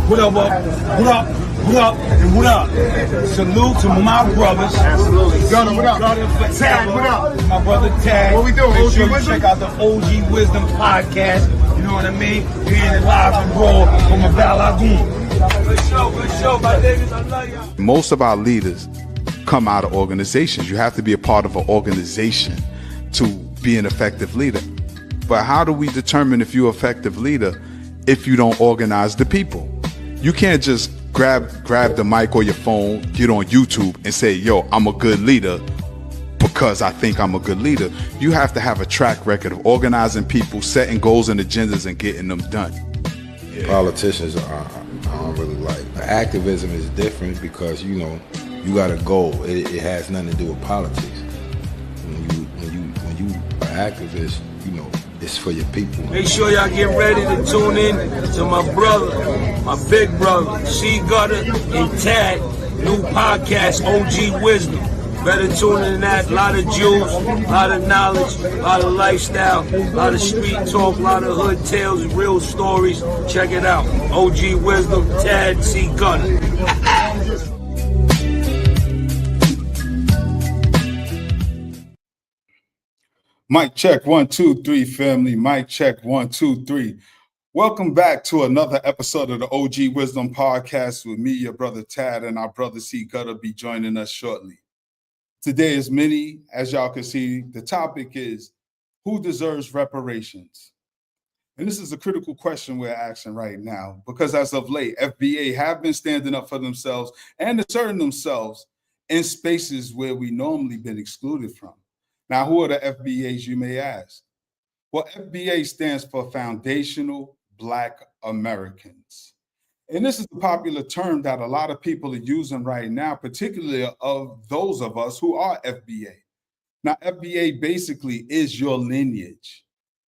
What up, and what up? Salute to my brothers. Absolutely. Gunner, what up? Tad, what up? My brother Tad. What we doing, Make OG sure you Wisdom? check out the OG Wisdom podcast. You know what I mean? Being live and raw from a Val Lagoon. Good show, my niggas. I love y'all. Most of our leaders come out of organizations. You have to be a part of an organization to be an effective leader. But how do we determine if you're an effective leader if you don't organize the people? You can't just grab the mic or your phone, get on YouTube and say, yo, I'm a good leader because I think I'm a good leader. You have to have a track record of organizing people, setting goals and agendas and getting them done. Yeah. Politicians I don't really like. Activism is different because, you know, you got a goal. It has nothing to do with politics. When you are an activist, you know, it's for your people. Make sure y'all get ready to tune in to my brother, my big brother, Kfigher and Tad, new podcast, OG Wisdom. Better tune in to that. A lot of jewels, a lot of knowledge, a lot of lifestyle, a lot of street talk, a lot of hood tales, real stories. Check it out. OG Wisdom, Tad, Kfigher. Mic check 1 2 3, family. Mic check 1 2 3. Welcome back to another episode of the OG Wisdom podcast with me, your brother Tad, and our brother Kfigher be joining us shortly. Today, as many as y'all can see, the topic is who deserves reparations? And this is a critical question we're asking right now because as of late, FBA have been standing up for themselves and asserting themselves in spaces where we normally been excluded from. Now, who are the FBAs, you may ask? Well, FBA stands for Foundational Black Americans. And this is a popular term that a lot of people are using right now, particularly of those of us who are FBA. Now, FBA basically is your lineage.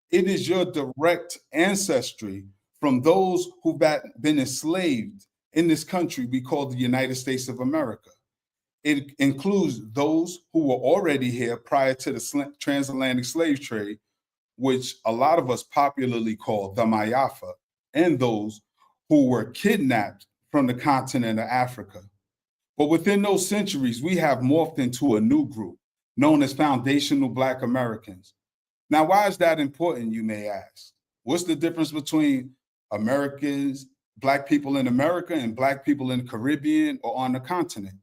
It is your direct ancestry from those who've been enslaved in this country we call the United States of America. It includes those who were already here prior to the transatlantic slave trade, which a lot of us popularly call the Mayafa, and those who were kidnapped from the continent of Africa. But within those centuries, we have morphed into a new group known as Foundational Black Americans. Now, why is that important, you may ask? What's the difference between Americans, Black people in America, and Black people in the Caribbean or on the continent?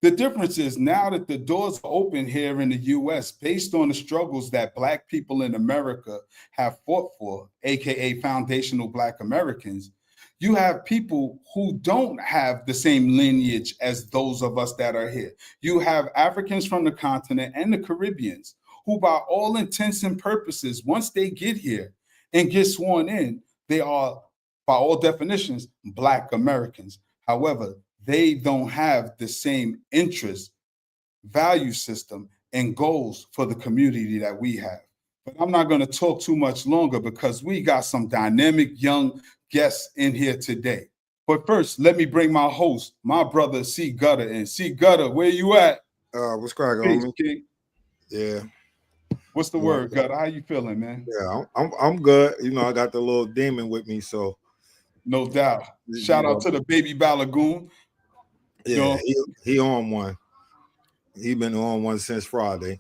The difference is now that the doors are open here in the US based on the struggles that Black people in America have fought for, AKA Foundational Black Americans, you have people who don't have the same lineage as those of us that are here. You have Africans from the continent and the Caribbeans who by all intents and purposes, once they get here and get sworn in, they are, by all definitions, Black Americans. However, they don't have the same interest, value system, and goals for the community that we have. But I'm not going to talk too much longer because we got some dynamic young guests in here today. But first, let me bring my host, my brother Kfigher in. Kfigher, where you at? What's cracking on me? King. Yeah. What's the word, Gutter? How you feeling, man? Yeah, I'm good. You know, I got the little demon with me, so no doubt. Shout out to the baby Balagoon. Yeah, he on one. He been on one since Friday.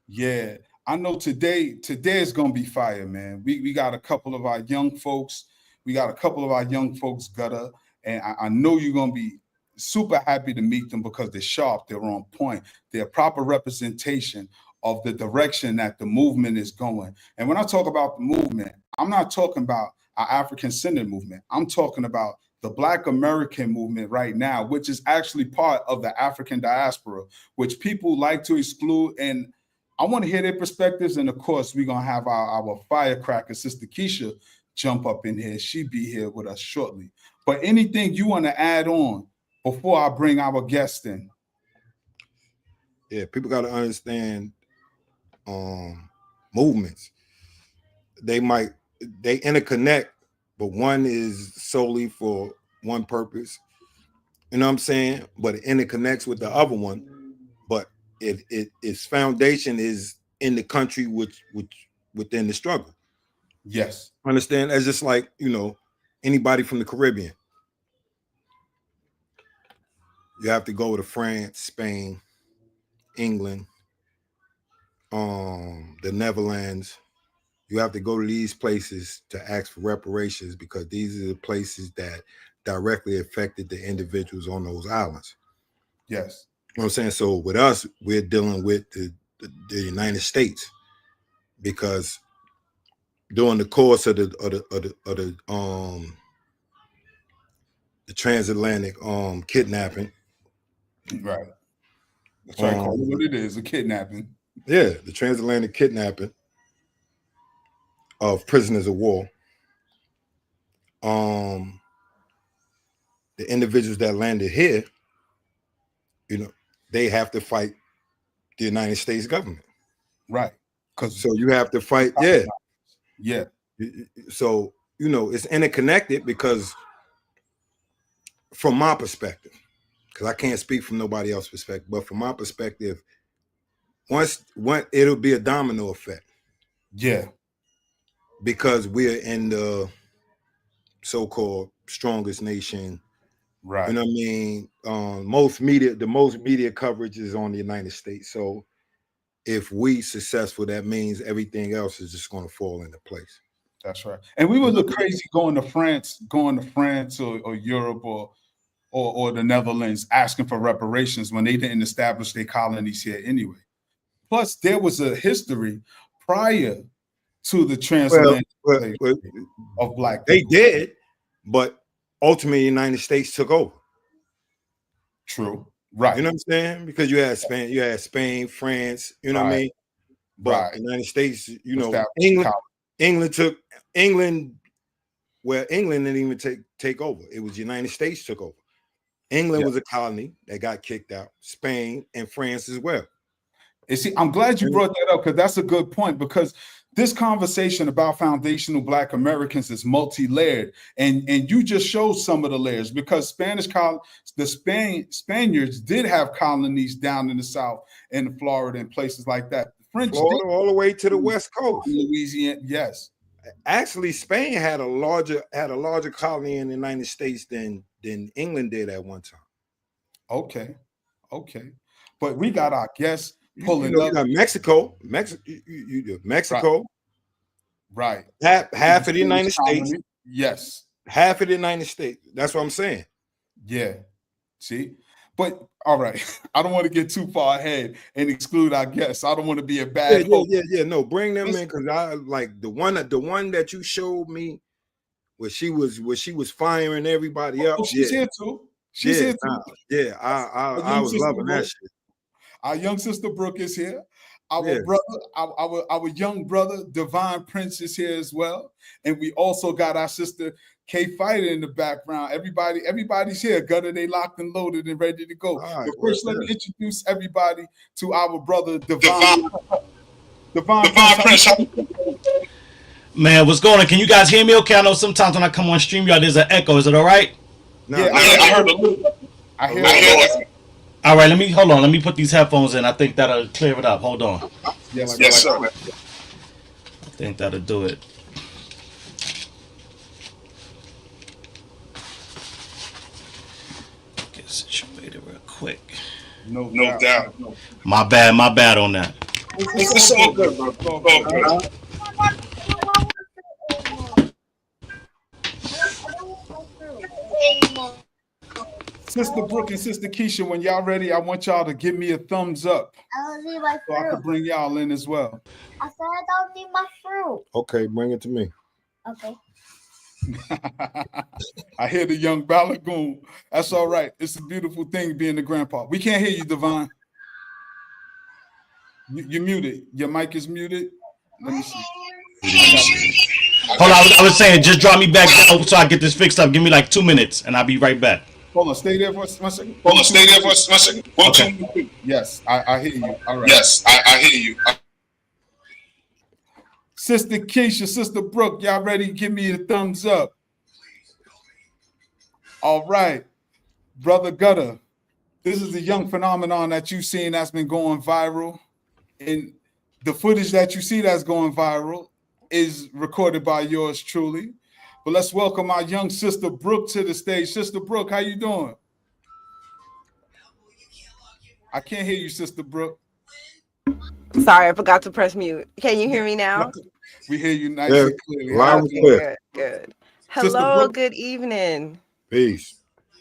Yeah, I know today is gonna be fire, man. We got a couple of our young folks. Gutter, and I know you're gonna be super happy to meet them because they're sharp, they're on point, they're a proper representation of the direction that the movement is going. And when I talk about the movement, I'm not talking about our African-centered movement. I'm talking about the Black American movement right now, which is actually part of the African diaspora, which people like to exclude. And I want to hear their perspectives. And of course, we're going to have our firecracker, Sister Keisha, jump up in here. She'll be here with us shortly. But anything you want to add on before I bring our guest in? Yeah, people got to understand movements. They interconnect, but one is solely for one purpose. You know what I'm saying? But it interconnects with the other one. But its foundation is in the country which within the struggle. Yes. Understand? It's just like, you know, anybody from the Caribbean, you have to go to France, Spain, England, the Netherlands. You have to go to these places to ask for reparations because these are the places that directly affected the individuals on those islands. Yes. You know what I'm saying? So with us, we're dealing with the United States because during the course of the transatlantic kidnapping. Right. That's right. Call it what it is, a kidnapping. Yeah, the transatlantic kidnapping of prisoners of war. The individuals that landed here, you know, they have to fight the United States government. Right. So you have to fight, yeah. Yeah. So, you know, it's interconnected because from my perspective, because I can't speak from nobody else's perspective, but from my perspective, once it'll be a domino effect. Yeah. Because we're in the so-called strongest nation. Right. You know what I mean? The most media coverage is on the United States. So if we successful, that means everything else is just going to fall into place. That's right. And we would look crazy going to France or Europe or the Netherlands asking for reparations when they didn't establish their colonies here anyway. Plus, there was a history prior to the transatlantic of Black people. They did, but ultimately the United States took over. True. Right. You know what I'm saying? Because you had Spain, France, you know what I mean? But the United States, you know, England didn't even take over. It was the United States took over. England was a colony that got kicked out. Spain and France as well. And see, I'm glad you brought that up because that's a good point, because this conversation about foundational Black Americans is multi-layered, and you just showed some of the layers, because Spaniards did have colonies down in the South and Florida and places like that. The French Florida all the way to the West Coast, Louisiana. Yes, actually, Spain had a larger colony in the United States than England did at one time. Okay, but we got our guests pulling up. You got Mexico, right? Half of the United States. Yes, half of the United States. That's what I'm saying. Yeah. See, but all right. I don't want to get too far ahead and exclude our guests. I don't want to be a bad host. Yeah. No, bring them in, because I like the one that you showed me where she was firing everybody up. She's here too. She's here too. Yeah, I was loving that shit. Our young sister Brooke is here. Our brother, our young brother, Divine Prince, is here as well. And we also got our sister Kfigher in the background. Everybody's here. Gutter, they locked and loaded and ready to go. Right, but first, let me introduce everybody to our brother, Divine Prince. Man, what's going on? Can you guys hear me okay? I know sometimes when I come on StreamYard, there's an echo. Is it all right? No, I heard a little. I hear it. All right, hold on. Let me put these headphones in. I think that'll clear it up. Hold on. Yes, sir. I think that'll do it. Get situated real quick. No doubt. My bad on that. It's all good, bro. It's all good. Sister Brooke and Sister Keisha, when y'all ready, I want y'all to give me a thumbs up so I can bring y'all in as well. I said I don't need my fruit. Okay, bring it to me. Okay. I hear the young Balagoon. That's all right. It's a beautiful thing being the grandpa. We can't hear you, Divine. You're muted. Your mic is muted. Let me see. Hold on, I was saying, just drop me back down so I get this fixed up. Give me like 2 minutes, and I'll be right back. Hold on, stay there for 1 second. Okay. 2. Yes, I hear you. All right. Yes, I hear you. Sister Keisha, Sister Brooke, y'all ready? Give me a thumbs up. All right. Brother Gutter, this is a young phenomenon that you've seen that's been going viral. And the footage that you see that's going viral is recorded by yours truly. But let's welcome our young sister Brooke to the stage. Sister Brooke, how you doing? I can't hear you, Sister Brooke. Sorry, I forgot to press mute. Can you hear me now? We hear you nice and clearly. Loud and clear. Good. Sister Hello, Brooke. good evening. Peace.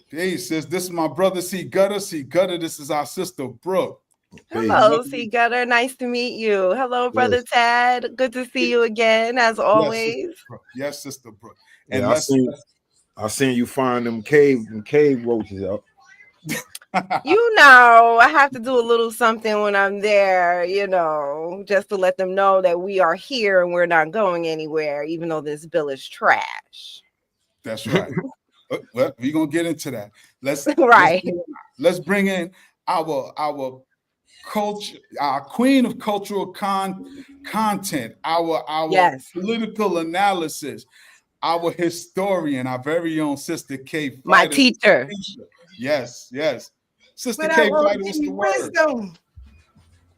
Hey, sis, this is my brother C Gutter. C Gutter, this is our sister Brooke. Hello, C Gutter. Nice to meet you. Hello, Brother Tad. Good to see you again, as always. Yes, Sister Brooke. And Yeah, I seen you find them cave roaches up. You know, I have to do a little something when I'm there, you know, just to let them know that we are here and we're not going anywhere, even though this bill is trash. That's right. Well, we're gonna get into that. Let's bring in our culture, our queen of cultural content, our political analysis, our historian, our very own Sister Kfigher. My teacher. Yes. Sister Kfigher, what's the word?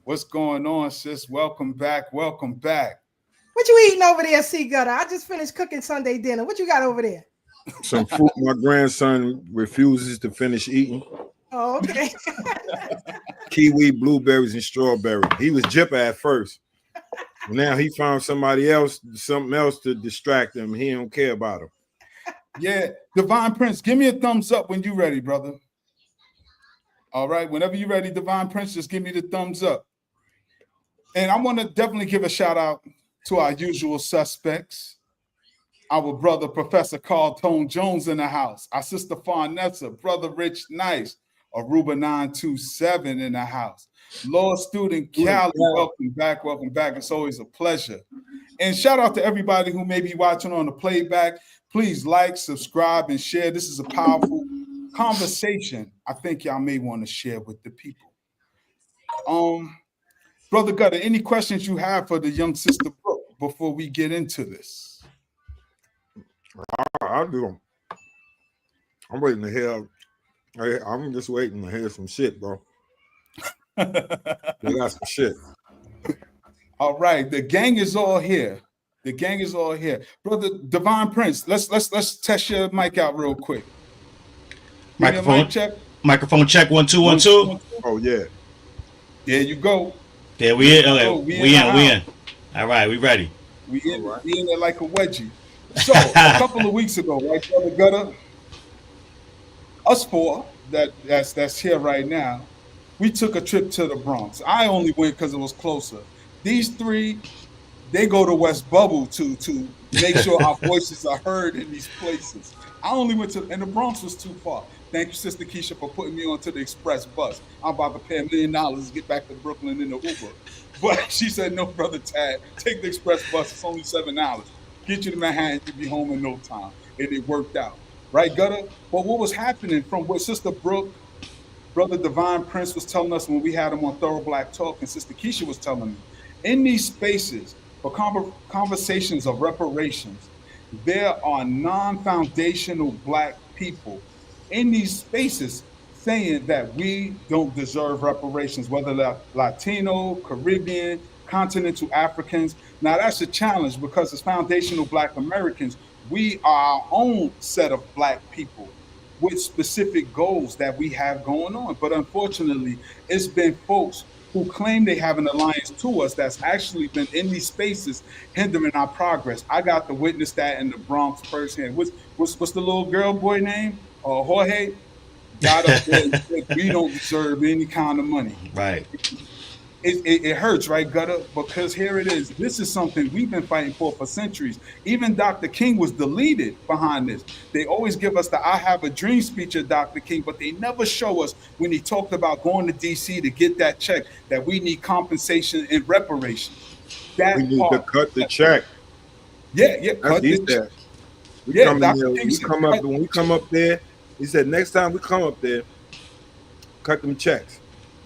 What's going on, sis? Welcome back. What you eating over there, C Gutter? I just finished cooking Sunday dinner. What you got over there? Some fruit my grandson refuses to finish eating. Oh, okay. Kiwi, blueberries, and strawberry. He was jipper at first. Now he found something else to distract him. He don't care about him. Yeah, Divine Prince, give me a thumbs up when you're ready, brother. All right, whenever you're ready, Divine Prince, just give me the thumbs up. And I want to definitely give a shout out to our usual suspects. Our brother, Professor Carl Tone Jones in the house. Our sister Farnessa, brother Rich Nice, Aruba 927 in the house. Law student Callie, welcome back. It's always a pleasure. And shout out to everybody who may be watching on the playback. Please like, subscribe, and share. This is a powerful conversation I think y'all may want to share with the people. Brother Gutter, any questions you have for the young sister Brooke before we get into this? I do. I'm waiting to hear. I'm just waiting to hear some shit, bro. We got some shit. All right, the gang is all here. Brother Divine Prince, let's test your mic out real quick. Microphone check. 1 2 1 2. Oh yeah. There you go. There we in. Okay, we in. All right, we ready. We in there like a wedgie. So a couple of weeks ago, right, Brother Gutter, us four that's here right now, we took a trip to the Bronx. I only went because it was closer. These three, they go to West Bubble to make sure our voices are heard in these places. I only went to, and the Bronx was too far. Thank you, Sister Keisha, for putting me onto the express bus. I'm about to pay $1 million to get back to Brooklyn in the Uber. But she said, no, Brother Tad, take the express bus. It's only $7. Get you to Manhattan, you'll be home in no time. And it worked out. Right, Gutter? But what was happening from what Sister Brooke, Brother Divine Prince was telling us when we had him on Thorough Black Talk, and Sister Keisha was telling me, in these spaces for conversations of reparations, there are non-foundational Black people in these spaces saying that we don't deserve reparations, whether they're Latino, Caribbean, continental Africans. Now that's a challenge because as foundational Black Americans, we are our own set of Black people with specific goals that we have going on. But unfortunately, it's been folks who claim they have an alliance to us that's actually been in these spaces hindering our progress. I got to witness that in the Bronx firsthand. What's the little girl boy name? Jorge got up there and said, we don't deserve any kind of money. Right. It hurts, right, Gutter? Because here it is. This is something we've been fighting for centuries. Even Dr. King was deleted behind this. They always give us the I Have a Dream speech of Dr. King, but they never show us when he talked about going to D.C. to get that check that we need compensation and reparations. We need to cut the check. Yeah, cut the check. When we come up there, he said, next time we come up there, cut them checks.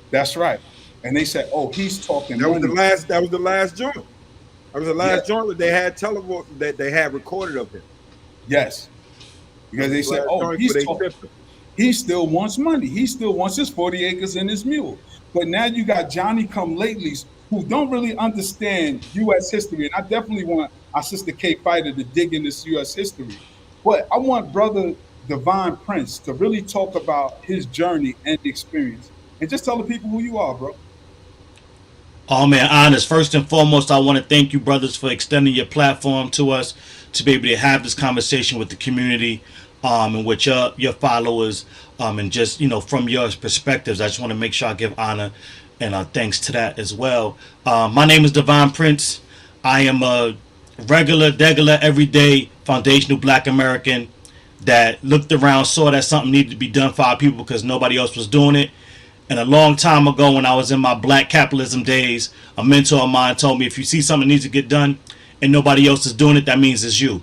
That's right. And they said, "Oh, he's talking." That was the last joint. That was the last joint that they had that they had recorded of him. Yes, because they said, "Oh, he still wants money. He still wants his 40 acres and his mule." But now you got Johnny come latelys who don't really understand U.S. history, and I our sister Kfigher to dig in this U.S. history. But I want Brother Divine Prince to really talk about his journey and experience, and just tell the people who you are, bro. Oh man, honest. First and foremost, I want to thank you, brothers, for extending your platform to us to be able to have this conversation with the community, and with your followers, and just from your perspectives. I just want to make sure I give honor and thanks to that as well. My name is Divine Prince. I am a regular, everyday foundational Black American that looked around, saw that something needed to be done for our people because nobody else was doing it. And a long time ago, when I was in my black capitalism days, a mentor of mine told me, if you see something needs to get done and nobody else is doing it, that means it's you.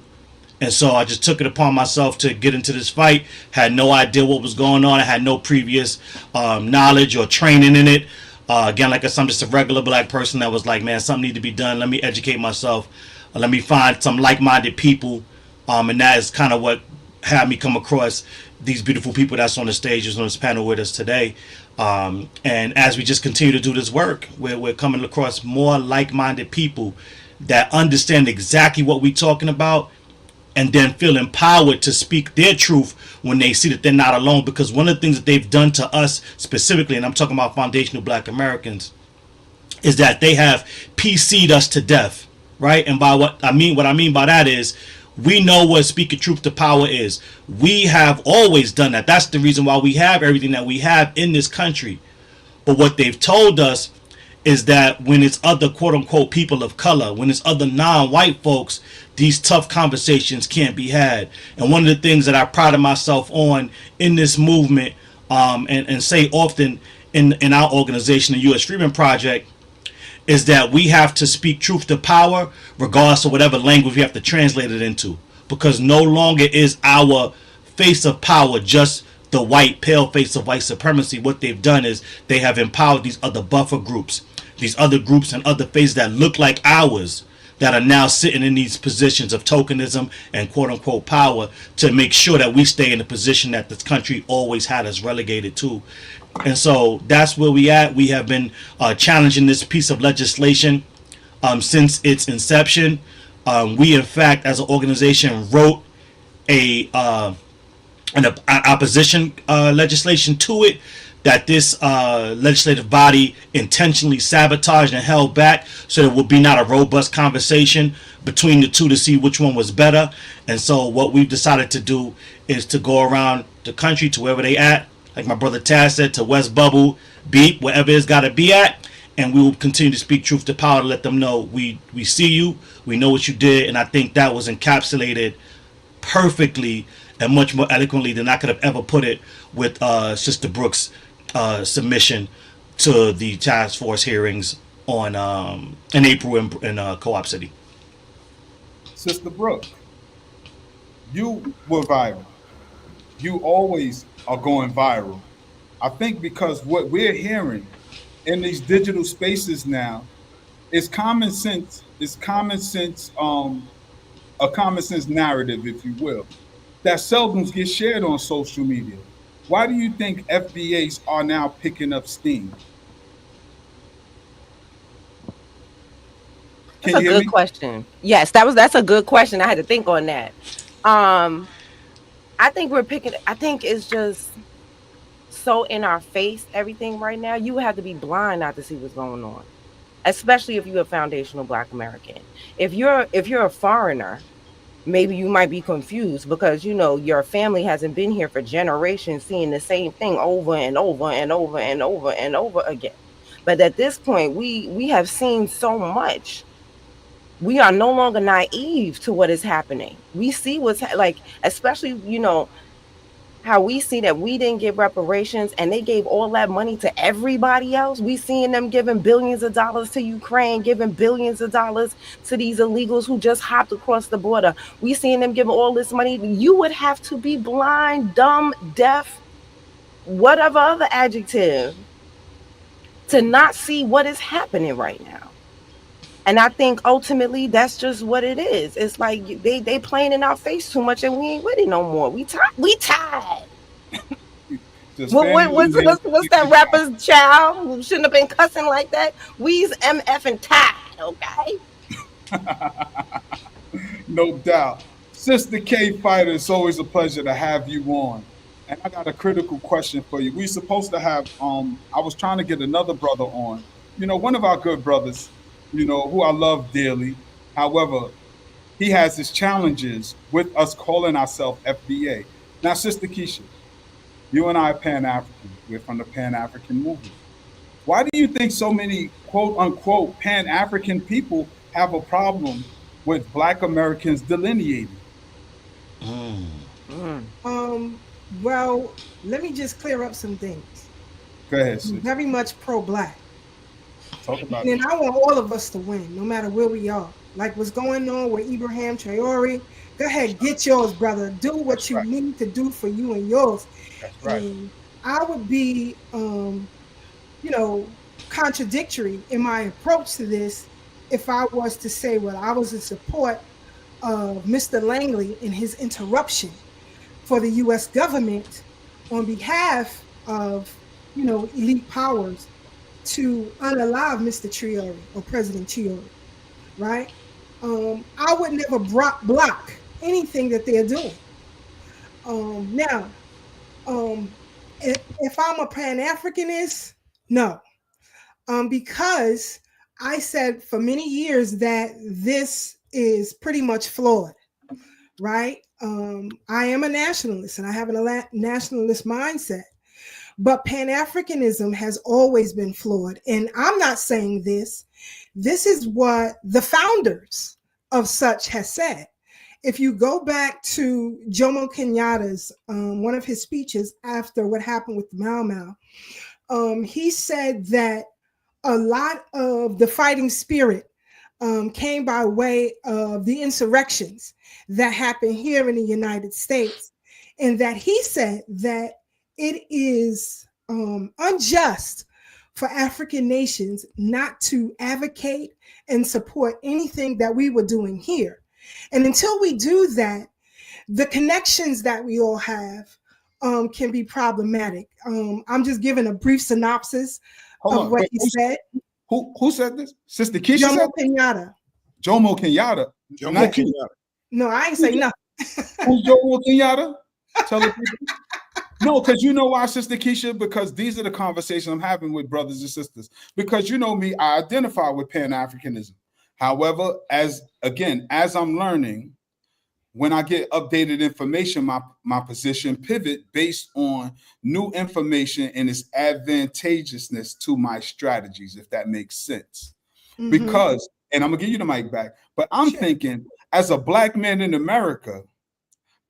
And so I just took it upon myself to get into this fight. Had no idea what was going on. I had no previous knowledge or training in it. Again, like I said, I'm just a regular black person that was like, man, something needs to be done. Let me educate myself. Let me find some like-minded people. And that is kind of what had me come across these beautiful people that's on the stage, on this panel with us today. And as we just continue to do this work, we're coming across more like-minded people that understand exactly what we're talking about, and then feel empowered to speak their truth when they see that they're not alone. Because one of the things that they've done to us specifically, and I'm talking about foundational Black Americans, is that they have PC'd us to death, right? And by what I mean by that is, we know what speaking truth to power is. We have always done that. That's the reason why we have everything that we have in this country. But what they've told us is that when it's other quote-unquote people of color, when it's other non-white folks, these tough conversations can't be had. And one of the things that I pride myself on in this movement, and say often in our organization, the U.S. Freedom Project, is that we have to speak truth to power regardless of whatever language we have to translate it into. Because no longer is our face of power just the white, pale face of white supremacy. What they've done is they have empowered these other buffer groups, these other groups and other faces that look like ours, that are now sitting in these positions of tokenism and quote-unquote power to make sure that we stay in the position that this country always had us relegated to. And so that's where we at. We have been challenging this piece of legislation since its inception. We, in fact, as an organization, wrote an opposition legislation to it that this legislative body intentionally sabotaged and held back, so there would be not a robust conversation between the two to see which one was better. And so what we've decided to do is to go around the country to wherever they at, like my brother Taz said, to West Bubble, Beep, wherever it's got to be at, and we will continue to speak truth to power to let them know we see you, we know what you did. And I think that was encapsulated perfectly and much more eloquently than I could have ever put it with Sister Brooke's submission to the task force hearings on in April in Co-op City. Sister Brooke, you were viral. You always are going viral. I think because what we're hearing in these digital spaces now is common sense. It's common sense, a common sense narrative, if you will, that seldom gets shared on social media. Why do you think FBAs are now picking up steam? That's a good question. Yes, that's a good question. I had to think on that. I think it's just so in our face, everything right now. You have to be blind not to see what's going on, especially if you're a foundational Black American. If you're a foreigner, maybe you might be confused because your family hasn't been here for generations, seeing the same thing over and over and over and over and over again. But at this point, we have seen so much. We are no longer naive to what is happening. We see what's especially how we see that we didn't give reparations and they gave all that money to everybody else. We seeing them giving billions of dollars to Ukraine, giving billions of dollars to these illegals who just hopped across the border. We seeing them giving all this money. You would have to be blind, dumb, deaf, whatever other adjective, to not see what is happening right now. And I think ultimately that's just what it is. It's like they playing in our face too much, and we ain't with it no more. We tired. What's that rapper's child who shouldn't have been cussing like that? We's MF and tired, okay? No doubt. Sister K Fighter, it's always a pleasure to have you on. And I got a critical question for you. We supposed to have I was trying to get another brother on, one of our good brothers, who I love dearly. However, he has his challenges with us calling ourselves FBA. Now, Sister Keisha, you and I are Pan-African. We're from the Pan-African movement. Why do you think so many quote unquote Pan-African people have a problem with Black Americans delineating? Well, let me just clear up some things. Go ahead, I'm sis. very much pro-Black. Talk about And I want all of us to win, no matter where we are. Like what's going on with Ibrahim Traore. Go ahead, get yours, brother. Do what you need to do for you and yours. That's right. And I would be, contradictory in my approach to this if I was to say, well, I was in support of Mr. Langley in his interruption for the U.S. government on behalf of, elite powers to unalive Mr. Traore or President Traore, right? I would never block anything that they're doing. Now, if I'm a Pan-Africanist, no. Because I said for many years that this is pretty much flawed, right? I am a nationalist and I have a nationalist mindset, but Pan-Africanism has always been flawed. And I'm not saying this. This is what the founders of such has said. If you go back to Jomo Kenyatta's, one of his speeches after what happened with the Mau Mau, he said that a lot of the fighting spirit came by way of the insurrections that happened here in the United States. And that he said that it is unjust for African nations not to advocate and support anything that we were doing here. And until we do that, the connections that we all have can be problematic. I'm just giving a brief synopsis of what he said. Who said this? Sister Keisha Jomo said Kenyatta. Jomo Kenyatta. Jomo Kenyatta. No, I ain't say nothing. Who's Jomo Kenyatta? Tell the people. No, because you know why, Sister Keisha? Because these are the conversations I'm having with brothers and sisters. Because you know me, I identify with Pan-Africanism. However, as I'm learning, when I get updated information, my position pivot based on new information and its advantageousness to my strategies, if that makes sense. Mm-hmm. Because, and I'm gonna give you the mic back, but I'm thinking as a Black man in America,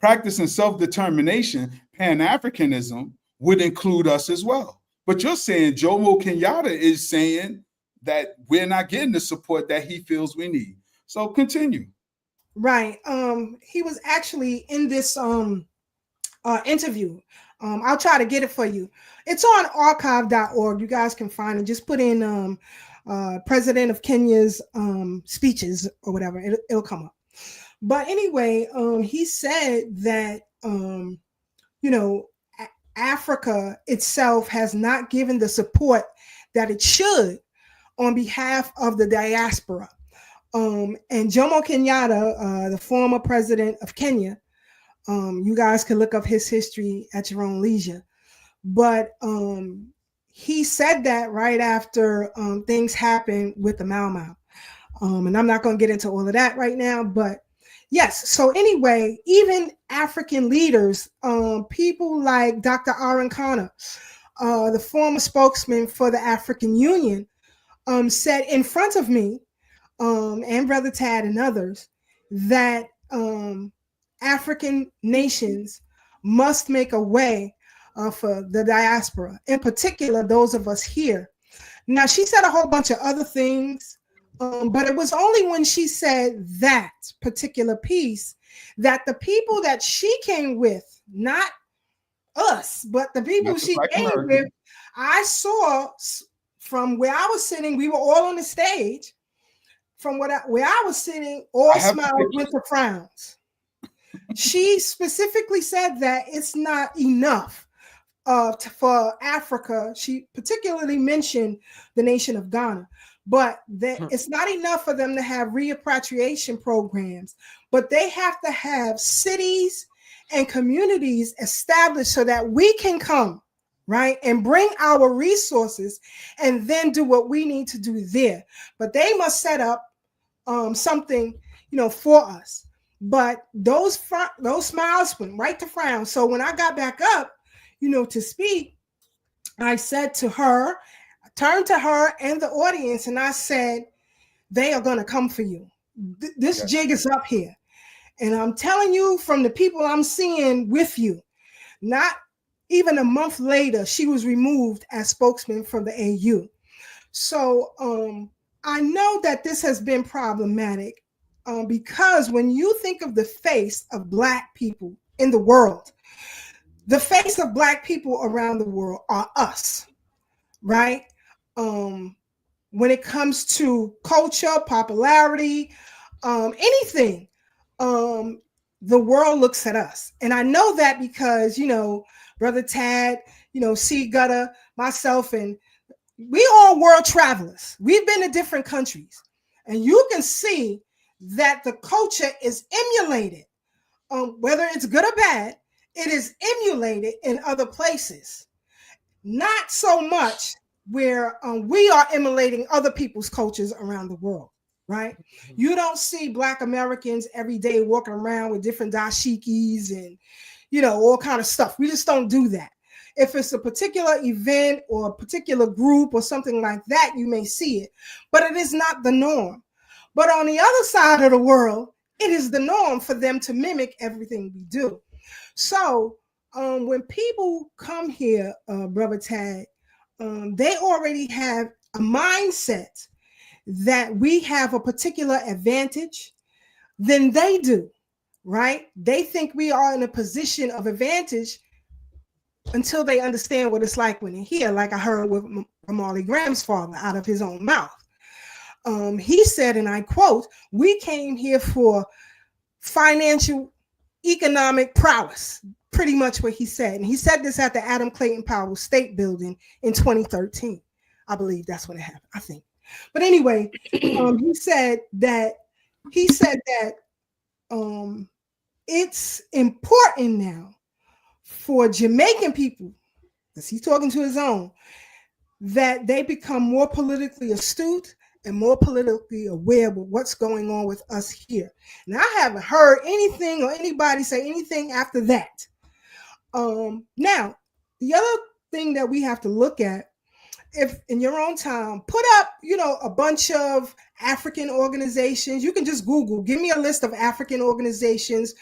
practicing self-determination, Pan-Africanism would include us as well. But you're saying Jomo Kenyatta is saying that we're not getting the support that he feels we need. So continue. Right. He was actually in this interview. I'll try to get it for you. It's on archive.org. You guys can find it. Just put in President of Kenya's speeches or whatever. It'll come up. But anyway, he said that, Africa itself has not given the support that it should on behalf of the diaspora. And Jomo Kenyatta, the former president of Kenya, you guys can look up his history at your own leisure. But he said that right after things happened with the Mau Mau. And I'm not going to get into all of that right now, but yes. So anyway, even African leaders, people like Dr. Aaron Connor, the former spokesman for the African Union, said in front of me, and Brother Tad and others, that African nations must make a way for the diaspora, in particular, those of us here. Now, she said a whole bunch of other things, but it was only when she said that particular piece that the people that she came with, not us, but the people she came with, I saw from where I was sitting, we were all on the stage. From where I was sitting, all smiles went to frowns. She specifically said that it's not enough for Africa. She particularly mentioned the nation of Ghana. But it's not enough for them to have repatriation programs, but they have to have cities and communities established so that we can come, right, and bring our resources and then do what we need to do there. But they must set up something, for us. But those smiles went right to frown. So when I got back up, to speak, I said to her, turned to her and the audience, and I said, they are going to come for you. This jig is up here. And I'm telling you, from the people I'm seeing with you, not even a month later, she was removed as spokesman from the AU. So I know that this has been problematic because when you think of the face of Black people in the world, the face of Black people around the world are us, right? When it comes to culture, popularity, anything, the world looks at us. And I know that because, Brother Tad, C. Gutter, myself, and we all world travelers. We've been to different countries. And you can see that the culture is emulated. Whether it's good or bad, it is emulated in other places. Not so much where we are emulating other people's cultures around the world, right? You don't see Black Americans every day walking around with different dashikis and, all kind of stuff. We just don't do that. If it's a particular event or a particular group or something like that, you may see it, but it is not the norm. But on the other side of the world, it is the norm for them to mimic everything we do. So when people come here, Brother Tad, they already have a mindset that we have a particular advantage than they do, right? They think we are in a position of advantage until they understand what it's like when they're here, like I heard with Ramali Graham's father out of his own mouth. He said, and I quote, "We came here for financial, economic prowess." Pretty much what he said. And he said this at the Adam Clayton Powell State Building in 2013. I believe that's when it happened, I think. But anyway, he said that it's important now for Jamaican people, because he's talking to his own, that they become more politically astute and more politically aware of what's going on with us here. And I haven't heard anything or anybody say anything after that. Now, the other thing that we have to look at, if in your own time, put up, a bunch of African organizations. You can just Google, give me a list of African organizations,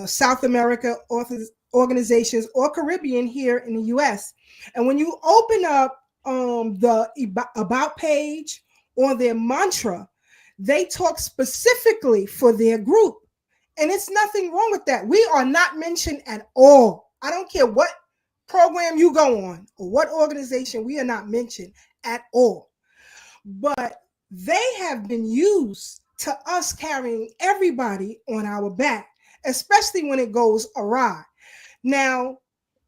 South America organizations, or Caribbean here in the US. And when you open up the About page or their mantra, they talk specifically for their group. And it's nothing wrong with that. We are not mentioned at all. I don't care what program you go on or what organization, we are not mentioned at all. But they have been used to us carrying everybody on our back, especially when it goes awry. Now,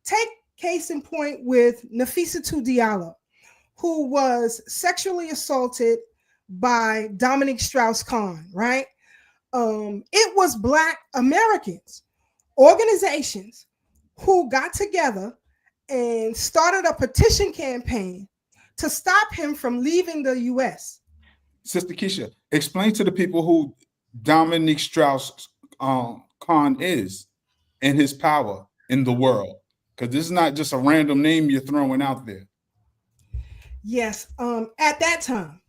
take case in point with Nafissatou Diallo, who was sexually assaulted by Dominique Strauss-Kahn, right? It was Black Americans, organizations who got together and started a petition campaign to stop him from leaving the U.S. Sister Keisha, explain to the people who Dominique Strauss-Kahn is and his power in the world, because this is not just a random name you're throwing out there. Yes, at that time,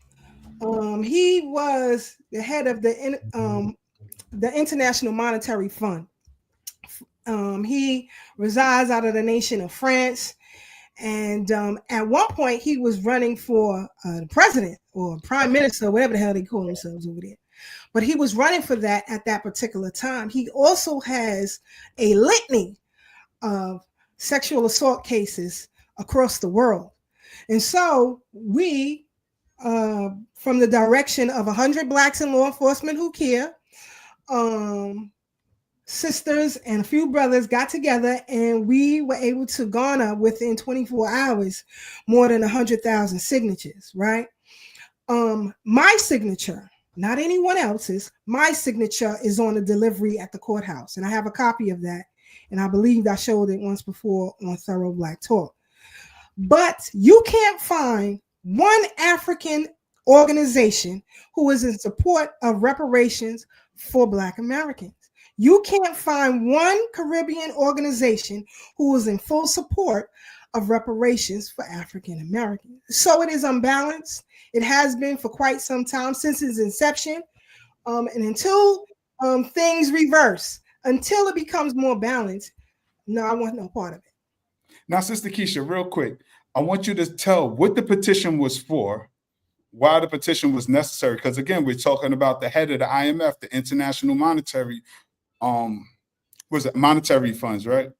he was the head of the International Monetary Fund. He resides out of the nation of France. And at one point, he was running for president or prime minister, whatever the hell they call themselves over there. But he was running for that at that particular time. He also has a litany of sexual assault cases across the world. And so we, from the direction of 100 Blacks in law enforcement who care, sisters and a few brothers got together, and we were able to garner within 24 hours more than 100,000 signatures, right? My signature, not anyone else's, my signature is on the delivery at the courthouse. And I have a copy of that. And I believe I showed it once before on Thorough Black Talk. But you can't find one African organization who is in support of reparations for Black Americans. You can't find one Caribbean organization who is in full support of reparations for African Americans. So it is unbalanced. It has been for quite some time since its inception. And until things reverse, until it becomes more balanced, no, I want no part of it. Now, Sister Keisha, real quick, I want you to tell what the petition was for, why the petition was necessary. Because again, we're talking about the head of the IMF, the International Monetary, monetary funds, right?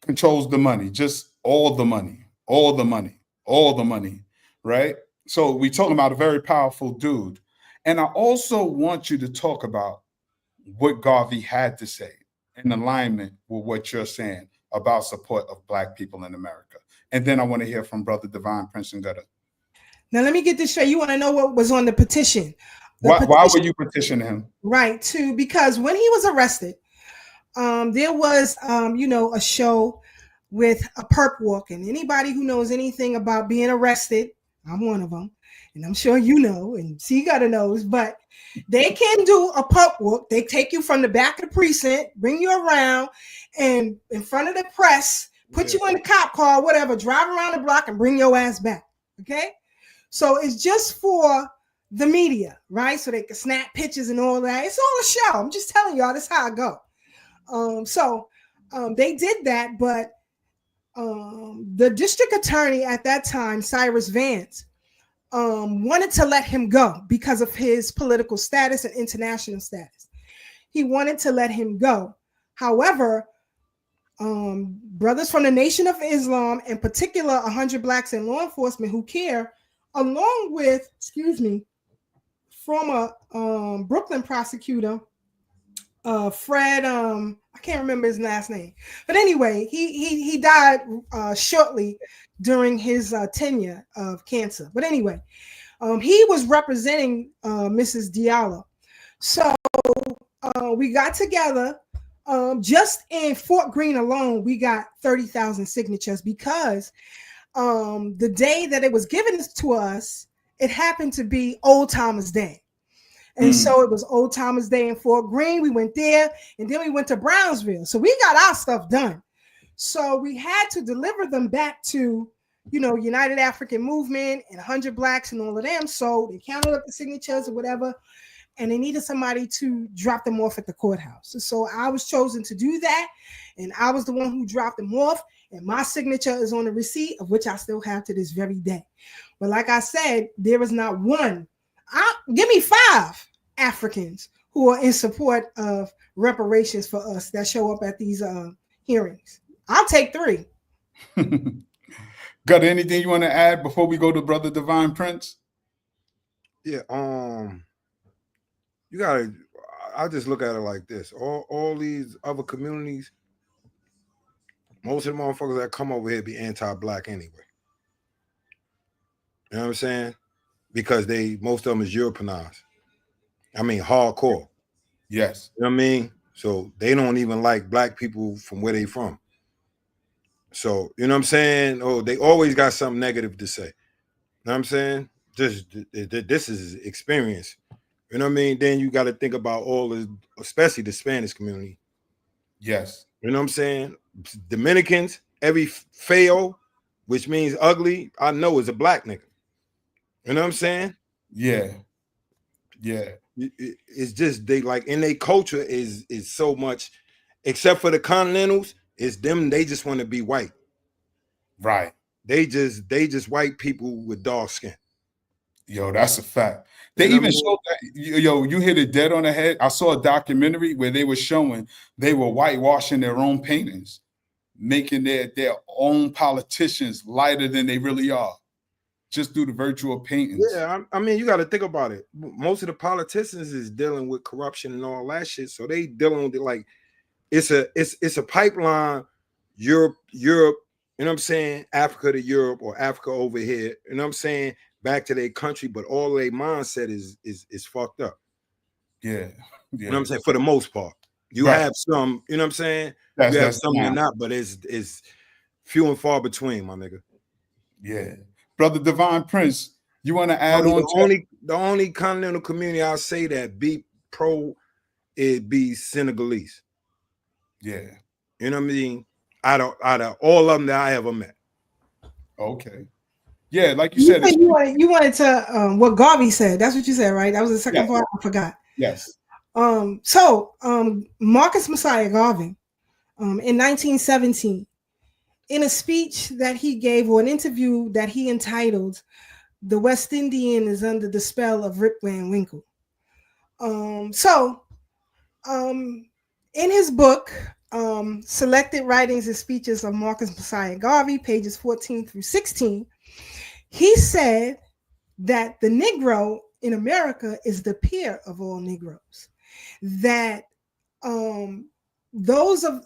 Controls the money, just all the money, right? So we're talking about a very powerful dude. And I also want you to talk about what Garvey had to say in alignment with what you're saying about support of Black people in America. And then I want to hear from Brother Divine Prince and Gutter. Now, let me get this straight. You want to know what was on the petition? Why were you petitioning him? Right, because when he was arrested, there was, a show with a perp walk. And anybody who knows anything about being arrested, I'm one of them, and I'm sure you know, and Gutter knows, but they can do a perp walk. They take you from the back of the precinct, bring you around, and in front of the press, put you in the cop car, whatever, drive around the block and bring your ass back, okay? So it's just for the media, right? So they can snap pictures and all that. It's all a show. I'm just telling y'all, this is how I go. They did that, but the district attorney at that time, Cyrus Vance, wanted to let him go because of his political status and international status. He wanted to let him go. However, brothers from the Nation of Islam, in particular 100 Blacks in Law Enforcement Who Care, along with, former Brooklyn prosecutor, Fred, I can't remember his last name, but anyway, he died shortly during his tenure of cancer. But anyway, he was representing Mrs. Diallo. So we got together. Just in Fort Greene alone, we got 30,000 signatures because the day that it was given to us, it happened to be Old Timers Day. And so it was Old Timers Day in Fort Greene. We went there, and then we went to Brownsville. So we got our stuff done. So we had to deliver them back to, United African Movement and 100 Blacks and all of them. So they counted up the signatures or whatever, and they needed somebody to drop them off at the courthouse. So I was chosen to do that, and I was the one who dropped them off, and my signature is on the receipt, of which I still have to this very day. But like I said, there is not one. Give me 5 Africans who are in support of reparations for us that show up at these hearings. I'll take 3. Got anything you want to add before we go to Brother Divine Prince? Yeah, you gotta. I just look at it like this: all these other communities, most of the motherfuckers that come over here be anti-Black anyway. You know what I'm saying? Because most of them is Europeanized. I mean, hardcore. Yes. You know what I mean? So they don't even like Black people from where they from. So, you know what I'm saying? Oh, they always got something negative to say. You know what I'm saying? This is experience. You know what I mean? Then you got to think about especially the Spanish community. Yes. You know what I'm saying? Dominicans, every feo, which means ugly, I know is a Black nigga. You know what I'm saying? Yeah. It's just they like in their culture is so much, except for the Continentals, it's them. They just want to be white. Right. They just white people with dark skin. Yo, that's a fact. They even showed that. You hit it dead on the head. I saw a documentary where they were showing they were whitewashing their own paintings, making their own politicians lighter than they really are, just through the virtual paintings. Yeah, I mean, you got to think about it. Most of the politicians is dealing with corruption and all that shit, so they dealing with it like it's a pipeline. Europe, you know what I'm saying? Africa to Europe or Africa over here, you know what I'm saying? back to their country, but all their mindset is fucked up. Yeah. You know what I'm saying? For the most part. You have some, you know what I'm saying? You have some that not, but it's few and far between, my nigga. Yeah. Brother Divine Prince, you want to add on the only continental community I'll say that be pro it be Senegalese. Yeah. You know what I mean? Out of all of them that I ever met. Okay. Yeah, like you said, you wanted to what Garvey said. That's what you said, right? That was the second part. I forgot. Yes. Marcus Messiah Garvey, in 1917, in a speech that he gave, or an interview that he entitled "The West Indian is Under the Spell of Rip Van Winkle." In his book, Selected Writings and Speeches of Marcus Messiah Garvey, pages 14 through 16, he said that the Negro in America is the peer of all Negroes. That those of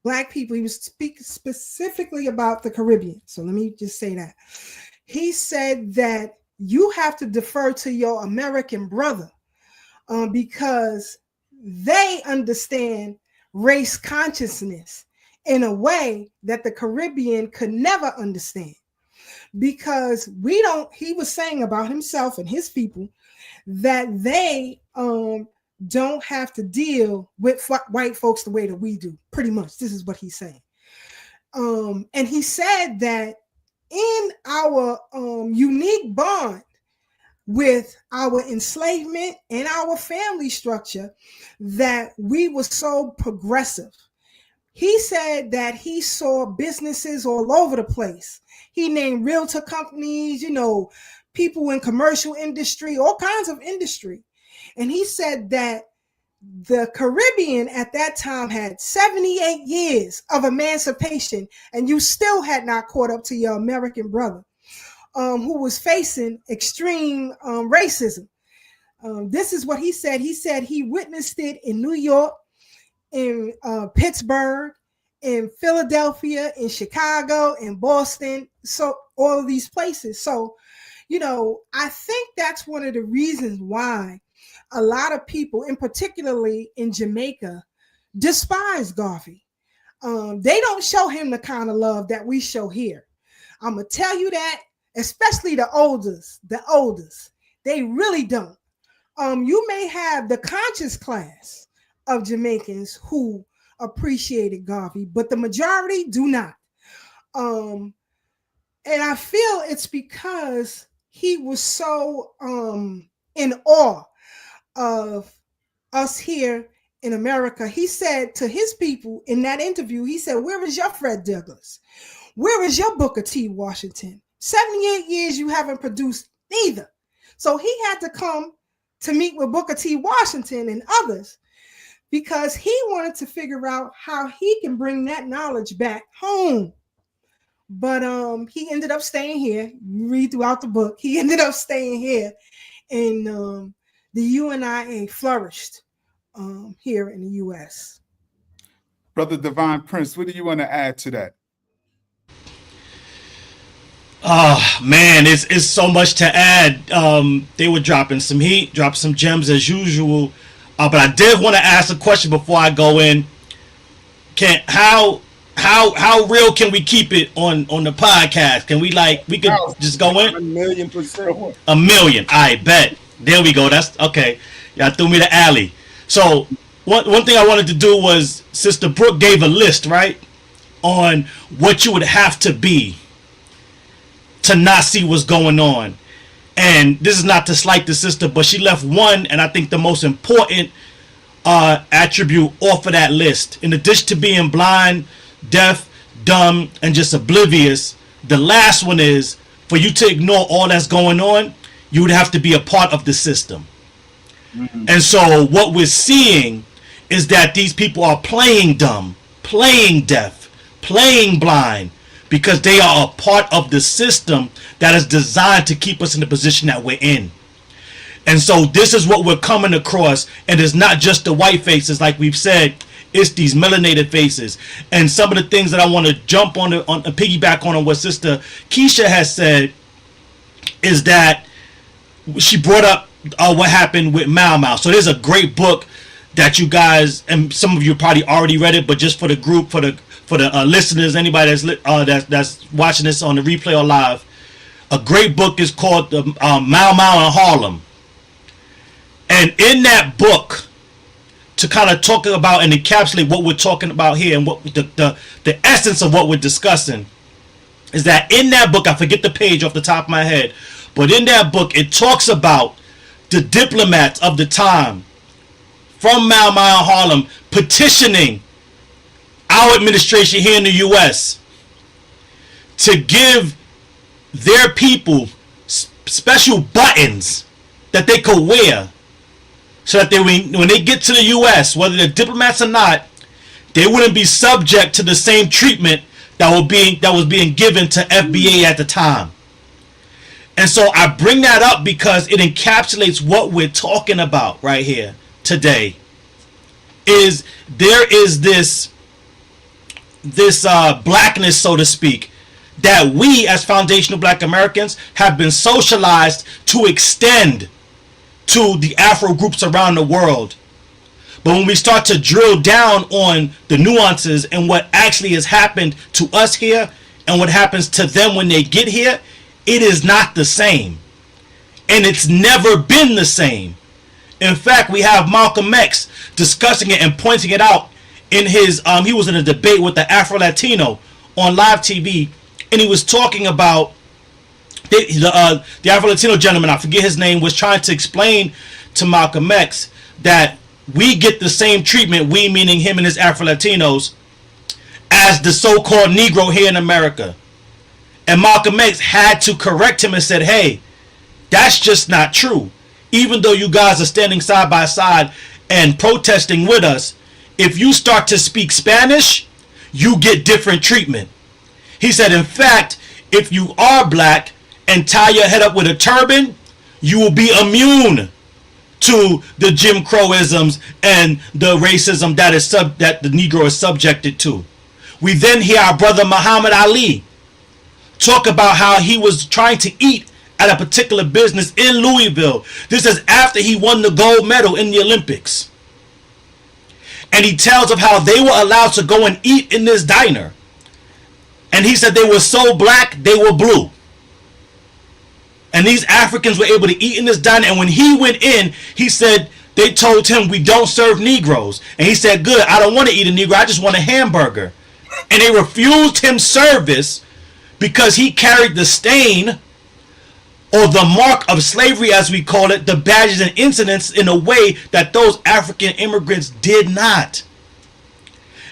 Black people, he was speaking specifically about the Caribbean. So let me just say that. He said that you have to defer to your American brother because they understand race consciousness in a way that the Caribbean could never understand. Because we don't, he was saying about himself and his people that they don't have to deal with white folks the way that we do. Pretty much, this is what he's saying. And he said that in our unique bond with our enslavement and our family structure, that we were so progressive. He said that he saw businesses all over the place. He named realtor companies, you know, people in commercial industry, all kinds of industry. And he said that the Caribbean at that time had 78 years of emancipation, and you still had not caught up to your American brother, who was facing extreme racism. This is what he said. He said he witnessed it in New York, in Pittsburgh, in Philadelphia, in Chicago, in Boston, so all of these places. So, you know, I think that's one of the reasons why a lot of people, and particularly in Jamaica, despise Garvey. They don't show him the kind of love that we show here. I'm gonna tell you that, especially the oldest, they really don't. You may have the conscious class of Jamaicans who appreciated Garvey, but the majority do not. And I feel it's because he was so in awe of us here in America. He said to his people in that interview, he said, "Where is your Fred Douglass? Where is your Booker T. Washington? 78 years you haven't produced neither." So he had to come to meet with Booker T. Washington and others because he wanted to figure out how he can bring that knowledge back home. But he ended up staying here. You read throughout the book, he ended up staying here, and the UNIA flourished here in the U.S. Brother Divine Prince, what do you want to add to that? Oh man, it's so much to add. They were dropping some heat, dropping some gems as usual. But I did want to ask a question before I go in. How real can we keep it on the podcast? Can we could just go in? 1,000,000%. 1,000,000. I bet. There we go. That's okay. Y'all threw me the alley. So one thing I wanted to do was, Sister Brooke gave a list, right, on what you would have to be to not see what's going on. And this is not to slight the sister, but she left one, and I think the most important attribute off of that list. In addition to being blind, deaf, dumb, and just oblivious, the last one is, for you to ignore all that's going on, you would have to be a part of the system. Mm-hmm. And so what we're seeing is that these people are playing dumb, playing deaf, playing blind, because they are a part of the system that is designed to keep us in the position that we're in. And so this is what we're coming across, and it's not just the white faces, like we've said, it's these melanated faces. And some of the things that I want to jump on piggyback on what Sister Keisha has said is that she brought up what happened with Mau Mau. So there's a great book that you guys, and some of you probably already read it, but just for the group, for the listeners, anybody that's watching this on the replay or live, a great book is called Mau Mau in Harlem. And in that book, to kind of talk about and encapsulate what we're talking about here and what the essence of what we're discussing, is that in that book, I forget the page off the top of my head, but in that book, it talks about the diplomats of the time from Mau Mau in Harlem petitioning our administration here in the U.S. to give their people special buttons that they could wear, so that when they get to the U.S., whether they're diplomats or not, they wouldn't be subject to the same treatment that was being given to FBA at the time. And so I bring that up because it encapsulates what we're talking about right here today. There is this blackness, so to speak, that we as foundational Black Americans have been socialized to extend to the Afro groups around the world. But when we start to drill down on the nuances and what actually has happened to us here and what happens to them when they get here, it is not the same. And it's never been the same. In fact, we have Malcolm X discussing it and pointing it out in his, he was in a debate with the Afro-Latino on live TV, and he was talking about the Afro-Latino gentleman, I forget his name, was trying to explain to Malcolm X that we get the same treatment, we meaning him and his Afro-Latinos, as the so-called Negro here in America. And Malcolm X had to correct him and said, hey, that's just not true. Even though you guys are standing side by side and protesting with us, if you start to speak Spanish, you get different treatment. He said, in fact, if you are black and tie your head up with a turban, you will be immune to the Jim Crowisms and the racism that the Negro is subjected to. We then hear our brother Muhammad Ali talk about how he was trying to eat at a particular business in Louisville. This is after he won the gold medal in the Olympics. And he tells of how they were allowed to go and eat in this diner. And he said they were so black, they were blue. And these Africans were able to eat in this diner. And when he went in, he said they told him, we don't serve Negroes. And he said, good, I don't want to eat a Negro, I just want a hamburger. And they refused him service because he carried the stain, or the mark of slavery as we call it, the badges and incidents, in a way that those African immigrants did not.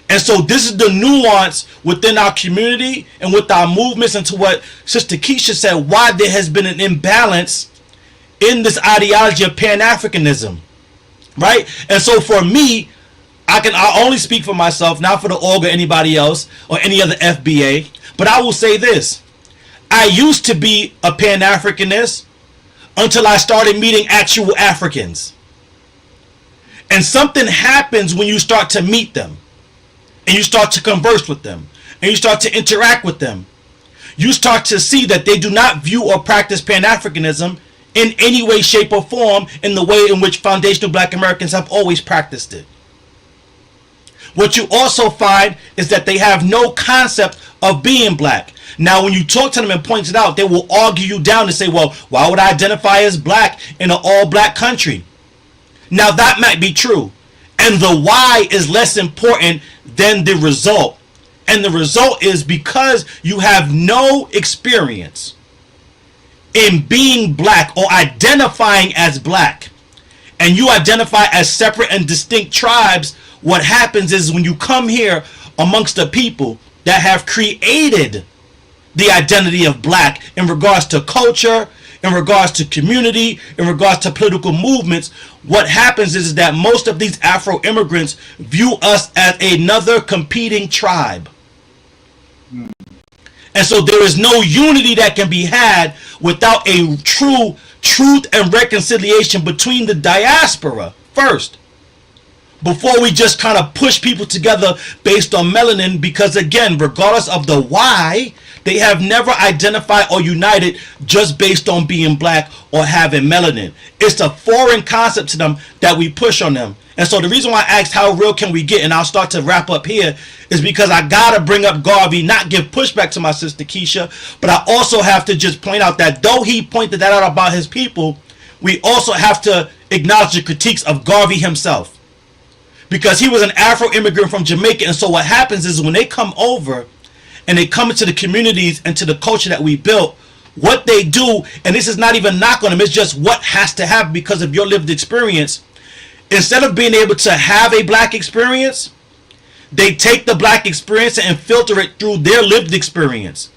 And so this is the nuance within our community and with our movements, and to what Sister Keisha said, why there has been an imbalance in this ideology of Pan-Africanism, right? And so for me, I only speak for myself, not for the org or anybody else or any other FBA, but I will say this. I used to be a Pan-Africanist until I started meeting actual Africans. And something happens when you start to meet them, and you start to converse with them, and you start to interact with them. You start to see that they do not view or practice Pan-Africanism in any way, shape, or form in the way in which foundational Black Americans have always practiced it. What you also find is that they have no concept of being black. Now, when you talk to them and point it out, they will argue you down and say, well, why would I identify as black in an all-black country? Now, that might be true. And the why is less important than the result. And the result is because you have no experience in being black or identifying as black, and you identify as separate and distinct tribes, what happens is when you come here amongst the people that have created the identity of black in regards to culture, in regards to community, in regards to political movements, what happens is that most of these Afro immigrants view us as another competing tribe. And so there is no unity that can be had without a true truth and reconciliation between the diaspora first, before we just kind of push people together based on melanin. Because again, regardless of the why, They have never identified or united just based on being black or having melanin. It's a foreign concept to them that we push on them. And so the reason why I asked how real can we get, and I'll start to wrap up here, is because I gotta bring up Garvey, not give pushback to my sister Keisha, but I also have to just point out that though he pointed that out about his people, we also have to acknowledge the critiques of Garvey himself. Because he was an Afro-immigrant from Jamaica, and so what happens is when they come over and they come into the communities and to the culture that we built, what they do, and this is not even knock on them, it's just what has to happen because of your lived experience. Instead of being able to have a black experience, they take the black experience and filter it through their lived experience.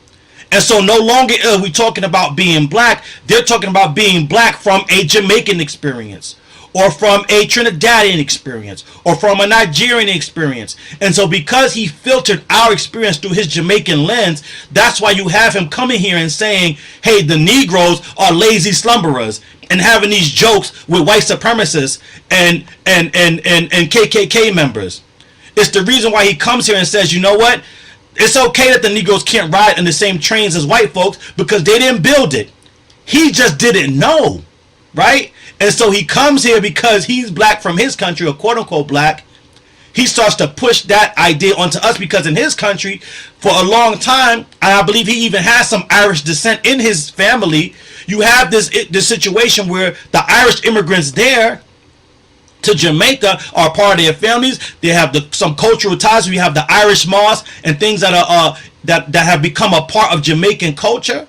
And so no longer are we talking about being black, they're talking about being black from a Jamaican experience, or from a Trinidadian experience, or from a Nigerian experience. And so because he filtered our experience through his Jamaican lens, that's why you have him coming here and saying, hey, the Negroes are lazy slumberers, and having these jokes with white supremacists and KKK members. It's the reason why he comes here and says, you know what? It's okay that the Negroes can't ride in the same trains as white folks because they didn't build it. He just didn't know, right? And so he comes here because he's black from his country, or quote unquote black. He starts to push that idea onto us because in his country, for a long time, and I believe he even has some Irish descent in his family, you have this situation where the Irish immigrants there to Jamaica are part of their families. They have some cultural ties. We have the Irish mosque and things that are that have become a part of Jamaican culture.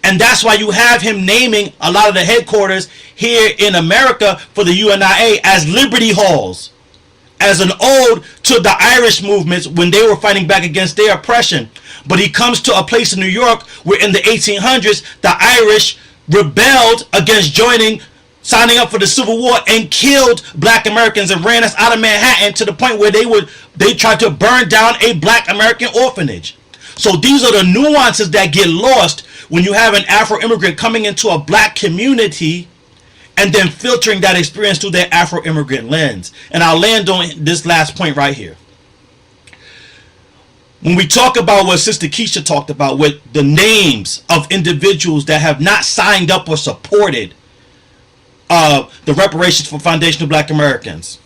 And that's why you have him naming a lot of the headquarters here in America for the UNIA as Liberty Halls, as an ode to the Irish movements when they were fighting back against their oppression. But he comes to a place in New York where in the 1800s, the Irish rebelled against signing up for the Civil War and killed black Americans and ran us out of Manhattan to the point where they tried to burn down a black American orphanage. So these are the nuances that get lost when you have an Afro-immigrant coming into a black community and then filtering that experience through their Afro-immigrant lens. And I'll land on this last point right here. When we talk about what Sister Keisha talked about with the names of individuals that have not signed up or supported the reparations for foundational black Americans,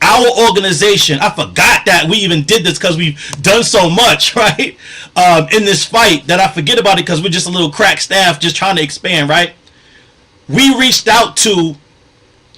our organization, I forgot that we even did this because we've done so much, right, in this fight that I forget about it because we're just a little crack staff just trying to expand, right? We reached out to,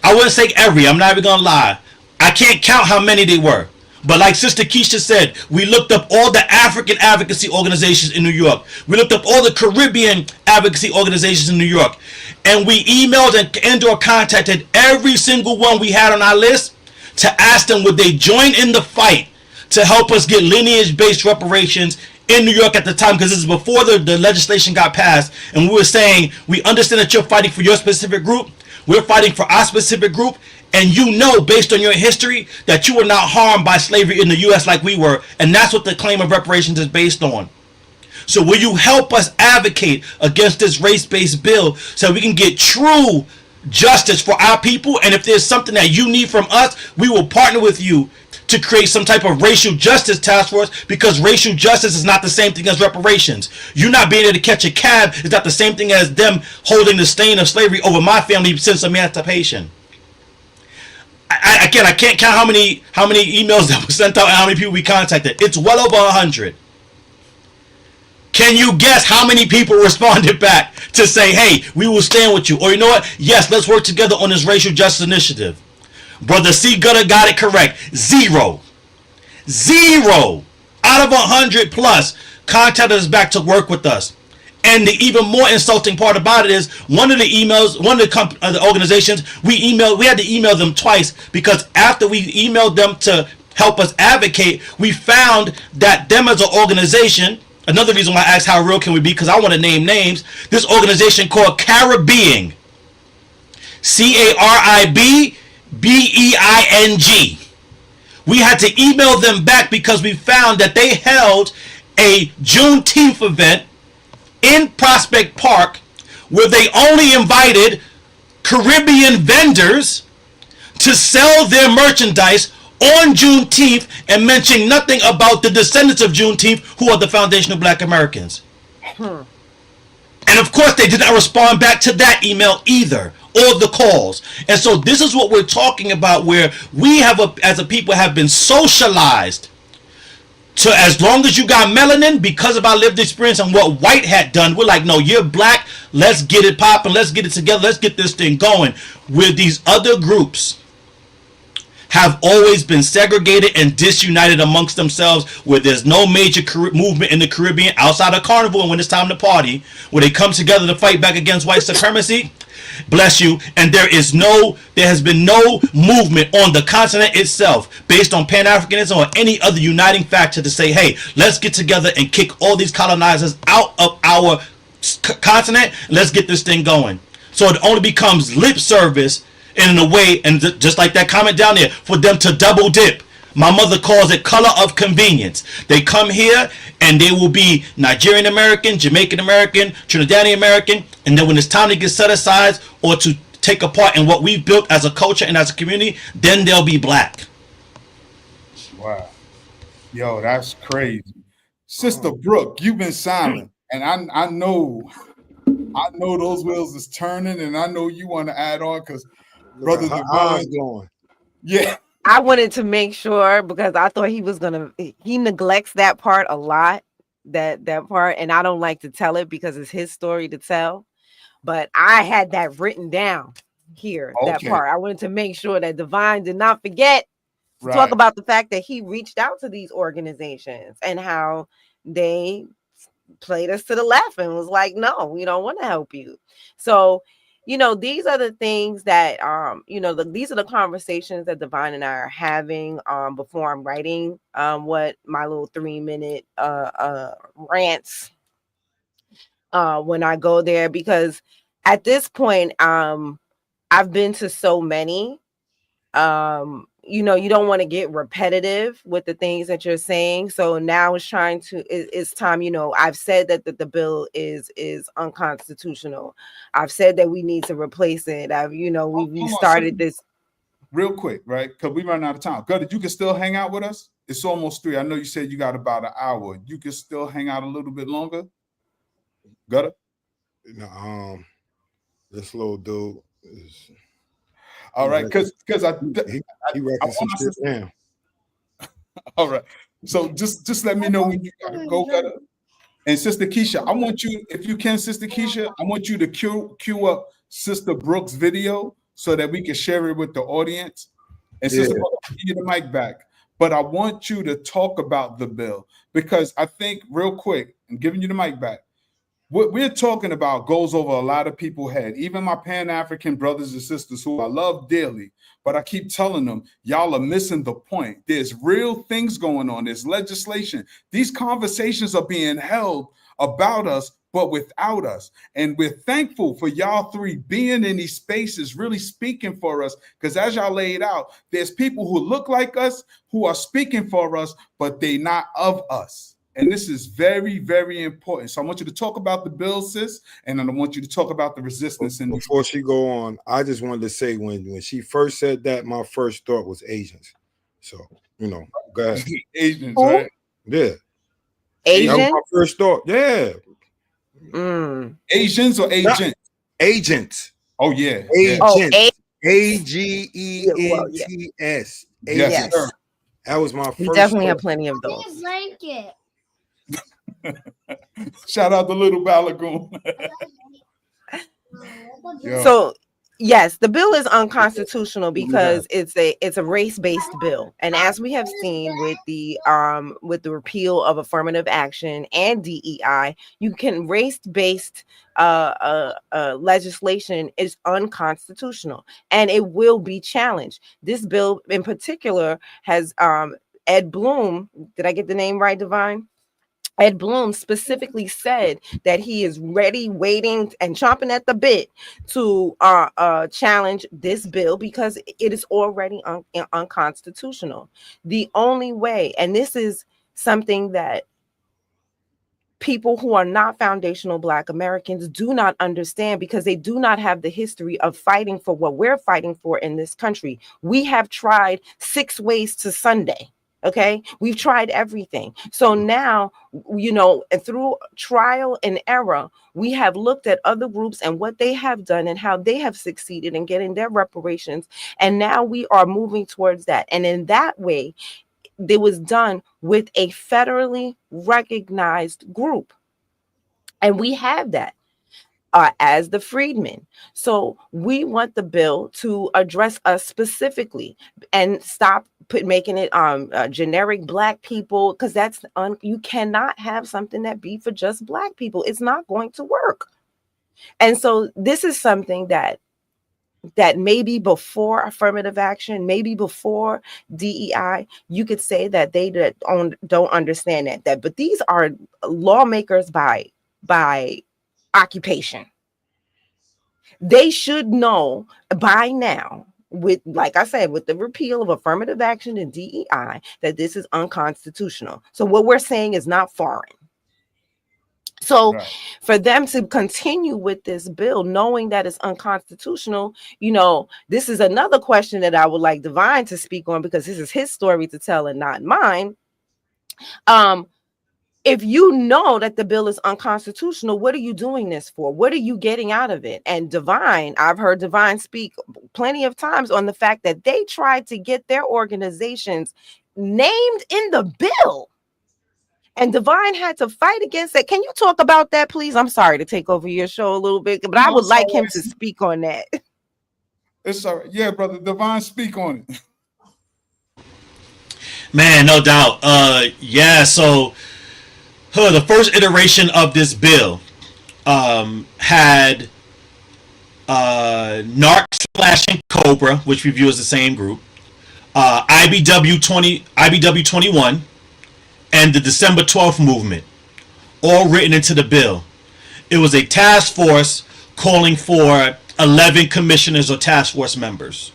I wouldn't say every, I'm not even going to lie. I can't count how many they were. But like Sister Keisha said, we looked up all the African advocacy organizations in New York. We looked up all the Caribbean advocacy organizations in New York. And we emailed and or contacted every single one we had on our list to ask them would they join in the fight to help us get lineage-based reparations in New York at the time, because this is before the legislation got passed. And we were saying, we understand that you're fighting for your specific group. We're fighting for our specific group. And you know, based on your history, that you were not harmed by slavery in the U.S. like we were. And that's what the claim of reparations is based on. So will you help us advocate against this race-based bill so we can get true justice for our people? And if there's something that you need from us, we will partner with you to create some type of racial justice task force, because racial justice is not the same thing as reparations. You not being able to catch a cab is not the same thing as them holding the stain of slavery over my family since emancipation. I can't count how many emails that were sent out and how many people we contacted. It's well over 100. Can you guess how many people responded back to say, hey, we will stand with you? Or you know what? Yes, let's work together on this racial justice initiative. Brother C. Gutter got it correct. 0. 0 out of 100 plus contacted us back to work with us. And the even more insulting part about it is one of the emails, one of the organizations, we had to email them twice, because after we emailed them to help us advocate, we found that them as an organization, another reason why I asked how real can we be, because I want to name names, this organization called Caribbean, Caribbeing, we had to email them back because we found that they held a Juneteenth event in Prospect Park where they only invited Caribbean vendors to sell their merchandise on Juneteenth and mentioning nothing about the descendants of Juneteenth, who are the foundational Black Americans. And of course, they did not respond back to that email either, or the calls. And so this is what we're talking about, where we have, as a people, have been socialized to, as long as you got melanin, because of our lived experience and what white had done, we're like, no, you're Black, let's get it popping, let's get it together, let's get this thing going. Where these other groups have always been segregated and disunited amongst themselves, where there's no major movement in the Caribbean outside of Carnival and when it's time to party, where they come together to fight back against white supremacy. Bless you. And there has been no movement on the continent itself based on Pan-Africanism or any other uniting factor to say, hey, let's get together and kick all these colonizers out of our continent. Let's get this thing going. So it only becomes lip service, and in a way, and just like that comment down there, for them to double dip. My mother calls it color of convenience. They come here and they will be Nigerian American, Jamaican American, Trinidadian American, and then when it's time to get set aside or to take a part in what we've built as a culture and as a community, then they'll be Black. Wow. Yo, that's crazy. Sister Brooke, you've been silent, and I know those wheels is turning, and I know you want to add on because Brother Divine going. Yeah. I wanted to make sure, because I thought he neglects that part a lot, that part, and I don't like to tell it because it's his story to tell. But I had that written down here, that part. I wanted to make sure that Divine did not forget to talk about the fact that he reached out to these organizations and how they played us to the left and was like, no, we don't want to help you. So, these are the things that, these are the conversations that Divine and I are having before I'm writing what my little 3-minute rants when I go there, because at this point, I've been to so many, you don't want to get repetitive with the things that you're saying. So now it's time, I've said that the bill is unconstitutional. I've said that we need to replace it. We started this real quick, right? Because we run out of time. Gutter, you can still hang out with us. It's almost 3. I know you said you got about an hour. You can still hang out a little bit longer. Gutter? No, this little dude is. All right, because I reckons some shit down. All right, so just let me know when you gotta go, Gutter. And Sister Keisha, I want you, if you can, Sister Keisha, I want you to queue up Sister Brooke's video so that we can share it with the audience. And Sister Brooke, I'll give you the mic back. But I want you to talk about the bill, because I think, real quick, I'm giving you the mic back, what we're talking about goes over a lot of people's head, even my Pan-African brothers and sisters who I love dearly, but I keep telling them, y'all are missing the point. There's real things going on. There's legislation. These conversations are being held about us, but without us. And we're thankful for y'all 3 being in these spaces, really speaking for us, because as y'all laid out, there's people who look like us, who are speaking for us, but they're not of us. And this is very, very important. So I want you to talk about the bill, sis, and then I want you to talk about the resistance. And before she go on, I just wanted to say when she first said that, my first thought was Asians. So, go ahead. Asians, right? Yeah. Asians? That was my first thought. Yeah. Asians or agents? Agents. Oh, yeah. Agents. AGENTS. Yes, sir. That was my first. We definitely have plenty of those. Blanket. Shout out to Little Balagoon. So yes, the bill is unconstitutional because it's a race-based bill, and as we have seen with the repeal of affirmative action and DEI, you can race-based legislation is unconstitutional, and it will be challenged. This bill in particular has Ed Bloom. Did I get the name right, Divine? Ed Bloom specifically said that he is ready, waiting, and chomping at the bit to challenge this bill because it is already unconstitutional. The only way, and this is something that people who are not foundational Black Americans do not understand, because they do not have the history of fighting for what we're fighting for in this country. We have tried 6 ways to Sunday. Okay, we've tried everything. So now, through trial and error, we have looked at other groups and what they have done and how they have succeeded in getting their reparations. And now we are moving towards that. And in that way, it was done with a federally recognized group. And we have that as the freedmen. So we want the bill to address us specifically and stop making it generic Black people, because that's you cannot have something that be for just Black people. It's not going to work. And so this is something that maybe before affirmative action, maybe before DEI, you could say that they don't understand that. But these are lawmakers by occupation. They should know by now, with, like I said, with the repeal of affirmative action and DEI, that this is unconstitutional. So what we're saying is not foreign. So for them to continue with this bill, knowing that it's unconstitutional, this is another question that I would like Divine to speak on, because this is his story to tell and not mine. If you know that the bill is unconstitutional, what are you doing this for? What are you getting out of it? And Divine, I've heard Divine speak plenty of times on the fact that they tried to get their organizations named in the bill. And Divine had to fight against that. Can you talk about that, please? I'm sorry to take over your show a little bit, but I would like him to speak on that. It's all right. Yeah, brother. Divine, speak on it. Man, no doubt. So the first iteration of this bill had NARC / Cobra, which we view as the same group, IBW 21, and the December 12th movement, all written into the bill. It was a task force calling for 11 commissioners or task force members.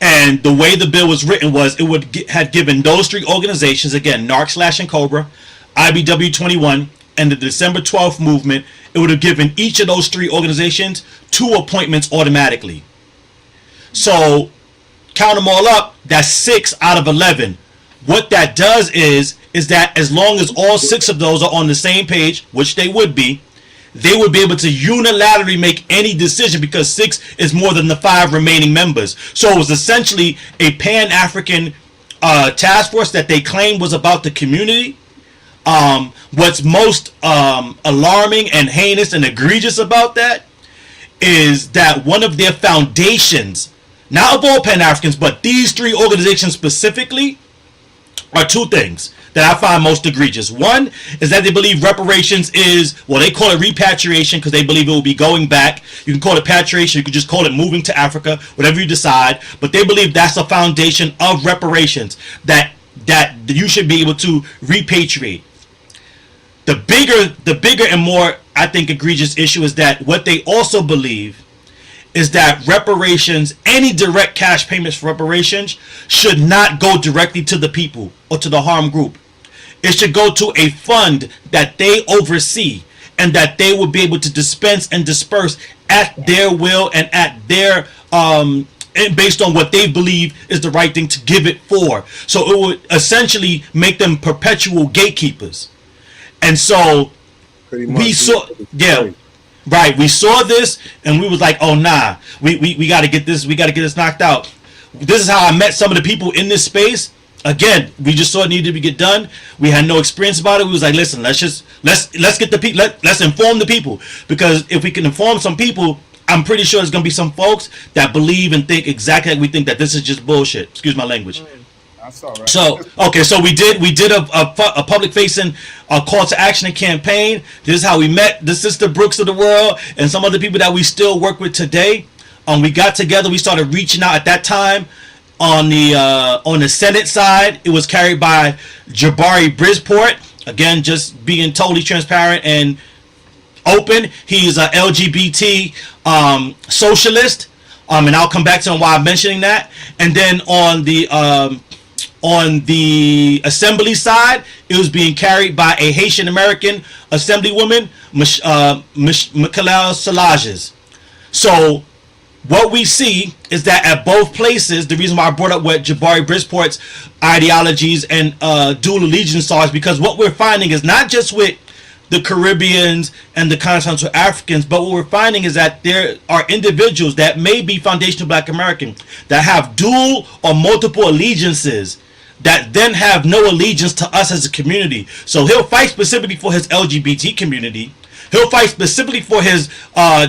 And the way the bill was written was it had given those 3 organizations, again, NARC / Cobra, IBW 21, and the December 12th movement, it would have given each of those 3 organizations 2 appointments automatically. So count them all up, that's 6 out of 11. What that does is that as long as all 6 of those are on the same page, which they would be able to unilaterally make any decision, because 6 is more than the 5 remaining members. So it was essentially a Pan-African task force that they claimed was about the community. What's most alarming and heinous and egregious about that is that one of their foundations, not of all Pan-Africans, but these 3 organizations specifically, are 2 things that I find most egregious. One is that they believe reparations is, well, they call it repatriation because they believe it will be going back. You can call it patriation, you can just call it moving to Africa, whatever you decide. But they believe that's a foundation of reparations, that you should be able to repatriate. The bigger and more, I think, egregious issue is that what they also believe is that reparations, any direct cash payments for reparations, should not go directly to the people or to the harmed group. It should go to a fund that they oversee and that they will be able to dispense and disperse at their will and at their and based on what they believe is the right thing to give it for. So it would essentially make them perpetual gatekeepers. And so we saw, right, we saw this and we was like, oh nah, we got to get this, knocked out. This is how I met some of the people in this space. Again, we just saw it needed to get done. We had no experience about it. We was like, listen, let's get the people, let's inform the people, because if we can inform some people, I'm pretty sure there's gonna be some folks that believe and think exactly like we think, that this is just bullshit. Excuse my language. That's all right. So okay, so we did a public facing call to action and campaign. This is how we met the sister Brooks of the world and some other people that we still work with today. We got together. We started reaching out at that time. On the Senate side, it was carried by Jabari Bridgeport. Again, just being totally transparent and open. He's a LGBT socialist, and I'll come back to him why I'm mentioning that. And then on the On the assembly side, it was being carried by a Haitian American assemblywoman, Michaela Salages. So what we see is that at both places, the reason why I brought up what Jabari Brisport's ideologies and dual allegiance are is because what we're finding is not just with the Caribbeans and the continental Africans, but what we're finding is that there are individuals that may be foundational Black American that have dual or multiple allegiances that then have no allegiance to us as a community. So he'll fight specifically for his LGBT community. He'll fight specifically for his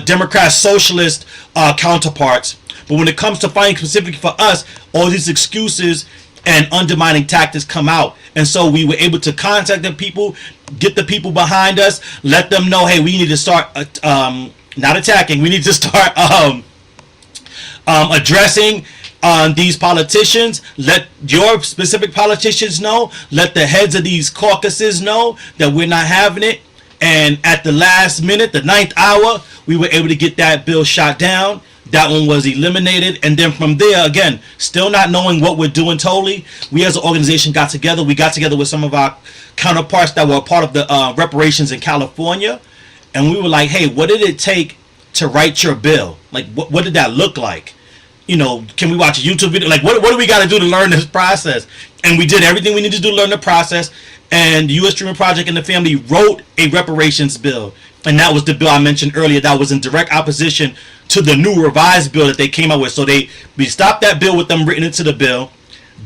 Democrat socialist counterparts. But when it comes to fighting specifically for us, all these excuses and undermining tactics come out. And so we were able to contact the people, get the people behind us, let them know, hey, we need to start not attacking, we need to start addressing these politicians. Let your specific politicians know, let the heads of these caucuses know that we're not having it. And at the last minute, the 9th hour, we were able to get that bill shot down. That one was eliminated. And then from there, again, still not knowing what we're doing totally, we as an organization got together. We got together with some of our counterparts that were a part of the reparations in California. And we were like, hey, what did it take to write your bill? Like, what did that look like? You know, can we watch a YouTube video? Like, what do we got to do to learn this process? And we did everything we needed to do to learn the process. And the U.S. Dreaming Project and the family wrote a reparations bill. And that was the bill I mentioned earlier that was in direct opposition to the new revised bill that they came out with. So we stopped that bill with them written into the bill.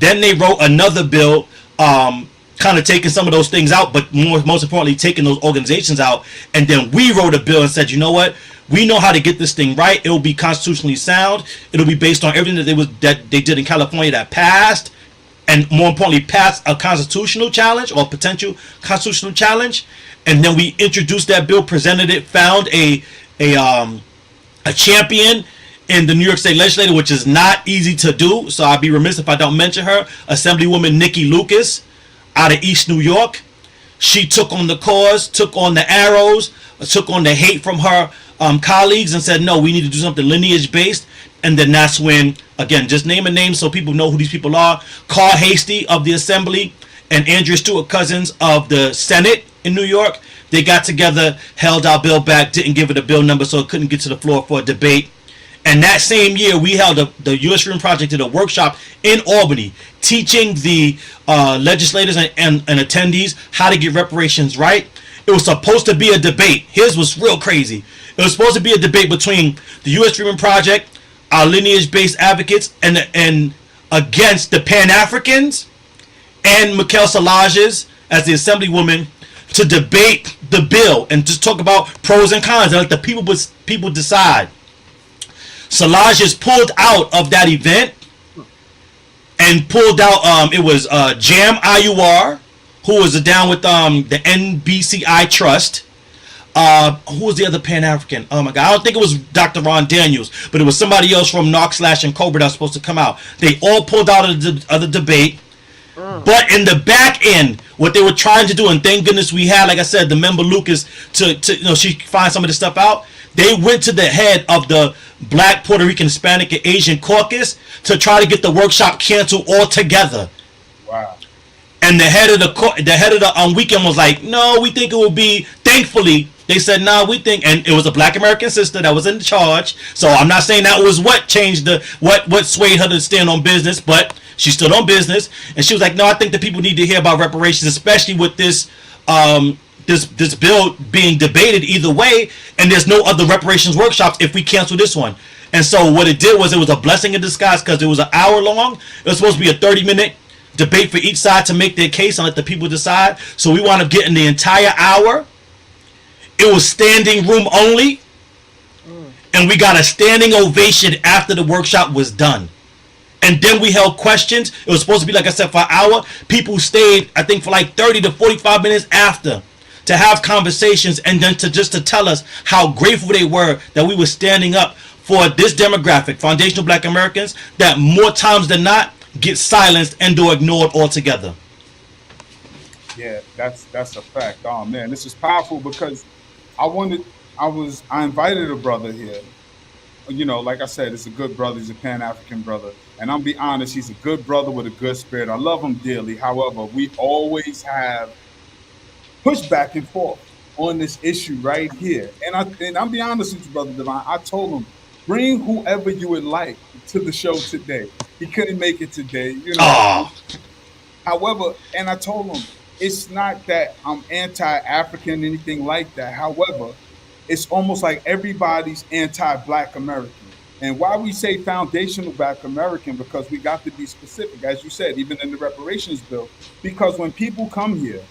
Then they wrote another bill, kind of taking some of those things out, but most importantly, taking those organizations out. And then we wrote a bill and said, you know what? We know how to get this thing right. It will be constitutionally sound. It'll be based on everything that they did in California that passed, and more importantly, passed a constitutional challenge or potential constitutional challenge. And then we introduced that bill, presented it, found a champion in the New York State Legislature, which is not easy to do. So I'd be remiss if I don't mention her, Assemblywoman Nikki Lucas out of East New York. She took on the cause, took on the arrows, took on the hate from her colleagues and said, no, we need to do something lineage based. And then that's when, again, just name a name so people know who these people are. Carl Hasty of the Assembly and Andrea Stewart Cousins of the Senate in New York. They got together, held our bill back, didn't give it a bill number, so it couldn't get to the floor for a debate. And that same year, we held the U.S. Freedom Project did a workshop in Albany, teaching the legislators and attendees how to get reparations right. It was supposed to be a debate. His was real crazy. It was supposed to be a debate between the U.S. Freedom Project, our lineage-based advocates, and against the Pan-Africans and Michaela Salages as the Assemblywoman to debate the bill and just talk about pros and cons and let the people decide. Salages pulled out of that event and pulled out, it was Jam IUR, who was down with the NBCI Trust. Who was the other Pan-African? Oh my God, I don't think it was Dr. Ron Daniels, but it was somebody else from Knox Slash and Cobra that was supposed to come out. They all pulled out of the debate. But in the back end, what they were trying to do, and thank goodness we had, like I said, the member Lucas to she find some of this stuff out. They went to the head of the Black, Puerto Rican, Hispanic, and Asian caucus to try to get the workshop canceled altogether. Wow. And the head of the weekend was like, no, we think it will be. Thankfully, they said, no, we think, and it was a Black American sister that was in charge. So I'm not saying that was what changed what swayed her to stand on business, but she stood on business, and she was like, no, I think the people need to hear about reparations, especially with this this bill being debated either way, and there's no other reparations workshops if we cancel this one. And so what it did was it was a blessing in disguise because it was an hour long. It was supposed to be a 30-minute debate for each side to make their case and let the people decide. So we wound up getting the entire hour. It was standing room only, and we got a standing ovation after the workshop was done. And then we held questions. It was supposed to be, like I said, for an hour. People stayed, I think, for like 30 to 45 minutes after to have conversations and then to tell us how grateful they were that we were standing up for this demographic, foundational Black Americans, that more times than not get silenced and or ignored altogether. Yeah, that's a fact. Oh man, this is powerful because I invited a brother here like I said, it's a good brother. He's a Pan-African brother. And I'm be honest, he's a good brother with a good spirit. I love him dearly. However, we always have push back and forth on this issue right here. And I'll be honest with you, Brother Divine. I told him, bring whoever you would like to the show today. He couldn't make it today, Oh, However, and I told him, it's not that I'm anti-African, anything like that. However, it's almost like everybody's anti-Black American. And why we say foundational Black American, because we got to be specific, as you said, even in the reparations bill, because when people come here,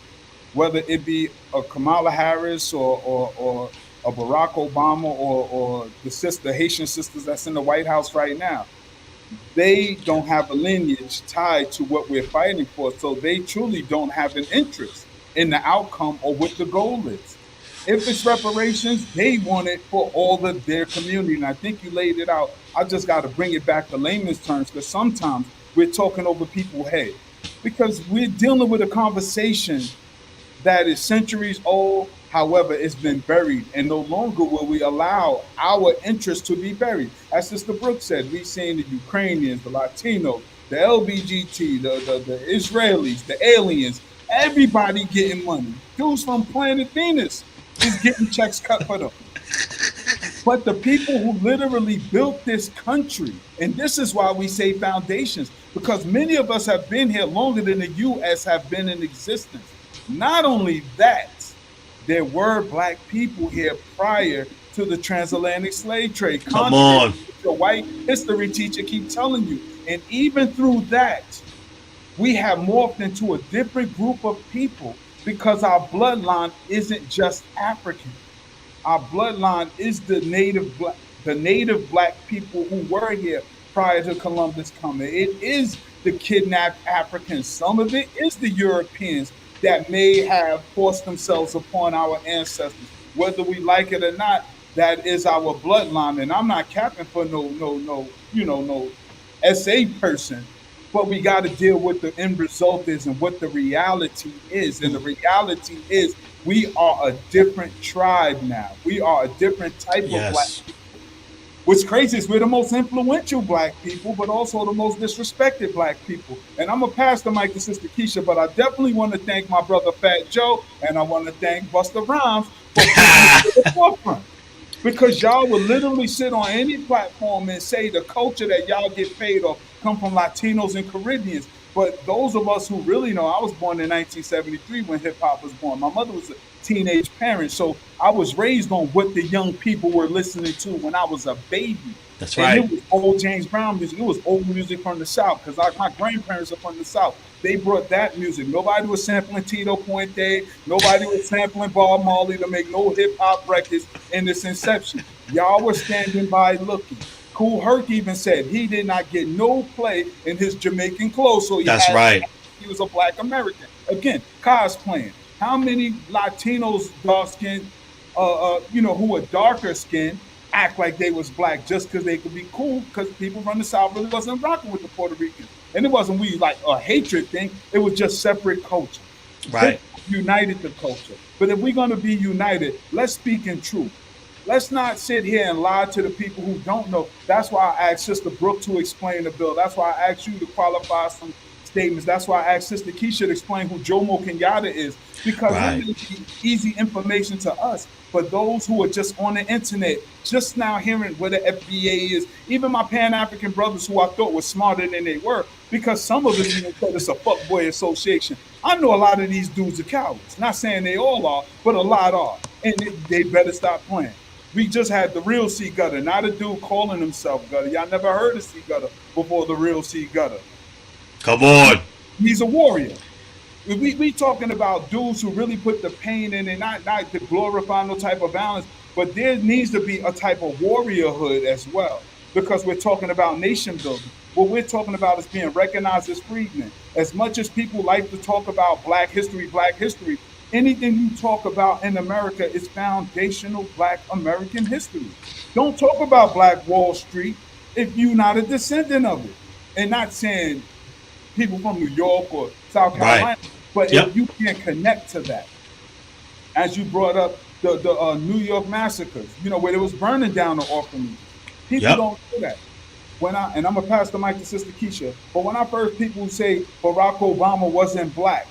whether it be a Kamala Harris or a Barack Obama or the Haitian sisters that's in the White House right now, they don't have a lineage tied to what we're fighting for. So they truly don't have an interest in the outcome or what the goal is. If it's reparations, they want it for all of their community. And I think you laid it out. I just got to bring it back to layman's terms, because sometimes we're talking over people's head, because we're dealing with a conversation that is centuries old. However, it's been buried, and no longer will we allow our interests to be buried. As Sister Brooke said, we've seen the Ukrainians, the Latinos, the LBGT, the Israelis, the aliens, everybody getting money. Dudes from planet Venus is getting checks cut for them. But the people who literally built this country, and this is why we say foundations, because many of us have been here longer than the U.S. have been in existence. Not only that, there were Black people here prior to the transatlantic slave trade. come on. The white history teacher keep telling you. And even through that, we have morphed into a different group of people, because our bloodline isn't just African. Our bloodline is the native Black people who were here prior to Columbus coming. It is the kidnapped Africans. Some of it is the Europeans that may have forced themselves upon our ancestors. Whether we like it or not, that is our bloodline. And I'm not capping for no SA person, but we got to deal with the end result is and what the reality is. And the reality is we are a different tribe now. We are a different type of Black people. What's crazy is we're the most influential Black people, but also the most disrespected Black people. And I'm going to pass the mic to Sister Keisha, but I definitely want to thank my brother Fat Joe, and I want to thank Busta Rhymes for putting it to the forefront. Because y'all will literally sit on any platform and say the culture that y'all get paid off come from Latinos and Caribbeans. But those of us who really know, I was born in 1973 when hip hop was born. My mother was a teenage parent, so I was raised on what the young people were listening to when I was a baby. That's right. And it was old James Brown music. It was old music from the South, because my grandparents are from the South. They brought that music. Nobody was sampling Tito Puente. Nobody was sampling Bob Marley to make no hip hop records in its inception. Y'all were standing by looking. Kool Herc even said he did not get no play in his Jamaican clothes. So that's right. He was a Black American. Again, cosplaying. How many Latinos, dark skinned, who are darker skinned, act like they was Black just because they could be cool, because people from the South really wasn't rocking with the Puerto Ricans. And it wasn't like a hatred thing. It was just separate culture. Right. United the culture. But if we're going to be united, let's speak in truth. Let's not sit here and lie to the people who don't know. That's why I asked Sister Brooke to explain the bill. That's why I asked you to qualify some statements. That's why I asked Sister Keisha to explain who Jomo Kenyatta is, because it may be easy information to us. But those who are just on the internet, just now hearing what the FBA is, even my Pan-African brothers who I thought were smarter than they were, because some of them even said it's a fuckboy association. I know a lot of these dudes are cowards. Not saying they all are, but a lot are. And they better stop playing. We just had the real C Gutter, not a dude calling himself Gutter. Y'all never heard of C Gutter before the real C Gutter. Come on. He's a warrior. We talking about dudes who really put the pain in and not to glorify no type of violence, but there needs to be a type of warriorhood as well, because we're talking about nation building. What we're talking about is being recognized as freedmen. As much as people like to talk about Black history, anything you talk about in America is foundational Black American history. Don't talk about Black Wall Street if you're not a descendant of it. And not saying people from New York or South Carolina, but if you can connect to that. As you brought up the New York massacres, where they was burning down the orphanages. People Yep. don't do that. And I'm gonna pass the mic to Sister Keisha, but when I first people say Barack Obama wasn't black,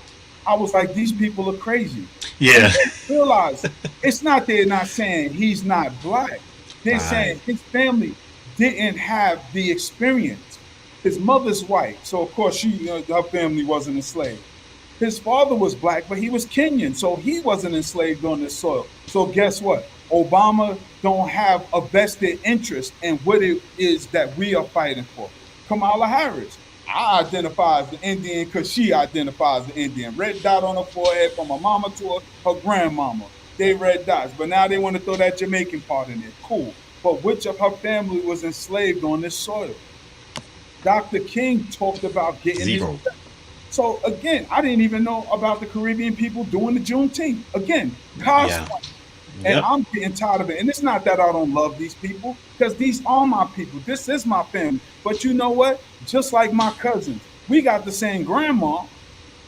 I was like, these people are crazy. Yeah. And they realize it's not they're not saying he's not black. They're saying his family didn't have the experience. His mother's white, so of course her family wasn't enslaved. His father was black, but he was Kenyan, so he wasn't enslaved on this soil. So guess what? Obama don't have a vested interest in what it is that we are fighting for. Kamala Harris, I identify as the Indian because she identifies as the Indian. Red dot on her forehead from her mama to her grandmama. They red dots, but now they want to throw that Jamaican part in there. Cool. But which of her family was enslaved on this soil? Dr. King talked about getting Zero. So again, I didn't even know about the Caribbean people doing the Juneteenth. Again, Kash, and I'm getting tired of it. And it's not that I don't love these people, because these are my people. This is my family. But you know what? Just like my cousins, we got the same grandma,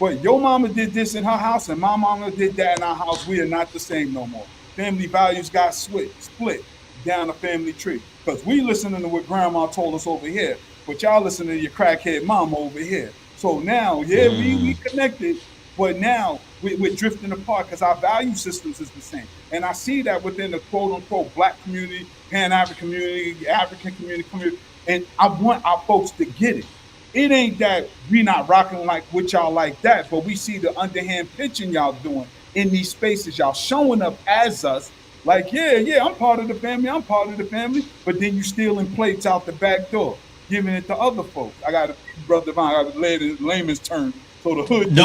but your mama did this in her house and my mama did that in our house. We are not the same no more. Family values got split down the family tree. Because we listening to what grandma told us over here, but y'all listening to your crackhead mama over here. So now, we connected, but now we're drifting apart because our value systems is the same. And I see that within the quote-unquote black community, Pan-African community, African community, and I want our folks to get it. It ain't that we not rocking like with y'all like that, but we see the underhand pitching y'all doing in these spaces. Y'all showing up as us, like, I'm part of the family, but then you stealing plates out the back door, giving it to other folks. I got a brother Divine, I got to lay it in layman's term. So the hood.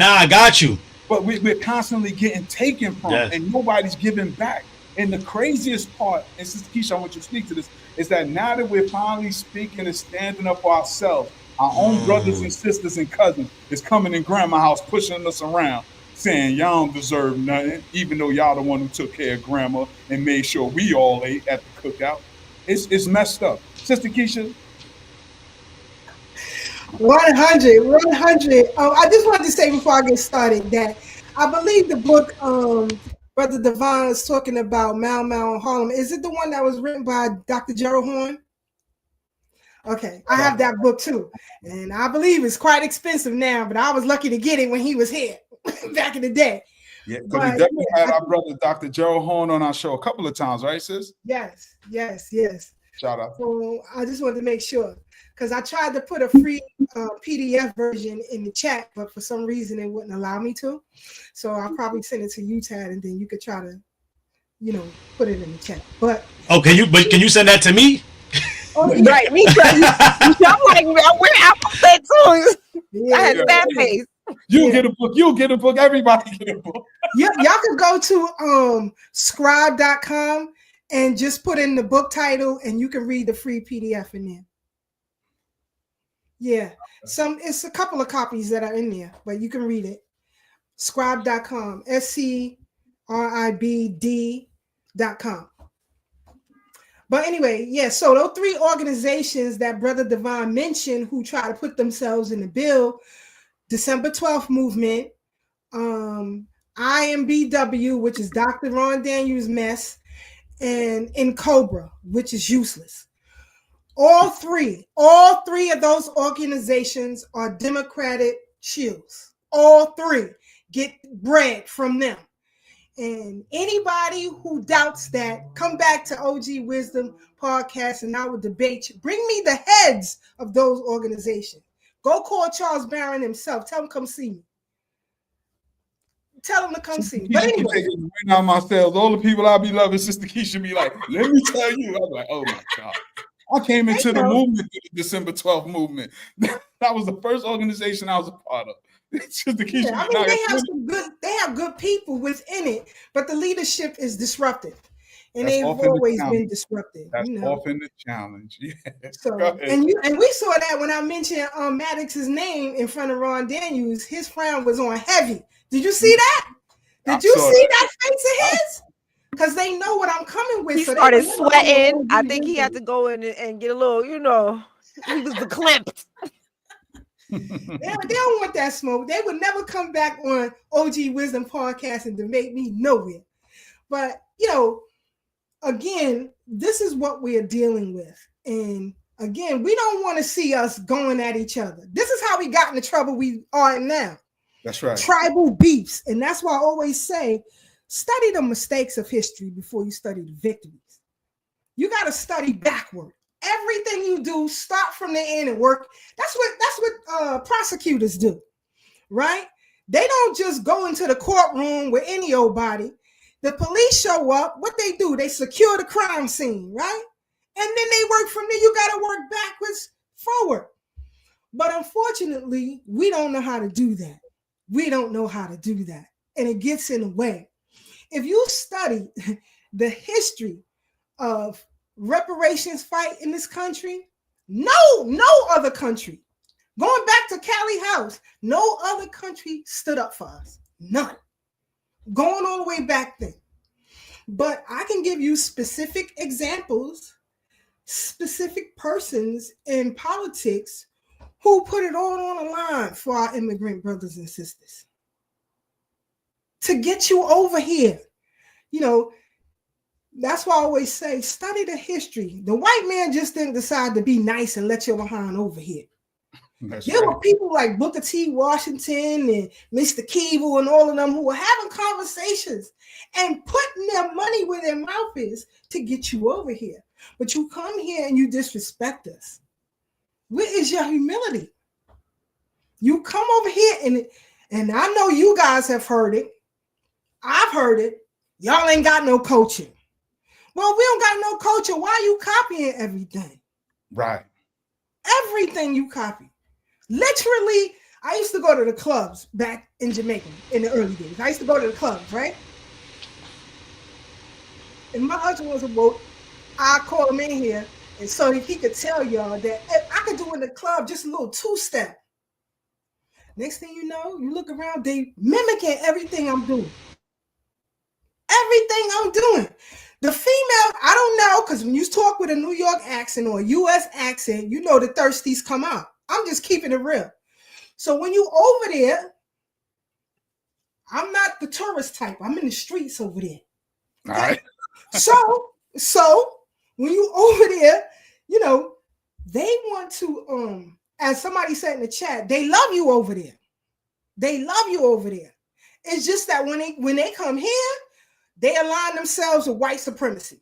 I got you. But we're constantly getting taken from, and nobody's giving back. And the craziest part, and Sister Keisha, I want you to speak to this, is that now that we're finally speaking and standing up for ourselves, our own brothers and sisters and cousins is coming in grandma's house, pushing us around, saying y'all don't deserve nothing, even though y'all the one who took care of grandma and made sure we all ate at the cookout. It's messed up. Sister Keisha? 100. I just wanted to say before I get started that I believe the book Brother Devon is talking about Mau Mau in Harlem. Is it the one that was written by Dr. Gerald Horne? Okay, I have that book too. And I believe it's quite expensive now, but I was lucky to get it when he was here back in the day. Yeah, because we definitely had our brother Dr. Gerald Horne on our show a couple of times, right, sis? Yes. Shout out. So I just wanted to make sure, because I tried to put a free PDF version in the chat, but for some reason it wouldn't allow me to. So I'll probably send it to you, Tad, and then you could try to, put it in the chat. But can you send that to me? Right, me too. I'm like, where alphabet too? I had that face. You'll get a book. Everybody get a book. Y'all could go to scribe.com and just put in the book title and you can read the free PDF in there. Yeah. It's a couple of copies that are in there, but you can read it. Scribe.com. SCRIBD.com. But anyway, so those three organizations that Brother Devon mentioned who try to put themselves in the bill, December 12th movement, IMBW, which is Dr. Ron Daniels' mess, and in Cobra, which is useless. All three of those organizations are Democratic shills. All three get bread from them. And anybody who doubts that, come back to OG Wisdom Podcast and I will debate you. Bring me the heads of those organizations. Go call Charles Barron himself. Tell him come see me. Tell him to come see me. But anyway. Now myself, all the people I be loving, Sister Keisha be like, let me tell you. I'm like, oh my God. I came into the movement, the December 12th movement. That was the first organization I was a part of. Sister Keisha, I mean, they have good people within it, but the leadership is disruptive. And they've always been disruptive. That's often the challenge. Yeah. So, and we saw that when I mentioned Maddox's name in front of Ron Daniels, his frown was on heavy. Did you see that? Did you see that face of his? Because they know what I'm coming with. He started sweating. I think he had to go in and get a little, he was declamped. They don't want that smoke. They would never come back on OG Wisdom Podcast and debate me nowhere. But, again, this is what we are dealing with. And again, we don't want to see us going at each other. This is how we got in the trouble we are in now. That's right. Tribal beefs. And that's why I always say, study the mistakes of history before you study the victories. You got to study backward. Everything you do, start from the end and work. That's what prosecutors do, right? They don't just go into the courtroom with any old body. The police show up. What they do, they secure the crime scene, right? And then they work from there. You got to work backwards forward. But unfortunately, we don't know how to do that. We don't know how to do that. And it gets in the way. If you study the history of reparations fight in this country, no other country, going back to Cali House, no other country stood up for us. None. Going all the way back then. But I can give you specific examples, specific persons in politics who put it all on the line for our immigrant brothers and sisters to get you over here. You know, that's why I always say, study the history. The white man just didn't decide to be nice and let you behind over here. There were people like Booker T. Washington and Mr. Kfigher and all of them who were having conversations and putting their money where their mouth is to get you over here. But you come here and you disrespect us. Where is your humility? You come over here and I know you guys have heard it. I've heard it. Y'all ain't got no culture. Well, we don't got no culture. Why are you copying everything? Right. Everything you copy. Literally, I used to go to the clubs back in Jamaica in the early days. I used to go to the clubs, right? And my husband was a boat. I call him in here, and so he could tell y'all that I could do in the club just a little two-step. Next thing you know, you look around, they mimicking everything I'm doing. Everything I'm doing. The female, I don't know, because when you talk with a New York accent or a U.S. accent, you know the thirsties come out. I'm just keeping it real. So when you over there, I'm not the tourist type. I'm in the streets over there. All right. So when you over there, you know, they want to, as somebody said in the chat, they love you over there. They love you over there. It's just that when they come here, they align themselves with white supremacy.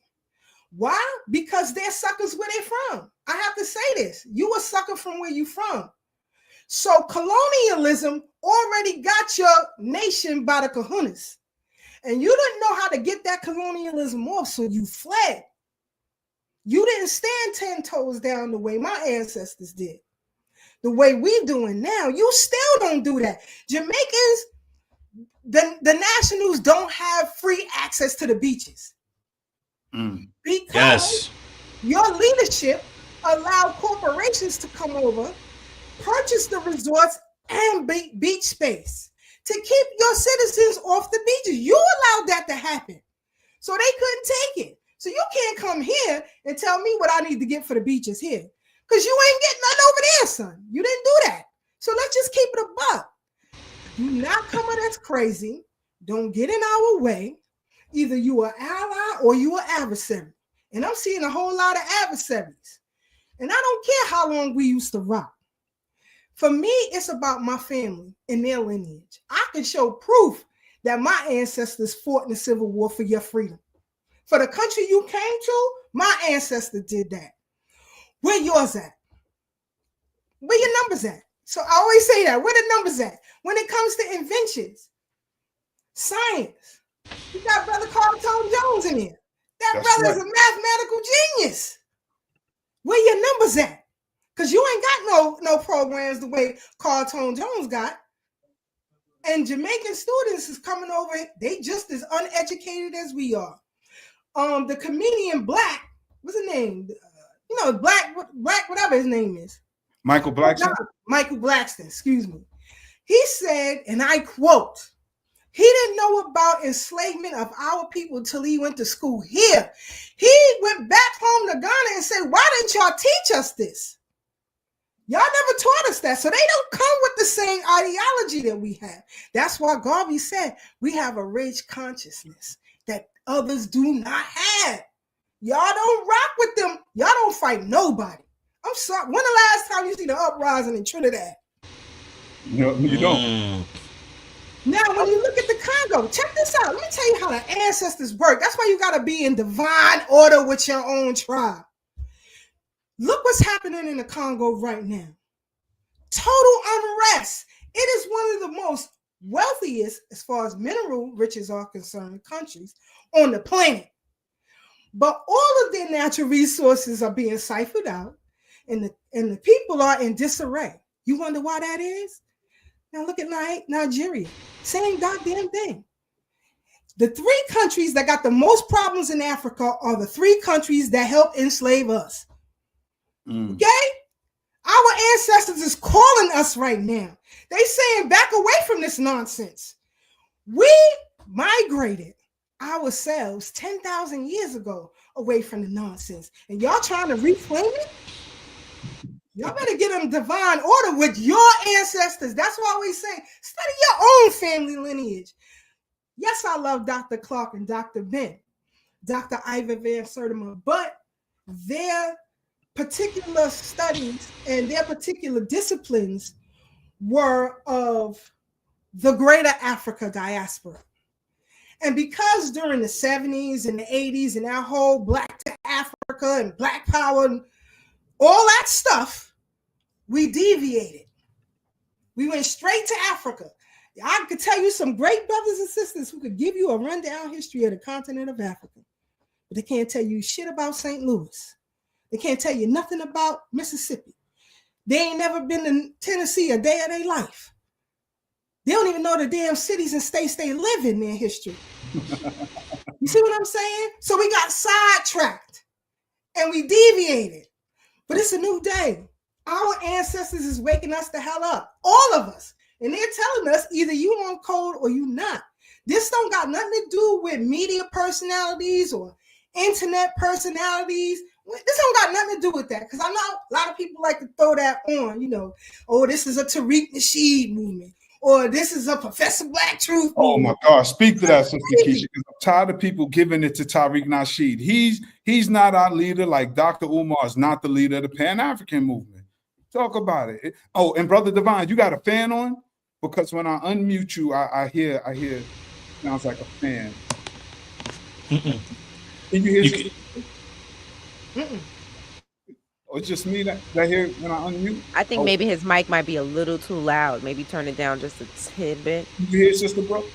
Why? Because they're suckers where they're from. I have to say this. You a sucker from where you from. So colonialism already got your nation by the kahunas. And you didn't know how to get that colonialism off, so you fled. You didn't stand 10 toes down the way my ancestors did. The way we doing now, you still don't do that. Jamaicans, the nationals don't have free access to the beaches. Because your leadership allowed corporations to come over, purchase the resorts and beach space to keep your citizens off the beaches. You allowed that to happen. So they couldn't take it. So you can't come here and tell me what I need to get for the beaches here. Because you ain't getting nothing over there, son. You didn't do that. So let's just keep it a buck. Do not come at us crazy. Don't get in our way. Either you are ally or you are adversary. And I'm seeing a whole lot of adversaries. And I don't care how long we used to rock. For me, it's about my family and their lineage. I can show proof that my ancestors fought in the Civil War for your freedom. For the country you came to, my ancestors did that. Where yours at? Where your numbers at? So I always say that. Where the numbers at? When it comes to inventions, science, you got Brother Carlton Jones in here. That brother is a mathematical genius. Where your numbers at? Because you ain't got no programs the way Carlton Jones got. And Jamaican students is coming over. They just as uneducated as we are. The comedian Black, what's his name? Black, whatever his name is. Michael Blackson? Michael Blackson, excuse me. He said, and I quote, he didn't know about enslavement of our people until he went to school here. He went back home to Ghana and said, why didn't y'all teach us this? Y'all never taught us that. So they don't come with the same ideology that we have. That's why Garvey said we have a rich consciousness that others do not have. Y'all don't rock with them. Y'all don't fight nobody. I'm sorry. When the last time you see the uprising in Trinidad? No, you don't. Now, when you look at the Congo, check this out. Let me tell you how the ancestors work. That's why you got to be in divine order with your own tribe. Look what's happening in the Congo right now. Total unrest. It is one of the most wealthiest, as far as mineral riches are concerned, countries on the planet. But all of their natural resources are being siphoned out, and the people are in disarray. You wonder why that is? Now look at Nigeria. Same goddamn thing. The three countries that got the most problems in Africa are the three countries that helped enslave us. Okay? Our ancestors is calling us right now. They saying back away from this nonsense. We migrated ourselves 10,000 years ago away from the nonsense. And y'all trying to reclaim it? Y'all better get them divine order with your ancestors. That's why we say study your own family lineage. Yes, I love Dr. Clark and Dr. Ben, Dr. Ivor Van Sertima, but their particular studies and their particular disciplines were of the greater Africa diaspora. And because during the 70s and the 80s and our whole Black to Africa and Black Power and all that stuff, we deviated. We went straight to Africa. I could tell you some great brothers and sisters who could give you a rundown history of the continent of Africa, but they can't tell you shit about St. Louis. They can't tell you nothing about Mississippi. They ain't never been to Tennessee a day of their life. They don't even know the damn cities and states they live in their history. You see what I'm saying? So we got sidetracked and we deviated. But it's a new day. Our ancestors is waking us the hell up. All of us. And they're telling us either you on code or you not. This don't got nothing to do with media personalities or internet personalities. This don't got nothing to do with that. Because I know a lot of people like to throw that on, you know. Oh, this is a Tariq Nasheed movement. Or this is a Professor Black Truth movement. Oh my God, speak to that, Sister Keisha, because I'm tired of people giving it to Tariq Nasheed. He's not our leader, like Dr. Umar is not the leader of the Pan-African movement. Talk about it. Oh, and Brother Divine, you got a fan on? Because when I unmute you, I hear sounds like a fan. Can you hear? Or it's just me that hear when I unmute? I think maybe his mic might be a little too loud. Maybe turn it down just a tidbit. You hear, Sister Brooke?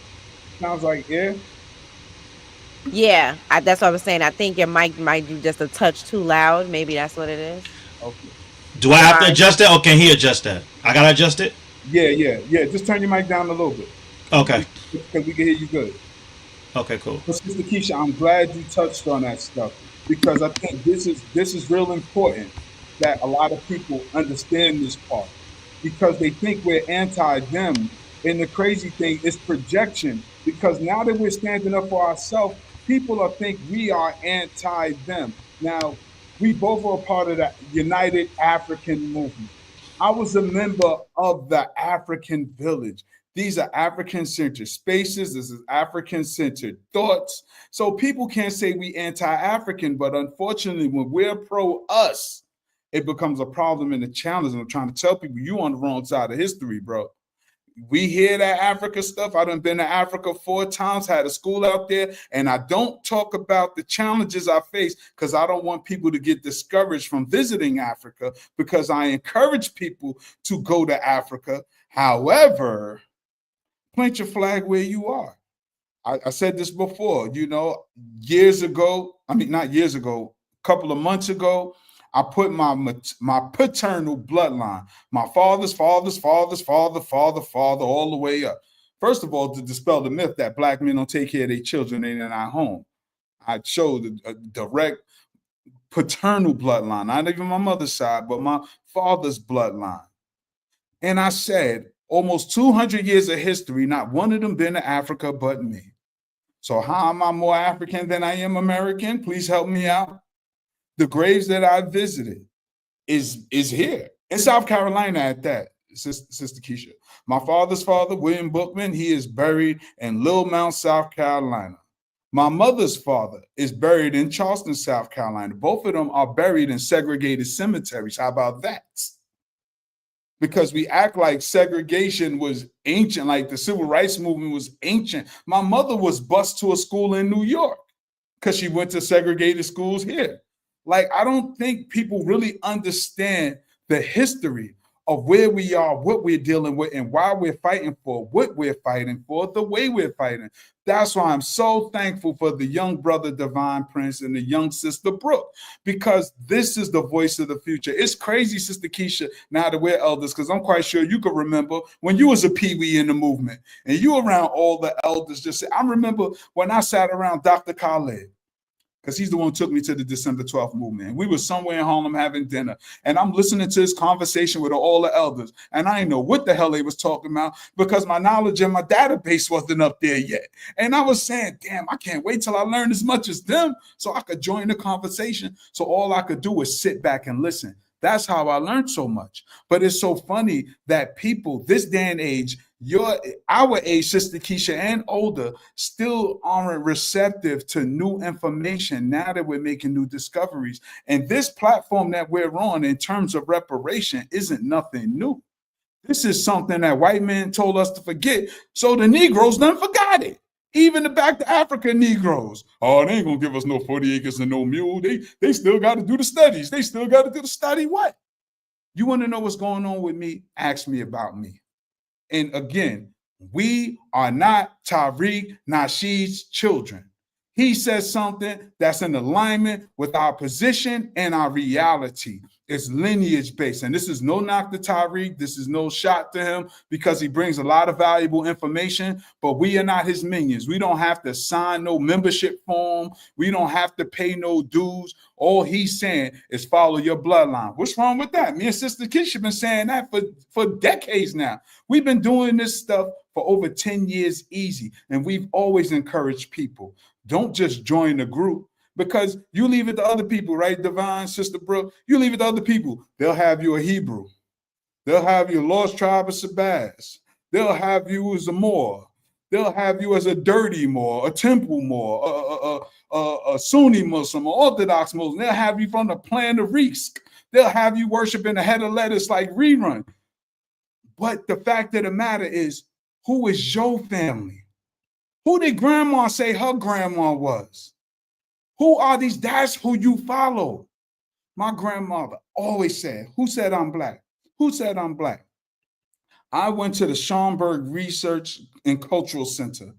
Sounds like yeah. Yeah, that's what I was saying. I think your mic might be just a touch too loud. Maybe that's what it is. Okay. Do I have to adjust that, or can he adjust that? I gotta adjust it? Yeah. Just turn your mic down a little bit. Okay. Because we can hear you good. Okay, cool. But Sister Keisha, I'm glad you touched on that stuff, because I think this is real important that a lot of people understand this part, because they think we're anti-them. And the crazy thing is projection, because now that we're standing up for ourselves, people think we are anti-them. Now, we both are a part of that United African movement. I was a member of the African Village. These are African-centered spaces. This is African-centered thoughts. So people can't say we anti-African, but unfortunately, when we're pro-us, it becomes a problem and a challenge. And I'm trying to tell people, you on the wrong side of history, bro. We hear that Africa stuff. I done been to Africa 4 times, had a school out there, and I don't talk about the challenges I face because I don't want people to get discouraged from visiting Africa, because I encourage people to go to Africa. However, plant your flag where you are. I said this before, you know, years ago, not years ago, a couple of months ago, I put my paternal bloodline, my father's father, all the way up. First of all, to dispel the myth that Black men don't take care of their children in our home. I showed a direct paternal bloodline, not even my mother's side, but my father's bloodline. And I said, almost 200 years of history, not one of them been to Africa but me. So how am I more African than I am American? Please help me out. The graves that I visited is here in South Carolina at that, Sister Keisha. My father's father, William Bookman, he is buried in Little Mount, South Carolina. My mother's father is buried in Charleston, South Carolina. Both of them are buried in segregated cemeteries. How about that? Because we act like segregation was ancient, like the civil rights movement was ancient. My mother was bused to a school in New York because she went to segregated schools here. Like, I don't think people really understand the history of where we are, what we're dealing with, and why we're fighting for what we're fighting for, the way we're fighting. That's why I'm so thankful for the young brother Divine Prince and the young sister Brooke, because this is the voice of the future. It's crazy, Sister Keisha, now that we're elders, because I'm quite sure you could remember when you was a peewee in the movement and you around all the elders. Just I remember when I sat around Dr. Khaled, because he's the one who took me to the December 12th movement. We were somewhere in Harlem having dinner, and I'm listening to his conversation with all the elders, and I didn't know what the hell they was talking about because my knowledge and my database wasn't up there yet. And I was saying, damn, I can't wait till I learn as much as them so I could join the conversation. So all I could do was sit back and listen. That's how I learned so much. But it's so funny that people this day and age, our age, Sister Keisha, and older, still aren't receptive to new information now that we're making new discoveries. And this platform that we're on in terms of reparation isn't nothing new. This is something that white men told us to forget, so the Negroes done forgot it. Even the back to Africa Negroes. Oh, they ain't gonna give us no 40 acres and no mule. They still got to do the studies. They still got to do the study what? You want to know what's going on with me? Ask me about me. And again, we are not Tariq Nasheed's children. He says something that's in alignment with our position and our reality. It's lineage based. And this is no knock to Tariq. This is no shot to him because he brings a lot of valuable information, but we are not his minions. We don't have to sign no membership form. We don't have to pay no dues. All he's saying is follow your bloodline. What's wrong with that? Me and Sister Kish have been saying that for decades now. We've been doing this stuff for over 10 years easy. And we've always encouraged people, don't just join the group. Because you leave it to other people, right, Divine, Sister Brooke? You leave it to other people. They'll have you a Hebrew. They'll have you a lost tribe of Sabaz. They'll have you as a Moor. They'll have you as a dirty Moor, a temple Moor, a Sunni Muslim, an Orthodox Muslim. They'll have you from the Plan of Risk. They'll have you worshiping the head of lettuce like Rerun. But the fact of the matter is, who is your family? Who did grandma say her grandma was? Who are these? That's who you follow. My grandmother always said, who said I'm black? Who said I'm black? I went to the Schaumburg Research and Cultural Center,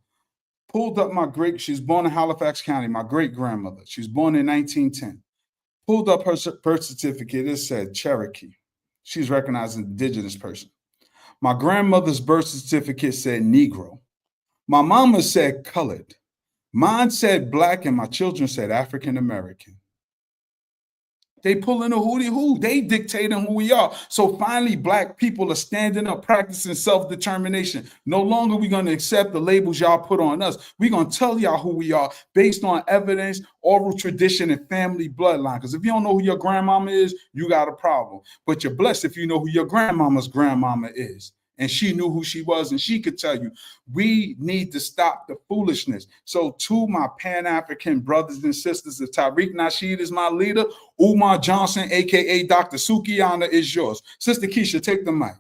pulled up she was born in Halifax County, my great grandmother. She was born in 1910. Pulled up her birth certificate. It said Cherokee. She's recognized as an indigenous person. My grandmother's birth certificate said Negro. My mama said colored. Mine said black and my children said African American. They pulling a hootie hoo. They dictating who we are. So finally, black people are standing up, practicing self-determination. No longer we going to accept the labels y'all put on us. We're going to tell y'all who we are based on evidence, oral tradition, and family bloodline. Because if you don't know who your grandmama is, you got a problem. But you're blessed if you know who your grandmama's grandmama is. And she knew who she was, and she could tell you, we need to stop the foolishness. So to my Pan-African brothers and sisters, if Tariq Nasheed is my leader, Umar Johnson, a.k.a. Dr. Sukiana, is yours. Sister Keisha, take the mic.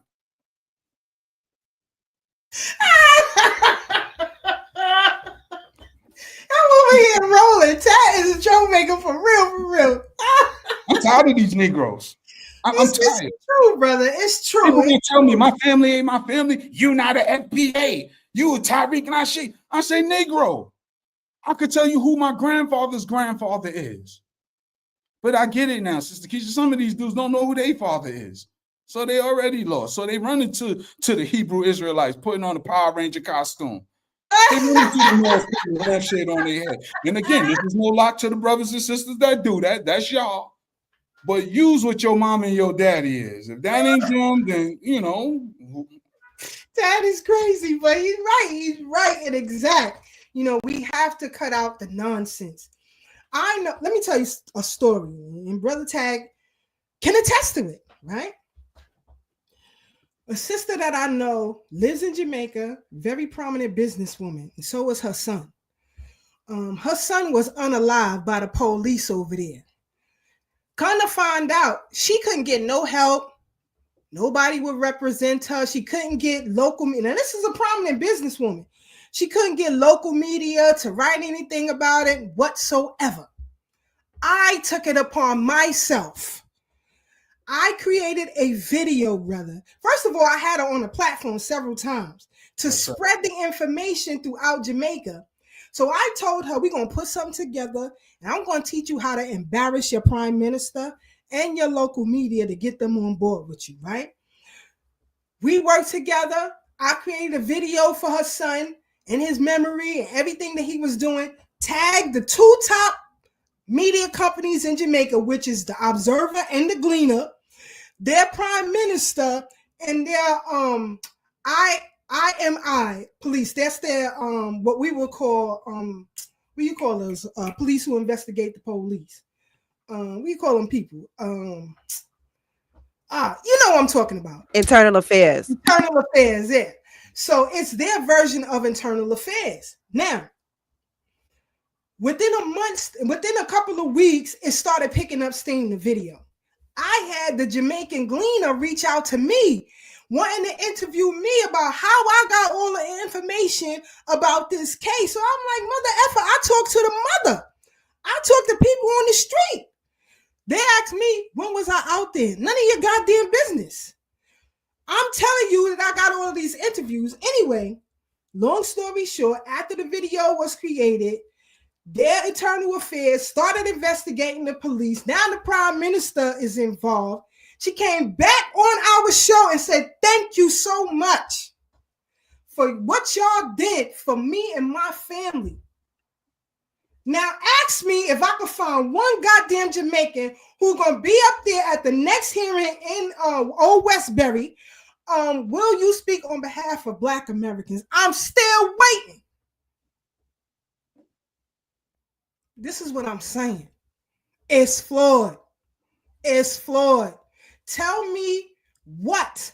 I'm over here rolling. Tad is a troublemaker for real. I'm tired of these Negroes. I'm tired. It's true, brother. It's true. People will tell me my family ain't my family. You not an FBA. You a Tariq Nasheed. I say Negro. I could tell you who my grandfather's grandfather is. But I get it now, Sister Keisha. Some of these dudes don't know who their father is. So they already lost. So they run into the Hebrew Israelites putting on a Power Ranger costume. They run into the North with lampshade on their head. And again, this is no lock to the brothers and sisters that do that. That's y'all. But use what your mom and your daddy is. If that ain't them, then, you know. That is crazy, but he's right. He's right and exact. You know, we have to cut out the nonsense. I know. Let me tell you a story, and Brother Tag can attest to it, right? A sister that I know lives in Jamaica, very prominent businesswoman, and so is her son. Her son was unalived by the police over there. Come to find out, she couldn't get no help. Nobody would represent her. She couldn't get local media. Now, this is a prominent businesswoman. She couldn't get local media to write anything about it whatsoever. I took it upon myself. I created a video, brother. First of all, I had her on the platform several times to spread the information throughout Jamaica. So I told her, we're going to put something together, and I'm going to teach you how to embarrass your prime minister and your local media to get them on board with you, right? We worked together. I created a video for her son in his memory and everything that he was doing. Tagged the two top media companies in Jamaica, which is the Observer and the Gleaner, their prime minister, and their IMI police. That's their what we would call what do you call those police who investigate the police? We call them people. You know what I'm talking about. Internal affairs. Internal affairs, yeah. So it's their version of internal affairs. Now, within a couple of weeks, it started picking up steam, the video. I had the Jamaican Gleaner reach out to me, wanting to interview me about how I got all the information about this case. So I'm like, mother effer, I talked to the mother. I talked to people on the street. They asked me, when was I out there? None of your goddamn business. I'm telling you that I got all of these interviews. Anyway, long story short, after the video was created, their internal affairs started investigating the police. Now the prime minister is involved. She came back on our show and said, thank you so much for what y'all did for me and my family. Now ask me if I could find one goddamn Jamaican who's going to be up there at the next hearing in Old Westbury. Will you speak on behalf of Black Americans? I'm still waiting. This is what I'm saying. It's flawed. It's flawed. Tell me what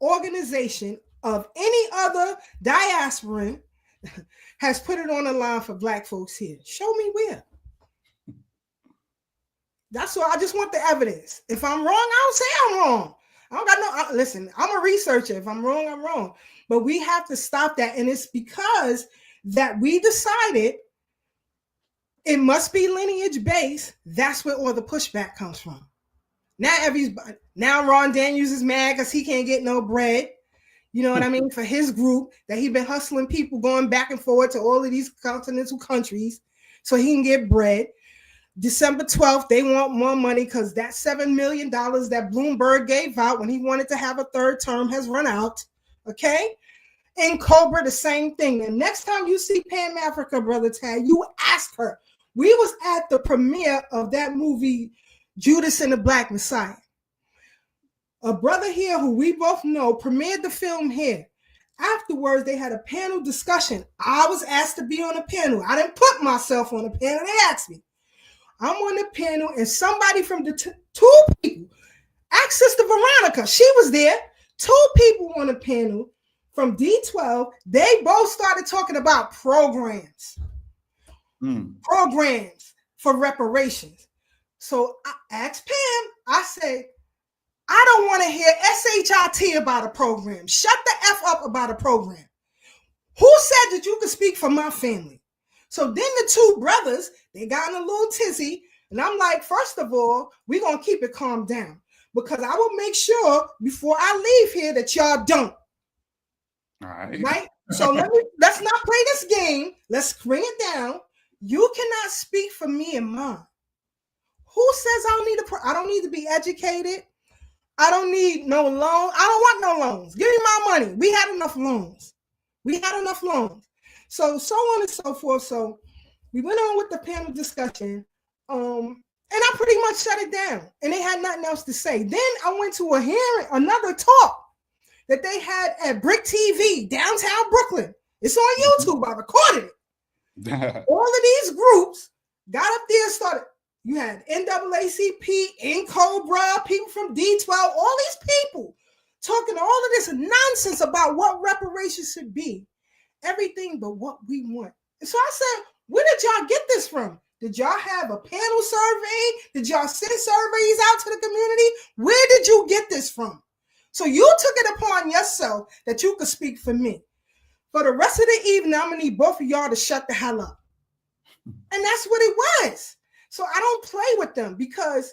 organization of any other diasporan has put it on the line for Black folks here. Show me where. That's all. I just want the evidence. If I'm wrong, I don't say I'm wrong. I don't got no, listen, I'm a researcher. If I'm wrong, I'm wrong. But we have to stop that. And it's because that we decided it must be lineage based. That's where all the pushback comes from. Now Ron Daniels is mad because he can't get no bread. You know what I mean? For his group that he been hustling people going back and forward to all of these continental countries so he can get bread. December 12th, they want more money because that $7 million that Bloomberg gave out when he wanted to have a third term has run out. Okay? In Cobra, the same thing. And next time you see Pan-Africa, Brother Tad, you ask her. We was at the premiere of that movie, Judas and the Black Messiah. A brother here who we both know premiered the film here. Afterwards, they had a panel discussion. I was asked to be on a panel. I didn't put myself on a panel. They asked me. I'm on the panel, and somebody from the two people, ask Sister Veronica, she was there. Two people on the panel from D12. They both started talking about programs. Programs for reparations. So I asked Pam, I said, I don't want to hear SHIT about a program. Shut the F up about a program. Who said that you could speak for my family? So then the two brothers, they got in a little tizzy. And I'm like, first of all, we're going to keep it calm down. Because I will make sure before I leave here that y'all don't. All right. Right? So let's not play this game. Let's bring it down. You cannot speak for me and mine. Who says I don't need to be educated? I don't need no loan. I don't want no loans. Give me my money. We had enough loans. So on and so forth. So we went on with the panel discussion. And I pretty much shut it down. And they had nothing else to say. Then I went to a hearing, another talk that they had at Breuck TV, downtown Brooklyn. It's on YouTube. I recorded it. All of these groups got up there and started. You had NAACP, in Cobra, people from D12, all these people talking all of this nonsense about what reparations should be. Everything but what we want. And so I said, Where did y'all get this from? Did y'all have a panel survey? Did y'all send surveys out to the community? Where did you get this from? So you took it upon yourself that you could speak for me. For the rest of the evening, I'm going to need both of y'all to shut the hell up. And that's what it was. So I don't play with them because,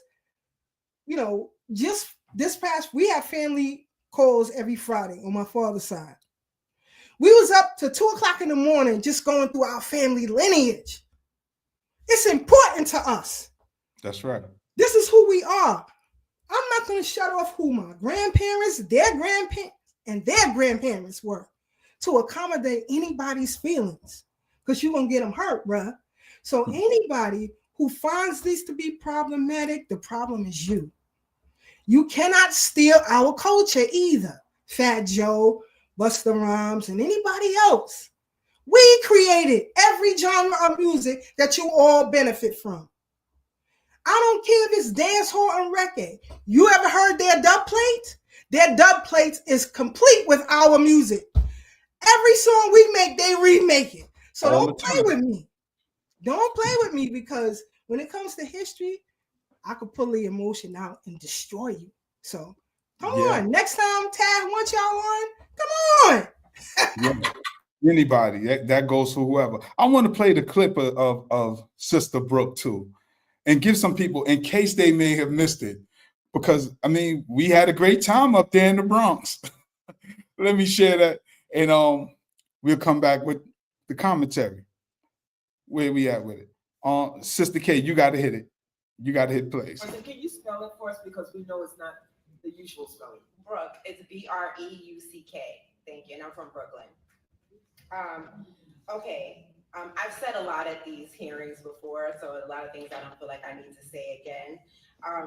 you know, just this past, we have family calls every Friday on my father's side. We was up to 2 o'clock in the morning just going through our family lineage. It's important to us. That's right. This is who we are. I'm not going to shut off who my grandparents, their grandparents, and their grandparents were to accommodate anybody's feelings because you're going to get them hurt, bruh. So anybody who finds this to be problematic, the problem is you. You cannot steal our culture either. Fat Joe, Busta Rhymes, and anybody else. We created every genre of music that you all benefit from. I don't care if it's dancehall and reggae. You ever heard their dub plate? Their dub plates is complete with our music. Every song we make, they remake it. So don't play with me. Don't play with me because when it comes to history, I could pull the emotion out and destroy you. So come on. Next time Tad wants y'all on, come on. Anybody, that goes for whoever. I want to play the clip of Sister Brooke too and give some people, in case they may have missed it, because, I mean, we had a great time up there in the Bronx. Let me share that, and we'll come back with the commentary. Where we at with it? Sister K, you got to hit it. You got to hit play. Can you spell it for us because we know it's not the usual spelling? Brooke, it's Breuck. Thank you, and I'm from Brooklyn. Okay. I've said a lot at these hearings before, so a lot of things I don't feel like I need to say again.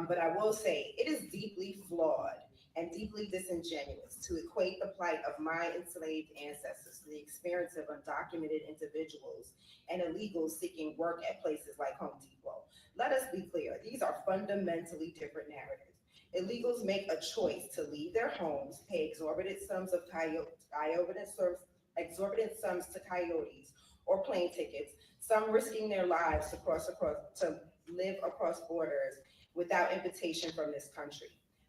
But I will say it is deeply flawed and deeply disingenuous to equate the plight of my enslaved ancestors to the experience of undocumented individuals and illegals seeking work at places like Home Depot. Let us be clear, these are fundamentally different narratives. Illegals make a choice to leave their homes, pay exorbitant sums to coyotes or plane tickets, some risking their lives to live across borders without invitation from this country.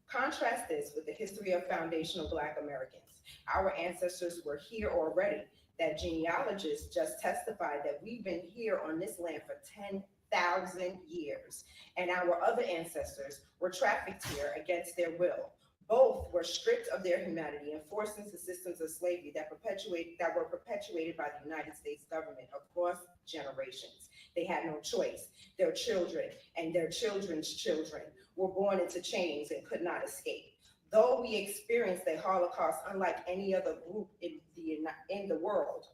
Contrast this with the history of foundational Black Americans. Our ancestors were here already. That genealogists just testified that we've been here on this land for 10,000 years, and our other ancestors were trafficked here against their will. Both were stripped of their humanity and forced into systems of slavery that were perpetuated by the United States government across generations. They had no choice. Their children and their children's children were born into chains and could not escape. Though we experienced a Holocaust unlike any other group in the world,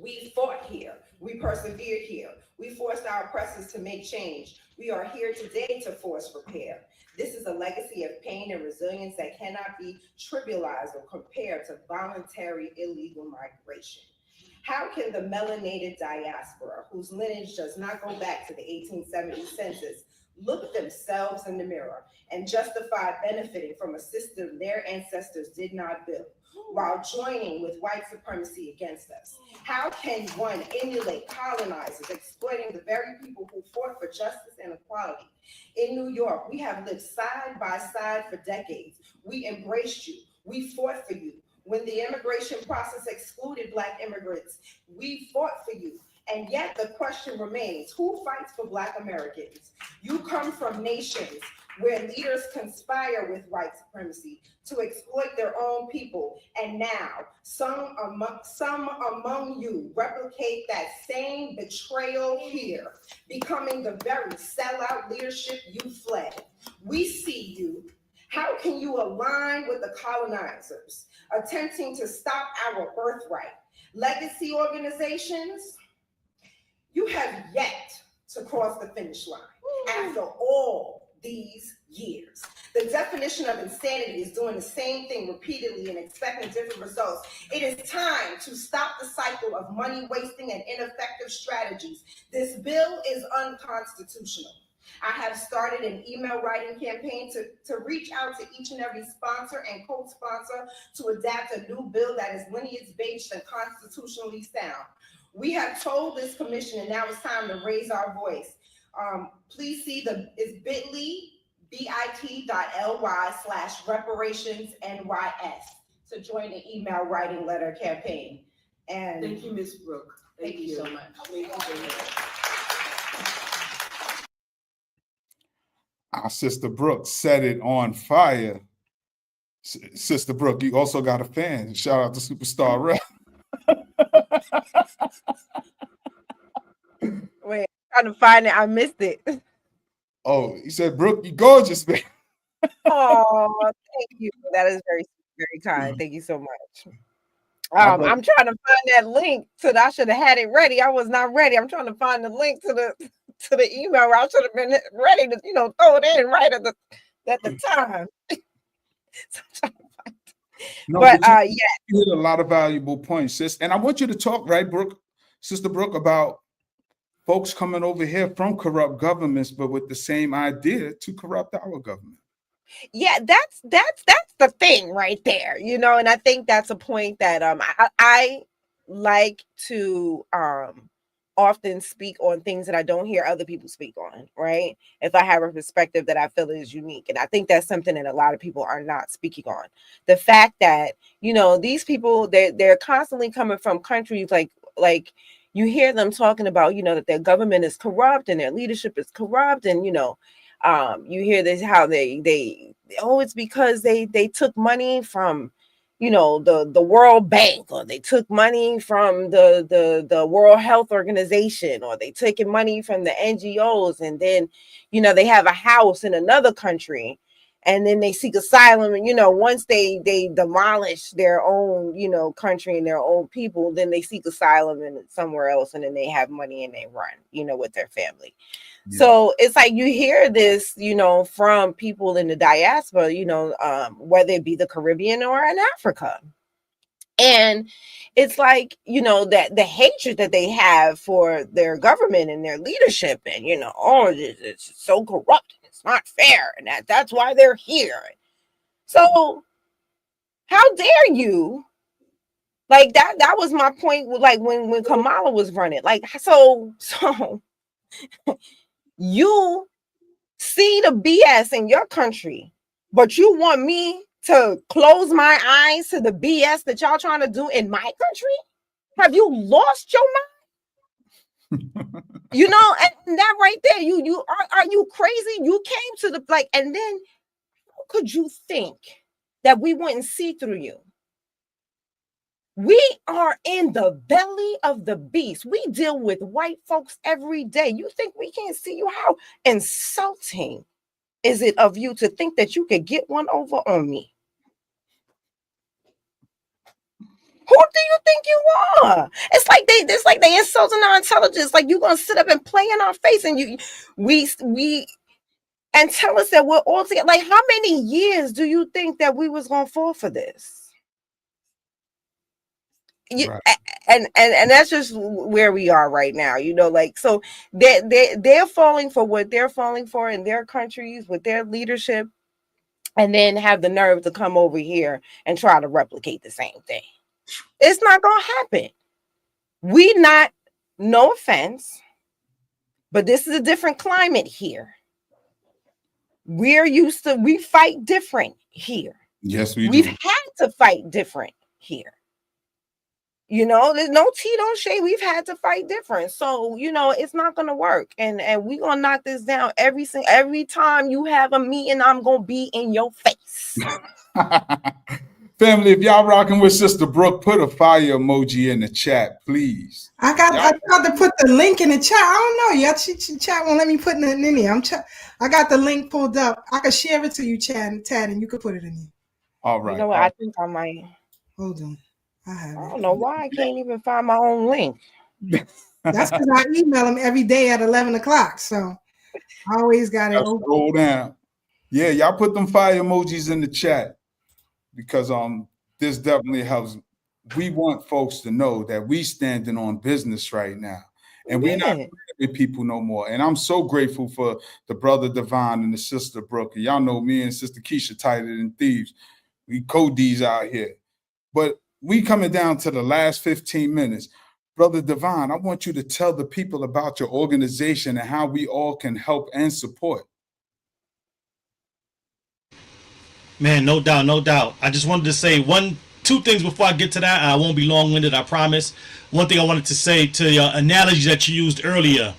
we fought here. We persevered here. We forced our oppressors to make change. We are here today to force repair. This is a legacy of pain and resilience that cannot be trivialized or compared to voluntary illegal migration. How can the melanated diaspora, whose lineage does not go back to the 1870 census, look themselves in the mirror and justify benefiting from a system their ancestors did not build, while joining with white supremacy against us? How can one emulate colonizers exploiting the very people who fought for justice and equality? In New York, we have lived side by side for decades. We embraced you. We fought for you. When the immigration process excluded Black immigrants, we fought for you. And yet the question remains, who fights for Black Americans? You come from nations where leaders conspire with white supremacy to exploit their own people. And now some among you replicate that same betrayal here, becoming the very sellout leadership you fled. We see you. How can you align with the colonizers attempting to stop our birthright? Legacy organizations, you have yet to cross the finish line after all these years. The definition of insanity is doing the same thing repeatedly and expecting different results. It is time to stop the cycle of money wasting and ineffective strategies. This bill is unconstitutional. I have started an email writing campaign to reach out to each and every sponsor and co-sponsor to adapt a new bill that is lineage-based and constitutionally sound. We have told this commission, and now it's time to raise our voice. Please see it's bit.ly/reparationsnys to join the email writing letter campaign. And Thank you, Ms. Brooke. Thank you so much. Thank you very much. Our sister Brooke set it on fire. Sister Brooke, you also got a fan. Shout out to Superstar Rep. Wait, I'm trying to find it. I missed it. Oh, he said, Brooke, you gorgeous, man. Oh, thank you. That is very, very kind. Thank you so much. I'm trying to find that link to I should have had it ready. I was not ready. I'm trying to find the link to the email where I should have been ready to, throw it in right at the time. No, but yeah, you hit a lot of valuable points, sis. And I want you to talk, right, Brooke, Sister Brooke, about folks coming over here from corrupt governments, but with the same idea to corrupt our government. Yeah, that's the thing right there, and I think that's a point that I like to often speak on things that I don't hear other people speak on, right? If I have a perspective that I feel is unique. And I think that's something that a lot of people are not speaking on. The fact that, these people, they're constantly coming from countries like you hear them talking about, that their government is corrupt and their leadership is corrupt. And, you hear this, how it's because they took money from, the World Bank, or they took money from the World Health Organization, or they taking money from the NGOs, and then, they have a house in another country, and then they seek asylum, and once they demolish their own country and their own people, then they seek asylum in somewhere else, and then they have money and they run with their family. Yeah. So it's like you hear this from people in the diaspora, whether it be the Caribbean or in Africa, and it's like that the hatred that they have for their government and their leadership, and it's so corrupt, it's not fair, and that's why they're here. So how dare you? Like that was my point with, like, when Kamala was running, like, so you see the BS in your country, but you want me to close my eyes to the BS that y'all trying to do in my country? Have you lost your mind? And that right there, you are you crazy? You came to the, like, and then how could you think that we wouldn't see through you? We are in the belly of the beast. We deal with white folks every day. You think we can't see you? How insulting is it of you to think that you could get one over on me? Who do you think you are? It's like they insulting our intelligence. Like, you gonna sit up and play in our face, and we and tell us that we're all together. Like, how many years do you think that we was gonna fall for this? Right. And that's just where we are right now, like, so they're falling for what they're falling for in their countries with their leadership, and then have the nerve to come over here and try to replicate the same thing. It's not gonna happen. No offense, but this is a different climate here. We fight different here. Yes, we've had to fight different here. There's no tea, don't shade. We've had to fight different. So, it's not going to work. And we're going to knock this down every time you have a meeting. I'm going to be in your face. Family, if y'all rocking with Sister Brooke, put a fire emoji in the chat, please. I got to put the link in the chat. I don't know. Y'all, chat won't let me put nothing in there. I got the link pulled up. I can share it to you, Tad, and you can put it in there. All right. You know what? I think I might. Hold on. I don't know why I can't even find my own link. That's because I email them every day at 11 o'clock. So I always got it. Scroll down. Yeah, y'all put them fire emojis in the chat, because this definitely helps. We want folks to know that we standing on business right now, and we're not with people no more. And I'm so grateful for the brother Devon and the sister Brooke. Y'all know me and Sister Keisha tighter than thieves. We co-Ds out here, but we coming down to the last 15 minutes. Brother Devon, I want you to tell the people about your organization and how we all can help and support. Man, no doubt, no doubt. I just wanted to say two things before I get to that. I won't be long-winded, I promise. One thing I wanted to say to your analogy that you used earlier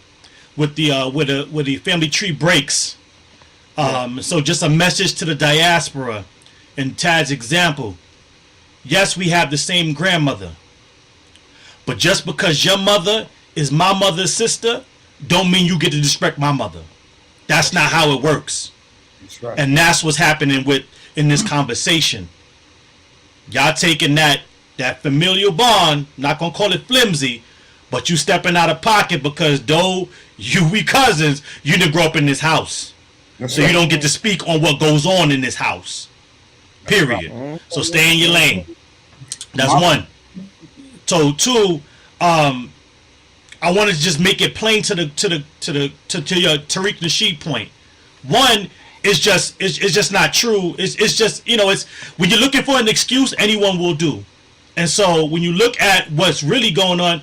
with the family tree breaks. So just a message to the diaspora in Tad's example. Yes, we have the same grandmother, but just because your mother is my mother's sister, don't mean you get to disrespect my mother. That's not how it works. That's right. And that's what's happening in this conversation. Y'all taking that familial bond, not gonna call it flimsy, but you stepping out of pocket because though we cousins, you didn't grow up in this house. That's so right. You don't get to speak on what goes on in this house. Period. Right. So stay in your lane. That's one. So two, I wanted to just make it plain to your Tariq Nasheed point. One, it's just not true. It's just, it's when you're looking for an excuse, anyone will do. And so when you look at what's really going on,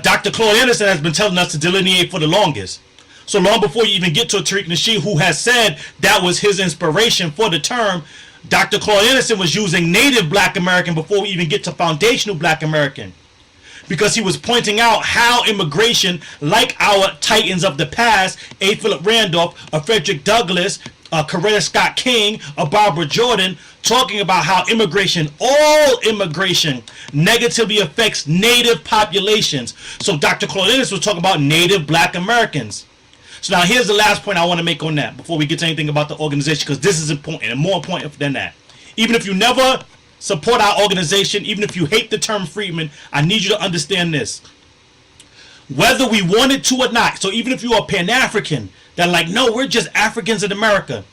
Dr. Claude Anderson has been telling us to delineate for the longest. So long before you even get to Tariq Nasheed, who has said that was his inspiration for the term, Dr. Claude Anderson was using native Black American before we even get to foundational Black American. Because he was pointing out how immigration, like our titans of the past, A. Philip Randolph, a Frederick Douglass, a Coretta Scott King, a Barbara Jordan, talking about how all immigration negatively affects native populations. So Dr. Claude Anderson was talking about native Black Americans. So now here's the last point I want to make on that before we get to anything about the organization, because this is important and more important than that. Even if you never support our organization, even if you hate the term freedman, I need you to understand this. Whether we wanted to or not, so even if you are Pan-African, that like, no, we're just Africans in America.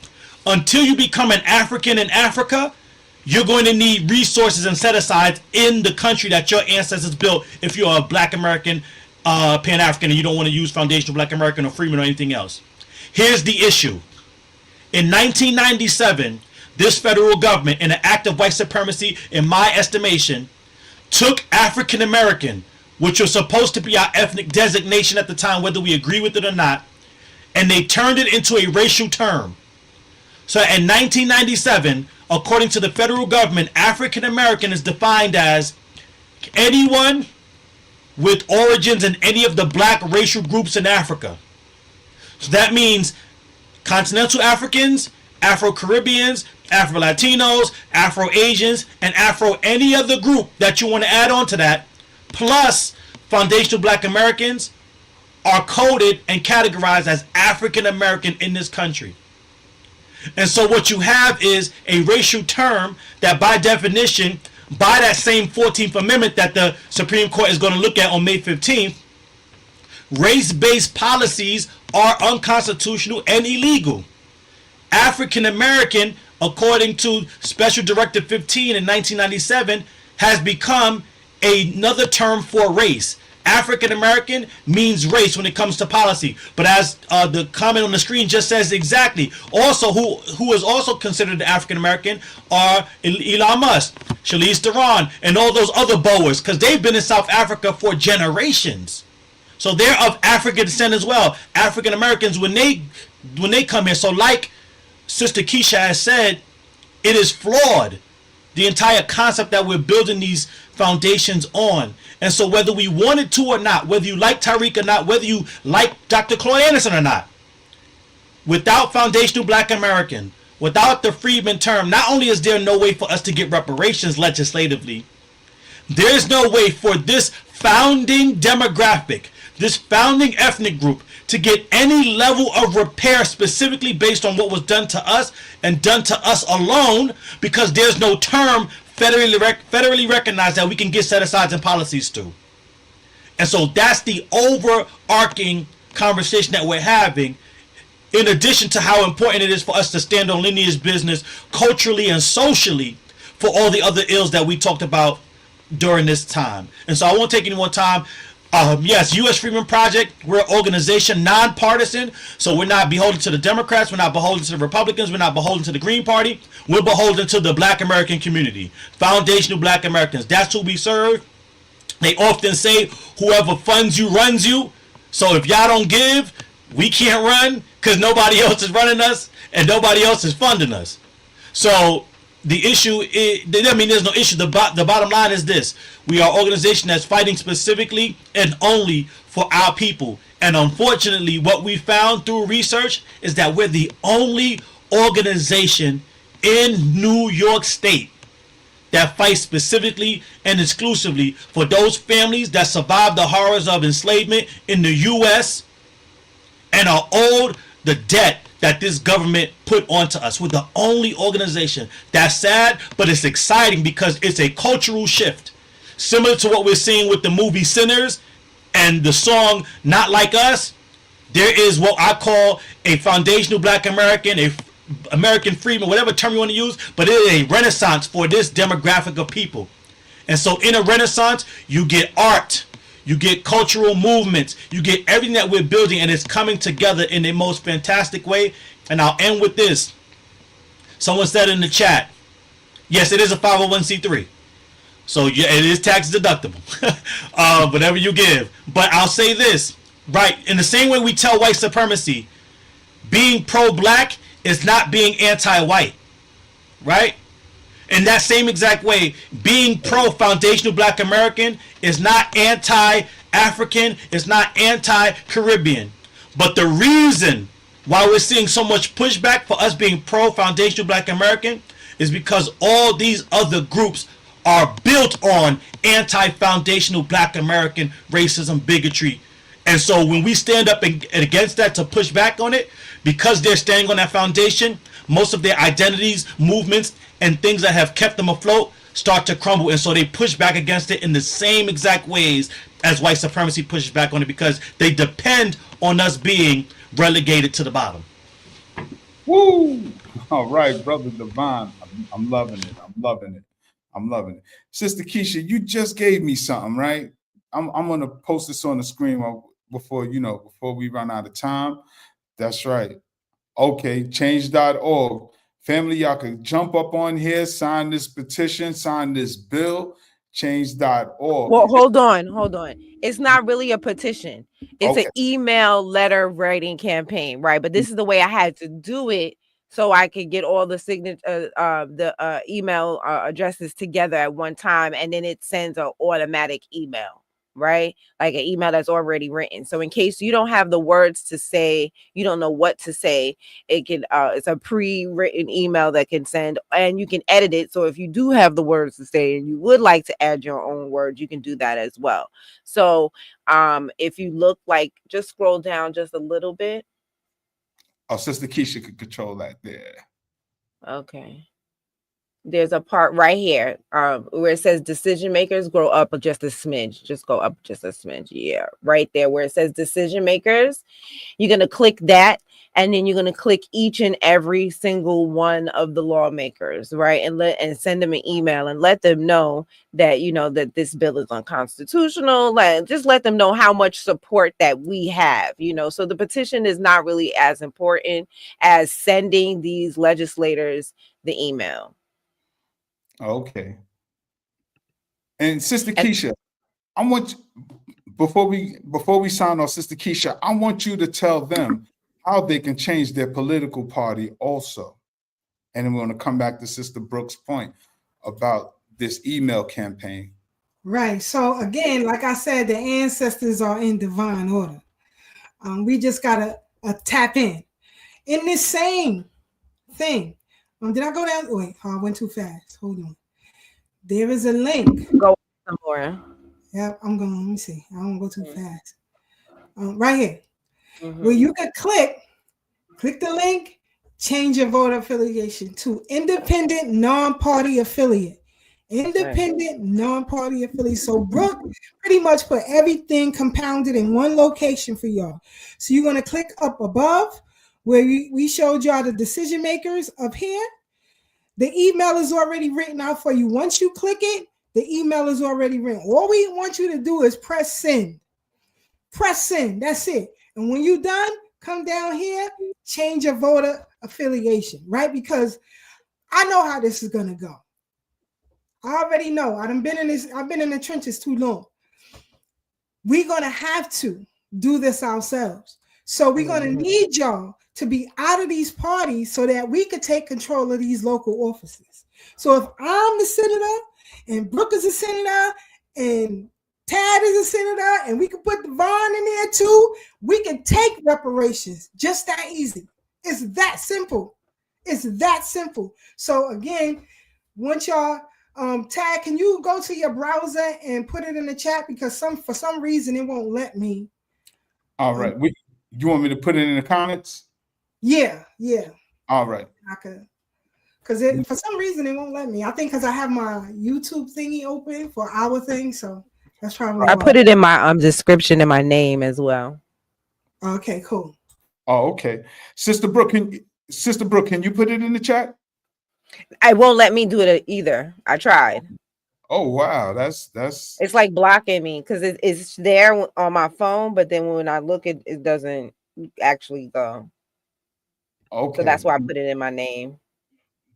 Until you become an African in Africa, you're going to need resources and set-asides in the country that your ancestors built if you're a Black American, Pan-African, and you don't want to use foundational Black American or freedman or anything else. Here's the issue. In 1997, this federal government, in an act of white supremacy, in my estimation, took African American, which was supposed to be our ethnic designation at the time, whether we agree with it or not, and they turned it into a racial term. So in 1997, according to the federal government, African American is defined as anyone with origins in any of the Black racial groups in Africa. So that means continental Africans, Afro-Caribbeans, Afro-Latinos, Afro-Asians, and any other group that you want to add on to that, plus foundational Black Americans, are coded and categorized as African American in this country. And so what you have is a racial term that by definition, by that same 14th Amendment that the Supreme Court is going to look at on May 15th, race-based policies are unconstitutional and illegal. African American, according to Special Directive 15 in 1997, has become another term for race. African American means race when it comes to policy, but as the comment on the screen just says exactly. Also, who is also considered African American are Elon Musk, Charlize Theron, and all those other Boers, because they've been in South Africa for generations. So they're of African descent as well. African Americans when they come here. So like Sister Keisha has said, it is flawed. The entire concept that we're building these foundations on. And so whether we wanted to or not, whether you like Tariq or not, whether you like Dr. Claude Anderson or not, without foundational Black American, without the freedman term, not only is there no way for us to get reparations legislatively, there is no way for this founding demographic, this founding ethnic group, to get any level of repair specifically based on what was done to us and done to us alone, because there's no term federally recognized that we can get set-asides and policies to. And so that's the overarching conversation that we're having, in addition to how important it is for us to stand on lineage business culturally and socially for all the other ills that we talked about during this time. And so I won't take any more time. Yes, U.S. Freedmen Project, we're an organization, nonpartisan, so we're not beholden to the Democrats, we're not beholden to the Republicans, we're not beholden to the Green Party, we're beholden to the Black American community, foundational Black Americans. That's who we serve. They often say, whoever funds you runs you. So if y'all don't give, we can't run because nobody else is running us and nobody else is funding us. So the issue is, I mean, there's no issue. The bottom line is this. We are an organization that's fighting specifically and only for our people. And unfortunately, what we found through research is that we're the only organization in New York State that fights specifically and exclusively for those families that survived the horrors of enslavement in the U.S. and are owed the debt that this government put onto us. We're the only organization. That's sad, but it's exciting because it's a cultural shift. Similar to what we're seeing with the movie Sinners and the song Not Like Us, there is what I call a foundational Black American, a American freedman, whatever term you want to use, but it is a renaissance for this demographic of people. And so in a renaissance, you get art, you get cultural movements, you get everything that we're building, and it's coming together in the most fantastic way. And I'll end with this. Someone said in the chat, yes, it is a 501c3. So yeah, it is tax deductible, whatever you give. But I'll say this, right? In the same way we tell white supremacy, being pro-black is not being anti-white, right? In that same exact way, being pro-foundational Black American is not anti-African, it's not anti-Caribbean. But the reason why we're seeing so much pushback for us being pro-foundational Black American is because all these other groups are built on anti-foundational Black American racism, bigotry. And so when we stand up against that to push back on it, because they're standing on that foundation, most of their identities, movements, and things that have kept them afloat start to crumble. And so they push back against it in the same exact ways as white supremacy pushes back on it, because they depend on us being relegated to the bottom. Woo! All right, Brother Divine. I'm loving it. I'm loving it. I'm loving it. Sister Keisha, you just gave me something, right? I'm going to post this on the screen before we run out of time. That's right. Okay, change.org. Family, y'all can jump up on here, sign this petition, sign this bill, change.org. Well, hold on. It's not really a petition. It's an email letter writing campaign, right? But this is the way I had to do it so I could get all the signature, the email addresses together at one time, and then it sends an automatic email, right? Like an email that's already written. So in case you don't have the words to say, you don't know what to say, it can it's a pre-written email that can send, and you can edit it. So if you do have the words to say and you would like to add your own words, you can do that as well. So if you look, like, just scroll down just a little bit. Oh, Sister Keisha could control that there. Okay. There's a part right here where it says decision makers, grow up just a smidge. Just go up just a smidge. Yeah, right there where it says decision makers. You're going to click that, and then you're going to click each and every single one of the lawmakers, right? And send them an email and let them know that, that this bill is unconstitutional. Just let them know how much support that we have, So the petition is not really as important as sending these legislators the email. Okay. And Sister Keisha, I want before we sign off, Sister Keisha, I want you to tell them how they can change their political party also. And then we're going to come back to Sister Brooke's point about this email campaign. Right. So again, like I said, the ancestors are in divine order. We just gotta tap in this same thing. Did I go down? Wait, I went too fast. Hold on. There is a link. Go somewhere. Yep, I'm going. Let me see. I don't go too fast. Right here, where you can click the link, change your voter affiliation to independent non-party affiliate. Independent non-party affiliate. So Brooke pretty much put everything compounded in one location for y'all. So you're going to click up above where we showed y'all the decision makers up here. The email is already written out for you. Once you click it, the email is already written. All we want you to do is press send. Press send. That's it. And when you're done, come down here, change your voter affiliation, right? Because I know how this is going to go. I already know. I've been in the trenches too long. we're going to have to do this ourselves. So we're going to need y'all to be out of these parties so that we could take control of these local offices. So if I'm the senator and Brooke is a senator and Tad is a senator and we can put Devon in there too, we can take reparations. Just that easy. It's that simple. It's that simple. So again, once y'all, Tad, can you go to your browser and put it in the chat, because for some reason it won't let me. All right. You want me to put it in the comments? Yeah. All right. I could, because for some reason it won't let me. I think because I have my YouTube thingy open for our thing, so that's probably I why. put it in my description in my name as well. Okay, cool. Oh, okay. Sister Brooke, can you put it in the chat? I won't let me do it either. I tried. Oh wow, that's it's like blocking me because it's there on my phone, but then when I look, it doesn't actually go. okay. So that's why I put it in my name.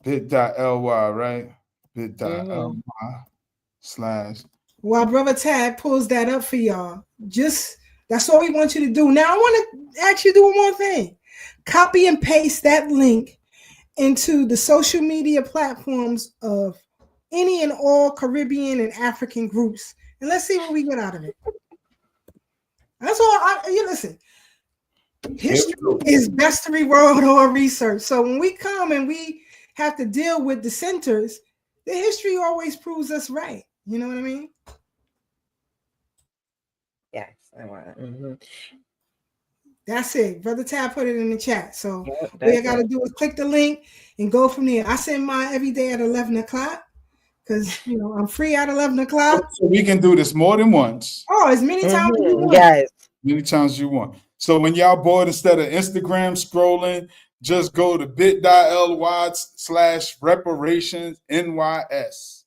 bit.ly, right? bit.ly / While Brother Tad pulls that up for y'all, that's all we want you to do. Now I want to actually do one more thing. Copy and paste that link into the social media platforms of any and all Caribbean and African groups, and let's see what we get out of it. That's all. You listen. History is best to rewrote or research. So when we come and we have to deal with dissenters, the history always proves us right. You know what I mean? Yes, I want. That's it. Brother Tab put it in the chat. So all you got to do is click the link and go from there. I send mine every day at 11 o'clock because, I'm free at 11 o'clock. So we can do this more than once. Oh, as many times as you want. Yes. Many times you want. So when y'all bored, instead of Instagram scrolling, just go to bit.ly / reparations NYS.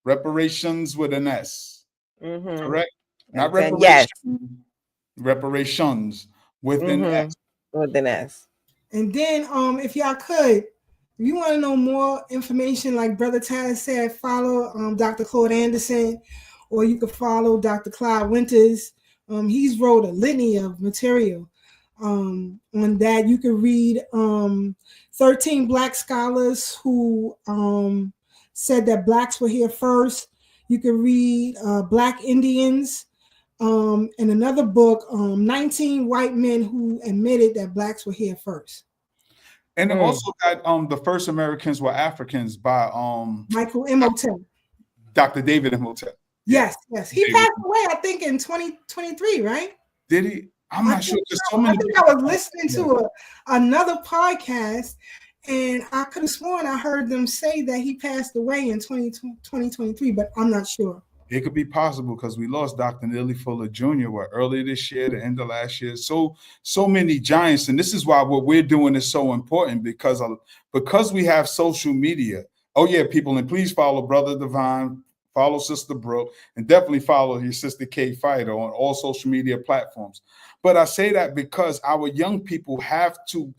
Reparations with an S. Correct? Not reparations. Yes. Reparations with an S. With an S. And then if y'all could, if you want to know more information, like Brother Tyler said, follow Dr. Claude Anderson, or you could follow Dr. Clyde Winters. He's wrote a litany of material on that. You can read 13 Black scholars who said that Blacks were here first. You can read Black Indians, and another book, 19 white men who admitted that Blacks were here first. And it also got The First Americans Were Africans by Michael Imhotep. Dr. David Imhotep. Yes. He passed away, I think, in 2023, right? Did he? I'm not sure. I think I was listening to another podcast, and I could have sworn I heard them say that he passed away in 2023, but I'm not sure. It could be possible because we lost Dr. Neely Fuller Jr. earlier this year, the end of last year. So many giants, and this is why what we're doing is so important because we have social media. Oh yeah, people, and please follow Brother Divine, follow Sister Brooke, and definitely follow your sister Kfigher on all social media platforms. But I say that because our young people have to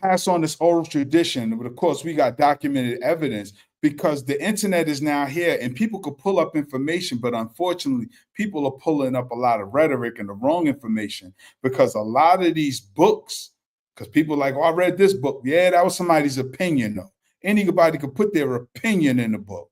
pass on this oral tradition. But of course, we got documented evidence because the internet is now here and people could pull up information. But unfortunately, people are pulling up a lot of rhetoric and the wrong information because a lot of these books, because people are like, oh, I read this book. Yeah, that was somebody's opinion, though. Anybody could put their opinion in the book.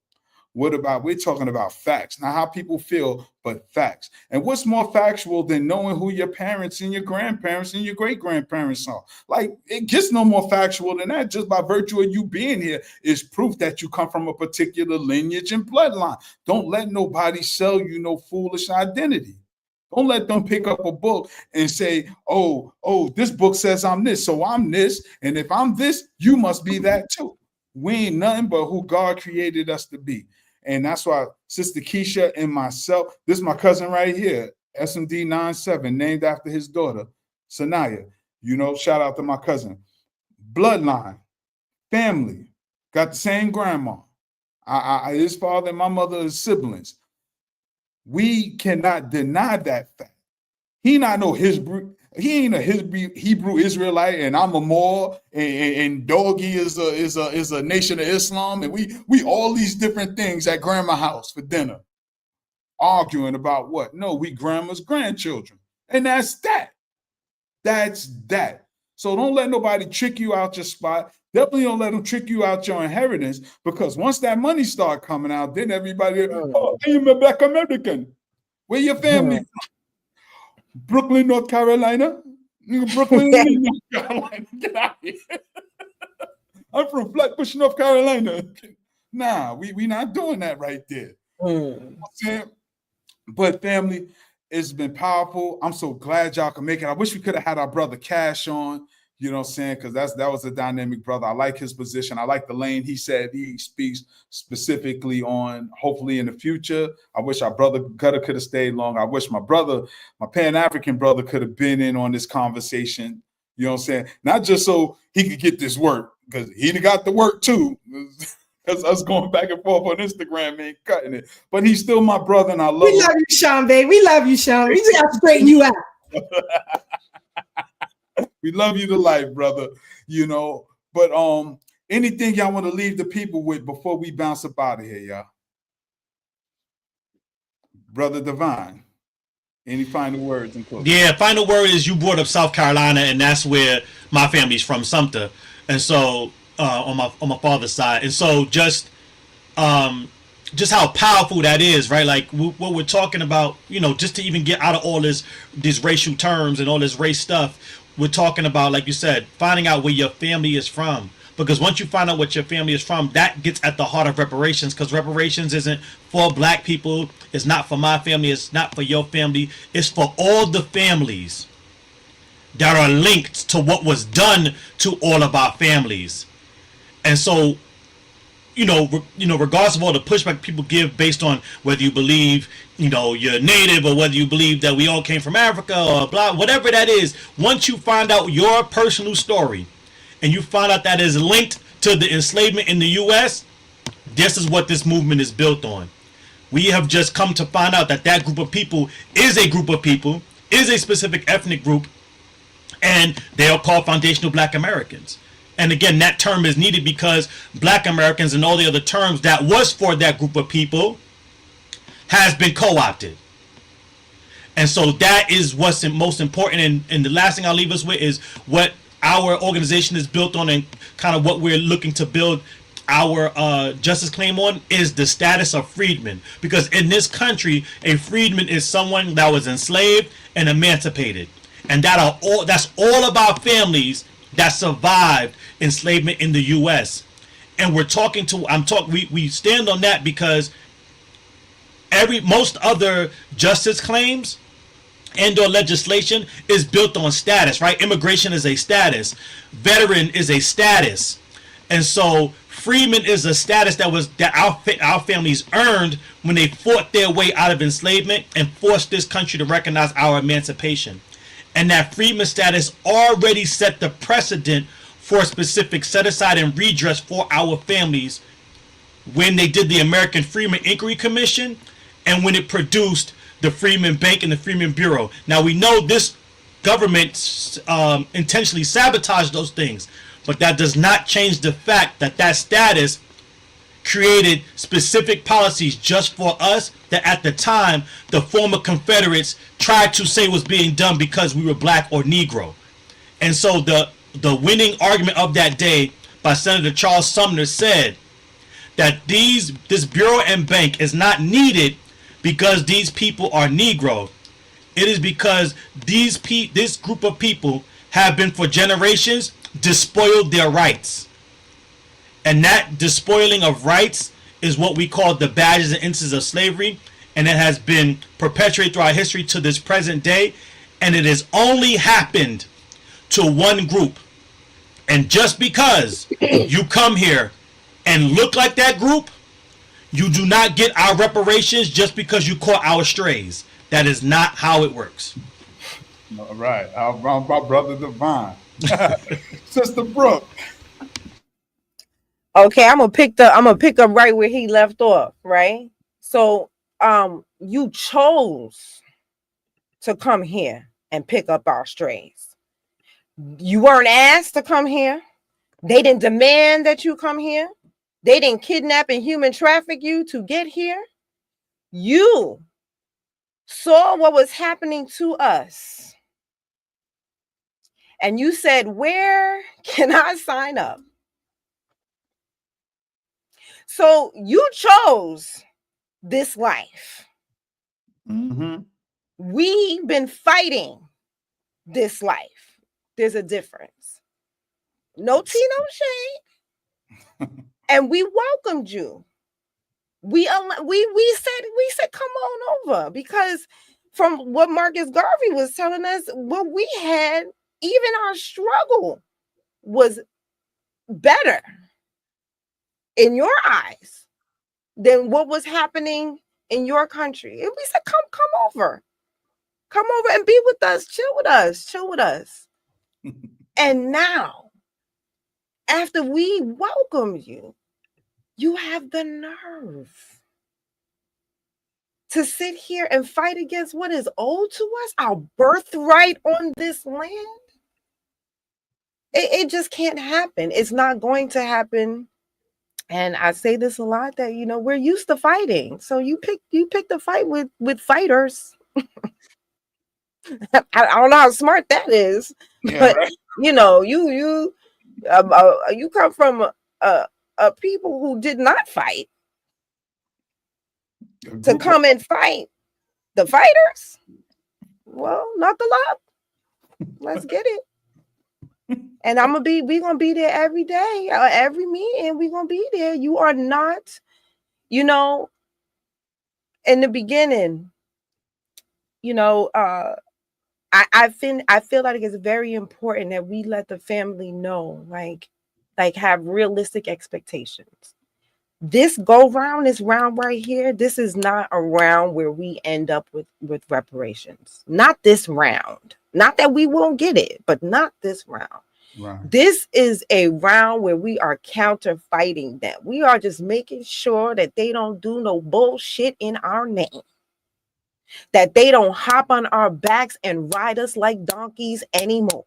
What about, we're talking about facts, not how people feel, but facts. And what's more factual than knowing who your parents and your grandparents and your great-grandparents are? Like, it gets no more factual than that. Just by virtue of you being here is proof that you come from a particular lineage and bloodline. Don't let nobody sell you no foolish identity. Don't let them pick up a book and say, oh, this book says I'm this, so I'm this. And if I'm this, you must be that too. We ain't nothing but who God created us to be. And that's why Sister Keisha and myself, this is my cousin right here, SMD 97, named after his daughter, Sanaya. Shout out to my cousin. Bloodline, family, got the same grandma. His father and my mother are siblings. We cannot deny that fact. He not know he ain't a Hebrew Israelite, and I'm a Moor, and Doggy is a Nation of Islam, and we all these different things at grandma's house for dinner. arguing about what? No, we grandma's grandchildren. And that's that. That's that. So don't let nobody trick you out your spot. Definitely don't let them trick you out your inheritance, because once that money start coming out, then everybody, oh, I'm a Black American. Where your family from? Brooklyn, North Carolina? Brooklyn, North Carolina. Get out of here. I'm from Flatbush, North Carolina. Nah, we not doing that right there. But family, it's been powerful. I'm so glad y'all can make it. I wish we could have had our brother Kash on, you know what I'm saying? Because that was a dynamic brother. I like his position. I like the lane he said he speaks specifically on, hopefully in the future. I wish our brother Gutter could have stayed long. I wish my brother, my Pan-African brother, could have been in on this conversation. You know what I'm saying? Not just so he could get this work, because he got the work too. Because us going back and forth on Instagram ain't cutting it. But he's still my brother, and I love him. We love you, Sean, babe. We love you, Sean. We just have to straighten you out. We love you to life, brother. You know, but anything y'all want to leave the people with before we bounce up out of here, y'all? Brother Divine, any final words in closing? Yeah, final word is you brought up South Carolina, and that's where my family's from, Sumter, and so on my father's side, and so just how powerful that is, right? Like what we're talking about, you know, just to even get out of all these racial terms and all this race stuff, we're talking about, like you said, finding out where your family is from. Because once you find out what your family is from, that gets at the heart of reparations, because reparations isn't for Black people, it's not for my family, it's not for your family, it's for all the families that are linked to what was done to all of our families. And so, you know, regardless of all the pushback people give based on whether you believe, you know, you're native, or whether you believe that we all came from Africa, or blah, whatever that is, once you find out your personal story and you find out that is linked to the enslavement in the U.S., this is what this movement is built on. We have just come to find out that that group of people is a group of people, is a specific ethnic group, and they are called foundational Black Americans. And again, that term is needed because Black Americans and all the other terms that was for that group of people has been co-opted. And so that is what's most important. And the last thing I'll leave us with is what our organization is built on, and kind of what we're looking to build our justice claim on is the status of freedmen. Because in this country, a freedman is someone that was enslaved and emancipated. And that's all of our families that survived enslavement in the U.S. And we stand on that because most other justice claims and or legislation is built on status, right? Immigration is a status, veteran is a status, and so freedmen is a status that our families earned when they fought their way out of enslavement and forced this country to recognize our emancipation. And that freedman status already set the precedent for specific set aside and redress for our families when they did the American Freedmen Inquiry Commission and when it produced the Freedmen Bank and the Freedmen Bureau. Now we know this government intentionally sabotaged those things, but that does not change the fact that that status created specific policies just for us that at the time the former Confederates tried to say was being done because we were Black or Negro. And so the winning argument of that day by Senator Charles Sumner said that this Bureau and Bank is not needed because these people are Negro. It is because this group of people have been for generations despoiled their rights. And that despoiling of rights is what we call the badges and instances of slavery. And it has been perpetuated through our history to this present day. And it has only happened to one group. And just because you come here and look like that group, you do not get our reparations just because you caught our strays. That is not how it works. All right. My brother Divine. Sister Brooke. Okay, I'm gonna pick up right where he left off, right? So you chose to come here and pick up our strays. You weren't asked to come here. They didn't demand that you come here. They didn't kidnap and human traffic you to get here. You saw what was happening to us, and you said, where can I sign up? So you chose this life. Mm-hmm. We've been fighting this life. There's a difference. No tea, no shade. And we welcomed you. We said come on over, because from what Marcus Garvey was telling us, what we had, even our struggle was better in your eyes than what was happening in your country. And we said, come over and be with us, chill with us. And now, after we welcome you, you have the nerve to sit here and fight against what is owed to us, our birthright on this land. It just can't happen. It's not going to happen. And I say this a lot, that, you know, we're used to fighting. So you pick the fight with fighters. I don't know how smart that is, Yeah, but right. you know, you come from a people who did not fight to come and fight the fighters. Well, knuckle up. Let's get it. And we gonna be there every day, every meeting. We gonna be there. You are not, you know, in the beginning, you know, I feel like it's very important that we let the family know, like have realistic expectations. This round right here, this is not a round where we end up with reparations. Not this round. Not that we won't get it, but not this round. Right. This is a round where we are counter fighting them. We are just making sure that they don't do no bullshit in our name. That they don't hop on our backs and ride us like donkeys anymore.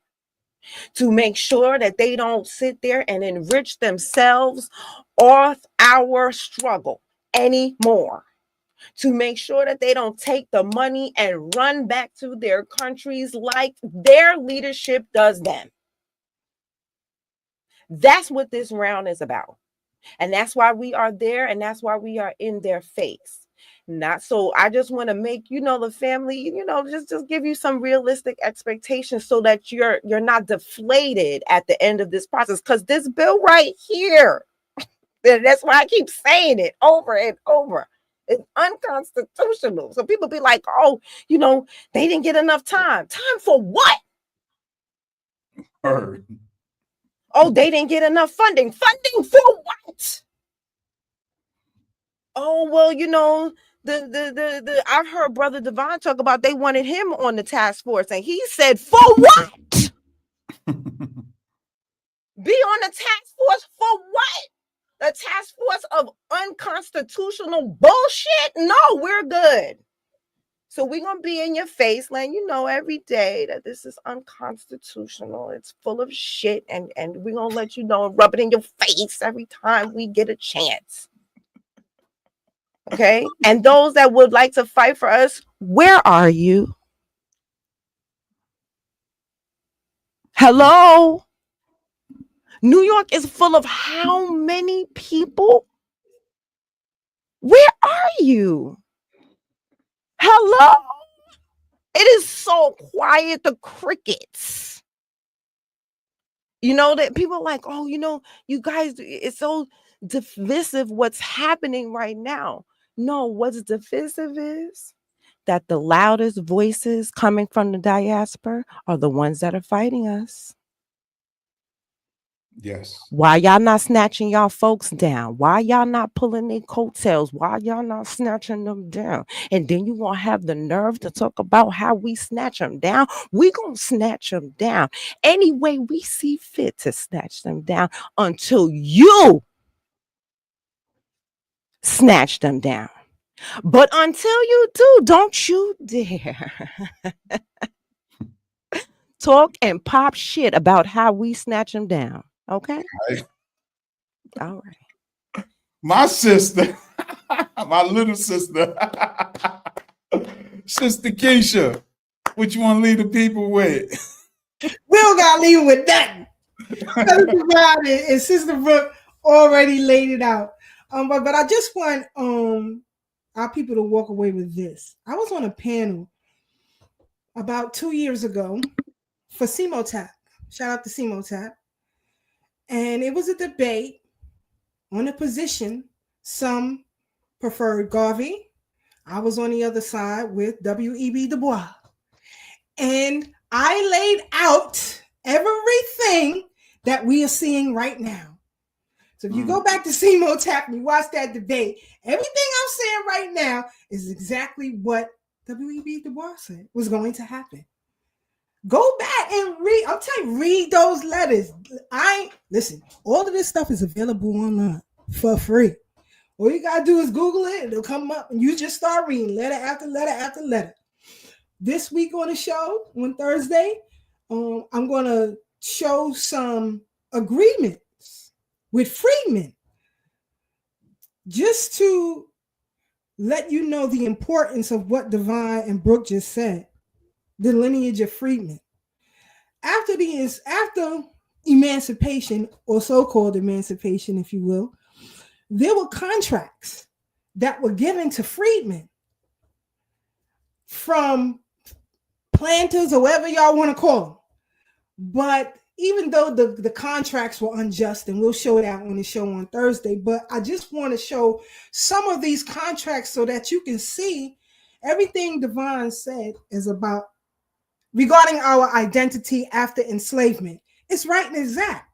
To make sure that they don't sit there and enrich themselves off our struggle anymore. To make sure that they don't take the money and run back to their countries like their leadership does them. That's what this round is about. And that's why we are there, and that's why we are in their face. Not so I just want to make, you know, the family, you know, just give you some realistic expectations so that you're not deflated at the end of this process. Because this bill right here, that's why I keep saying it over and over, it's unconstitutional. So people be like, oh, you know, they didn't get enough time. Time for what? Heard. Oh, they didn't get enough funding. Funding for what? Oh, well, you know, the I've heard Brother Devon talk about they wanted him on the task force, and he said, for what? Be on the task force for what? The task force of unconstitutional bullshit? No, we're good. So we're going to be in your face letting you know every day that this is unconstitutional. It's full of shit, and we're going to let you know and rub it in your face every time we get a chance. Okay? And those that would like to fight for us, where are you? Hello? New York is full of how many people? Where are you? Hello? It is so quiet, the crickets. You know, that people are like, oh, you know, you guys, it's so divisive what's happening right now. No, what's divisive is that the loudest voices coming from the diaspora are the ones that are fighting us. Yes. Why y'all not snatching y'all folks down? Why y'all not pulling their coattails? Why y'all not snatching them down? And then you gonna have the nerve to talk about how we snatch them down? We gonna snatch them down any way we see fit to snatch them down until you snatch them down. But until you do, don't you dare talk and pop shit about how we snatch them down. Okay? All right. My sister, my little sister, Sister Keisha, what you want to leave the people with? We don't got to leave it with nothing. And Sister Brooke already laid it out. But I just want our people to walk away with this. I was on a panel about 2 years ago for CMOTAP. Shout out to CMOTAP. And it was a debate on a position. Some preferred Garvey. I was on the other side with W.E.B. Du Bois. And I laid out everything that we are seeing right now. So if you go back to CMOTAP and you watch that debate, everything I'm saying right now is exactly what W.E.B. Du Bois said was going to happen. Go back and read. I'm telling you, read those letters. Listen, all of this stuff is available online for free. All you gotta do is Google it, it'll come up, and you just start reading letter after letter after letter. This week on the show, on Thursday, I'm gonna show some agreements with freedmen, just to let you know the importance of what Divine and Brooke just said, the lineage of freedmen. After emancipation, or so-called emancipation, if you will, there were contracts that were given to freedmen from planters, or whatever y'all want to call them. But even though the contracts were unjust, and we'll show that on the show on Thursday, but I just want to show some of these contracts so that you can see everything Divine said is about regarding our identity after enslavement. It's right and exact.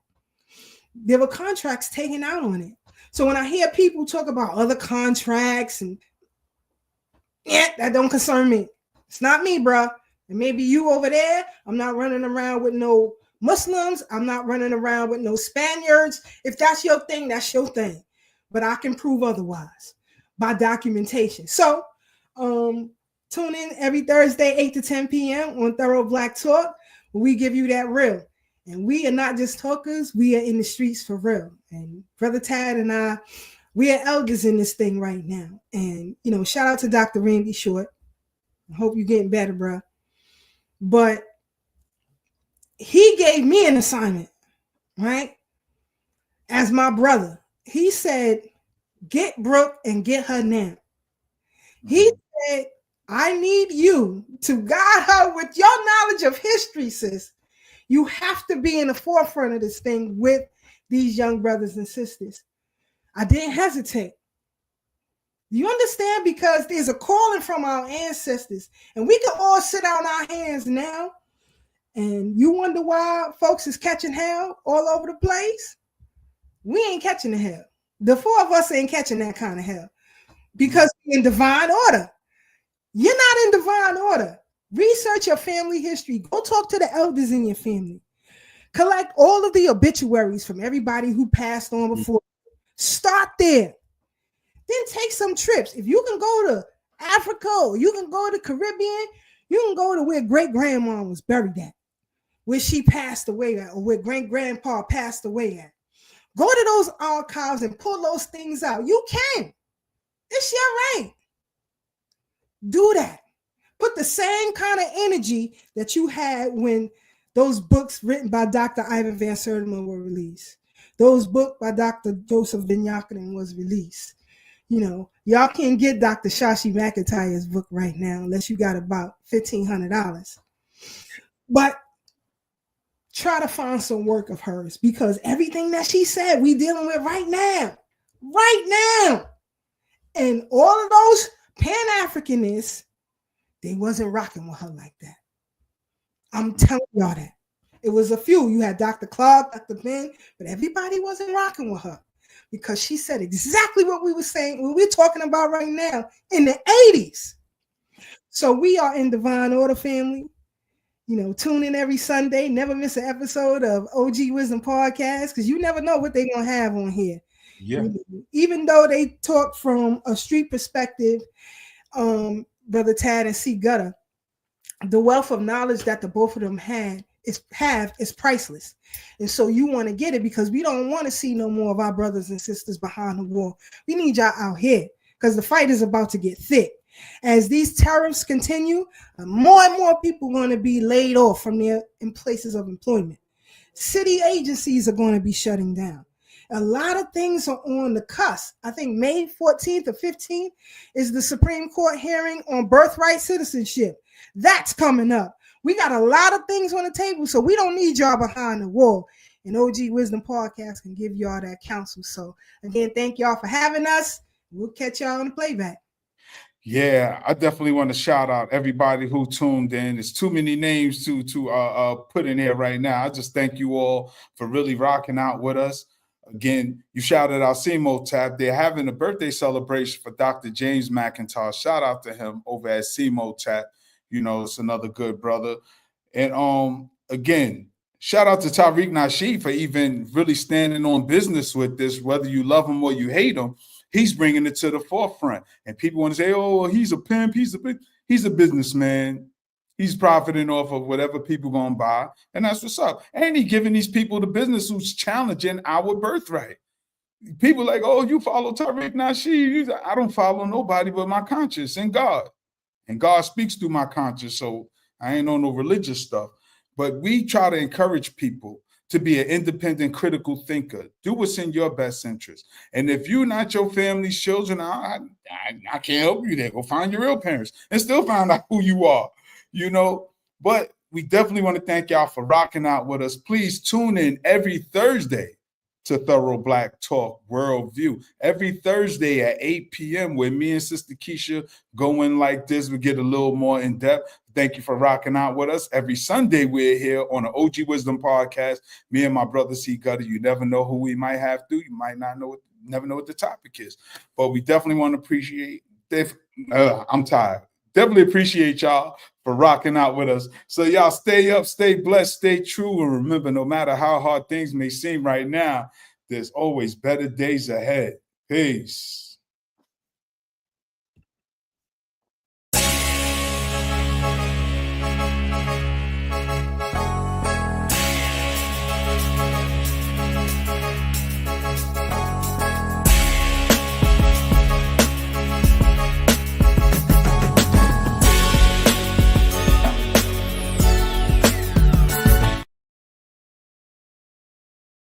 There were contracts taken out on it. So when I hear people talk about other contracts, and that don't concern me. It's not me, bro. And maybe you over there, I'm not running around with no Muslims. I'm not running around with no Spaniards. If that's your thing, that's your thing. But I can prove otherwise by documentation. So tune in every Thursday, 8 to 10 p.m. on Thorough Black Talk, where we give you that real. And we are not just talkers, we are in the streets for real. And Brother Tad and I, we are elders in this thing right now. And, shout out to Dr. Randy Short. I hope you're getting better, bro. But he gave me an assignment, right? As my brother. He said, get Brooke and get her now. He said, I need you to guide her with your knowledge of history, sis. You have to be in the forefront of this thing with these young brothers and sisters. I didn't hesitate. You understand? Because there's a calling from our ancestors, and we can all sit on our hands now. And you wonder why folks is catching hell all over the place? We ain't catching the hell. The four of us ain't catching that kind of hell because we're in divine order. You're not in divine order. Research your family history. Go talk to the elders in your family. Collect all of the obituaries from everybody who passed on before. Start there. Then take some trips. If you can go to Africa, or you can go to the Caribbean, you can go to where great-grandma was buried at, where she passed away at, or where great-grandpa passed away at. Go to those archives and pull those things out. You can. It's your right. Do that. Put the same kind of energy that you had when those books written by Dr. Ivan Van Sertima were released. Those books by Dr. Joseph Vinyakanen was released. Y'all can't get Dr. Shashi McIntyre's book right now unless you got about $1,500. But try to find some work of hers, because everything that she said, we dealing with right now. Right now. And all of those Pan-Africanists, they wasn't rocking with her like that. I'm telling y'all that. It was a few. You had Dr. Clark, Dr. Ben, but everybody wasn't rocking with her because she said exactly what we were saying, what we're talking about right now in the 80s. So we are in divine order, family. Tune in every Sunday. Never miss an episode of OG Wisdom Podcast, because you never know what they're going to have on here. Yeah. Even though they talk from a street perspective, Brother Tad and C. Gutter, the wealth of knowledge that the both of them have is priceless. And so you want to get it, because we don't want to see no more of our brothers and sisters behind the wall. We need y'all out here, because the fight is about to get thick. As these tariffs continue, more and more people are going to be laid off from their places of employment. City agencies are going to be shutting down. A lot of things are on the cusp. I think May 14th or 15th is the Supreme Court hearing on birthright citizenship. That's coming up. We got a lot of things on the table, so we don't need y'all behind the wall. And OG Wisdom Podcast can give y'all that counsel. So again, thank y'all for having us. We'll catch y'all on the playback. Yeah, I definitely want to shout out everybody who tuned in. There's too many names to put in here right now. I just thank you all for really rocking out with us. Again, you shouted out SEMO Tab. They're having a birthday celebration for Dr. James McIntosh. Shout out to him over at SEMO Tab. You know, it's another good brother. And again, shout out to Tariq Nasheed for even really standing on business with this, whether you love him or you hate him. He's bringing it to the forefront. And people want to say, oh, he's a pimp. He's a businessman. He's profiting off of whatever people going to buy. And that's what's up. And he giving these people the business who's challenging our birthright. People like, oh, you follow Tariq Nasheed. I don't follow nobody but my conscience and God. And God speaks through my conscience. So I ain't on no religious stuff. But we try to encourage people to be an independent, critical thinker. Do what's in your best interest. And if you're not your family's children, I can't help you there. Go find your real parents and still find out who you are, you know. But we definitely want to thank y'all for rocking out with us. Please tune in every Thursday to Thorough Black Talk Worldview. Every Thursday at 8 p.m. where me and Sister Keisha go in like this. We get a little more in depth. Thank you for rocking out with us. Every Sunday we're here on the OG Wisdom Podcast. Me and my brother C Gutter. You never know who we might have to. You might not know, never know what the topic is. But we definitely want to appreciate. I'm tired. Definitely appreciate y'all for rocking out with us. So y'all stay up, stay blessed, stay true, and remember, no matter how hard things may seem right now, there's always better days ahead. Peace.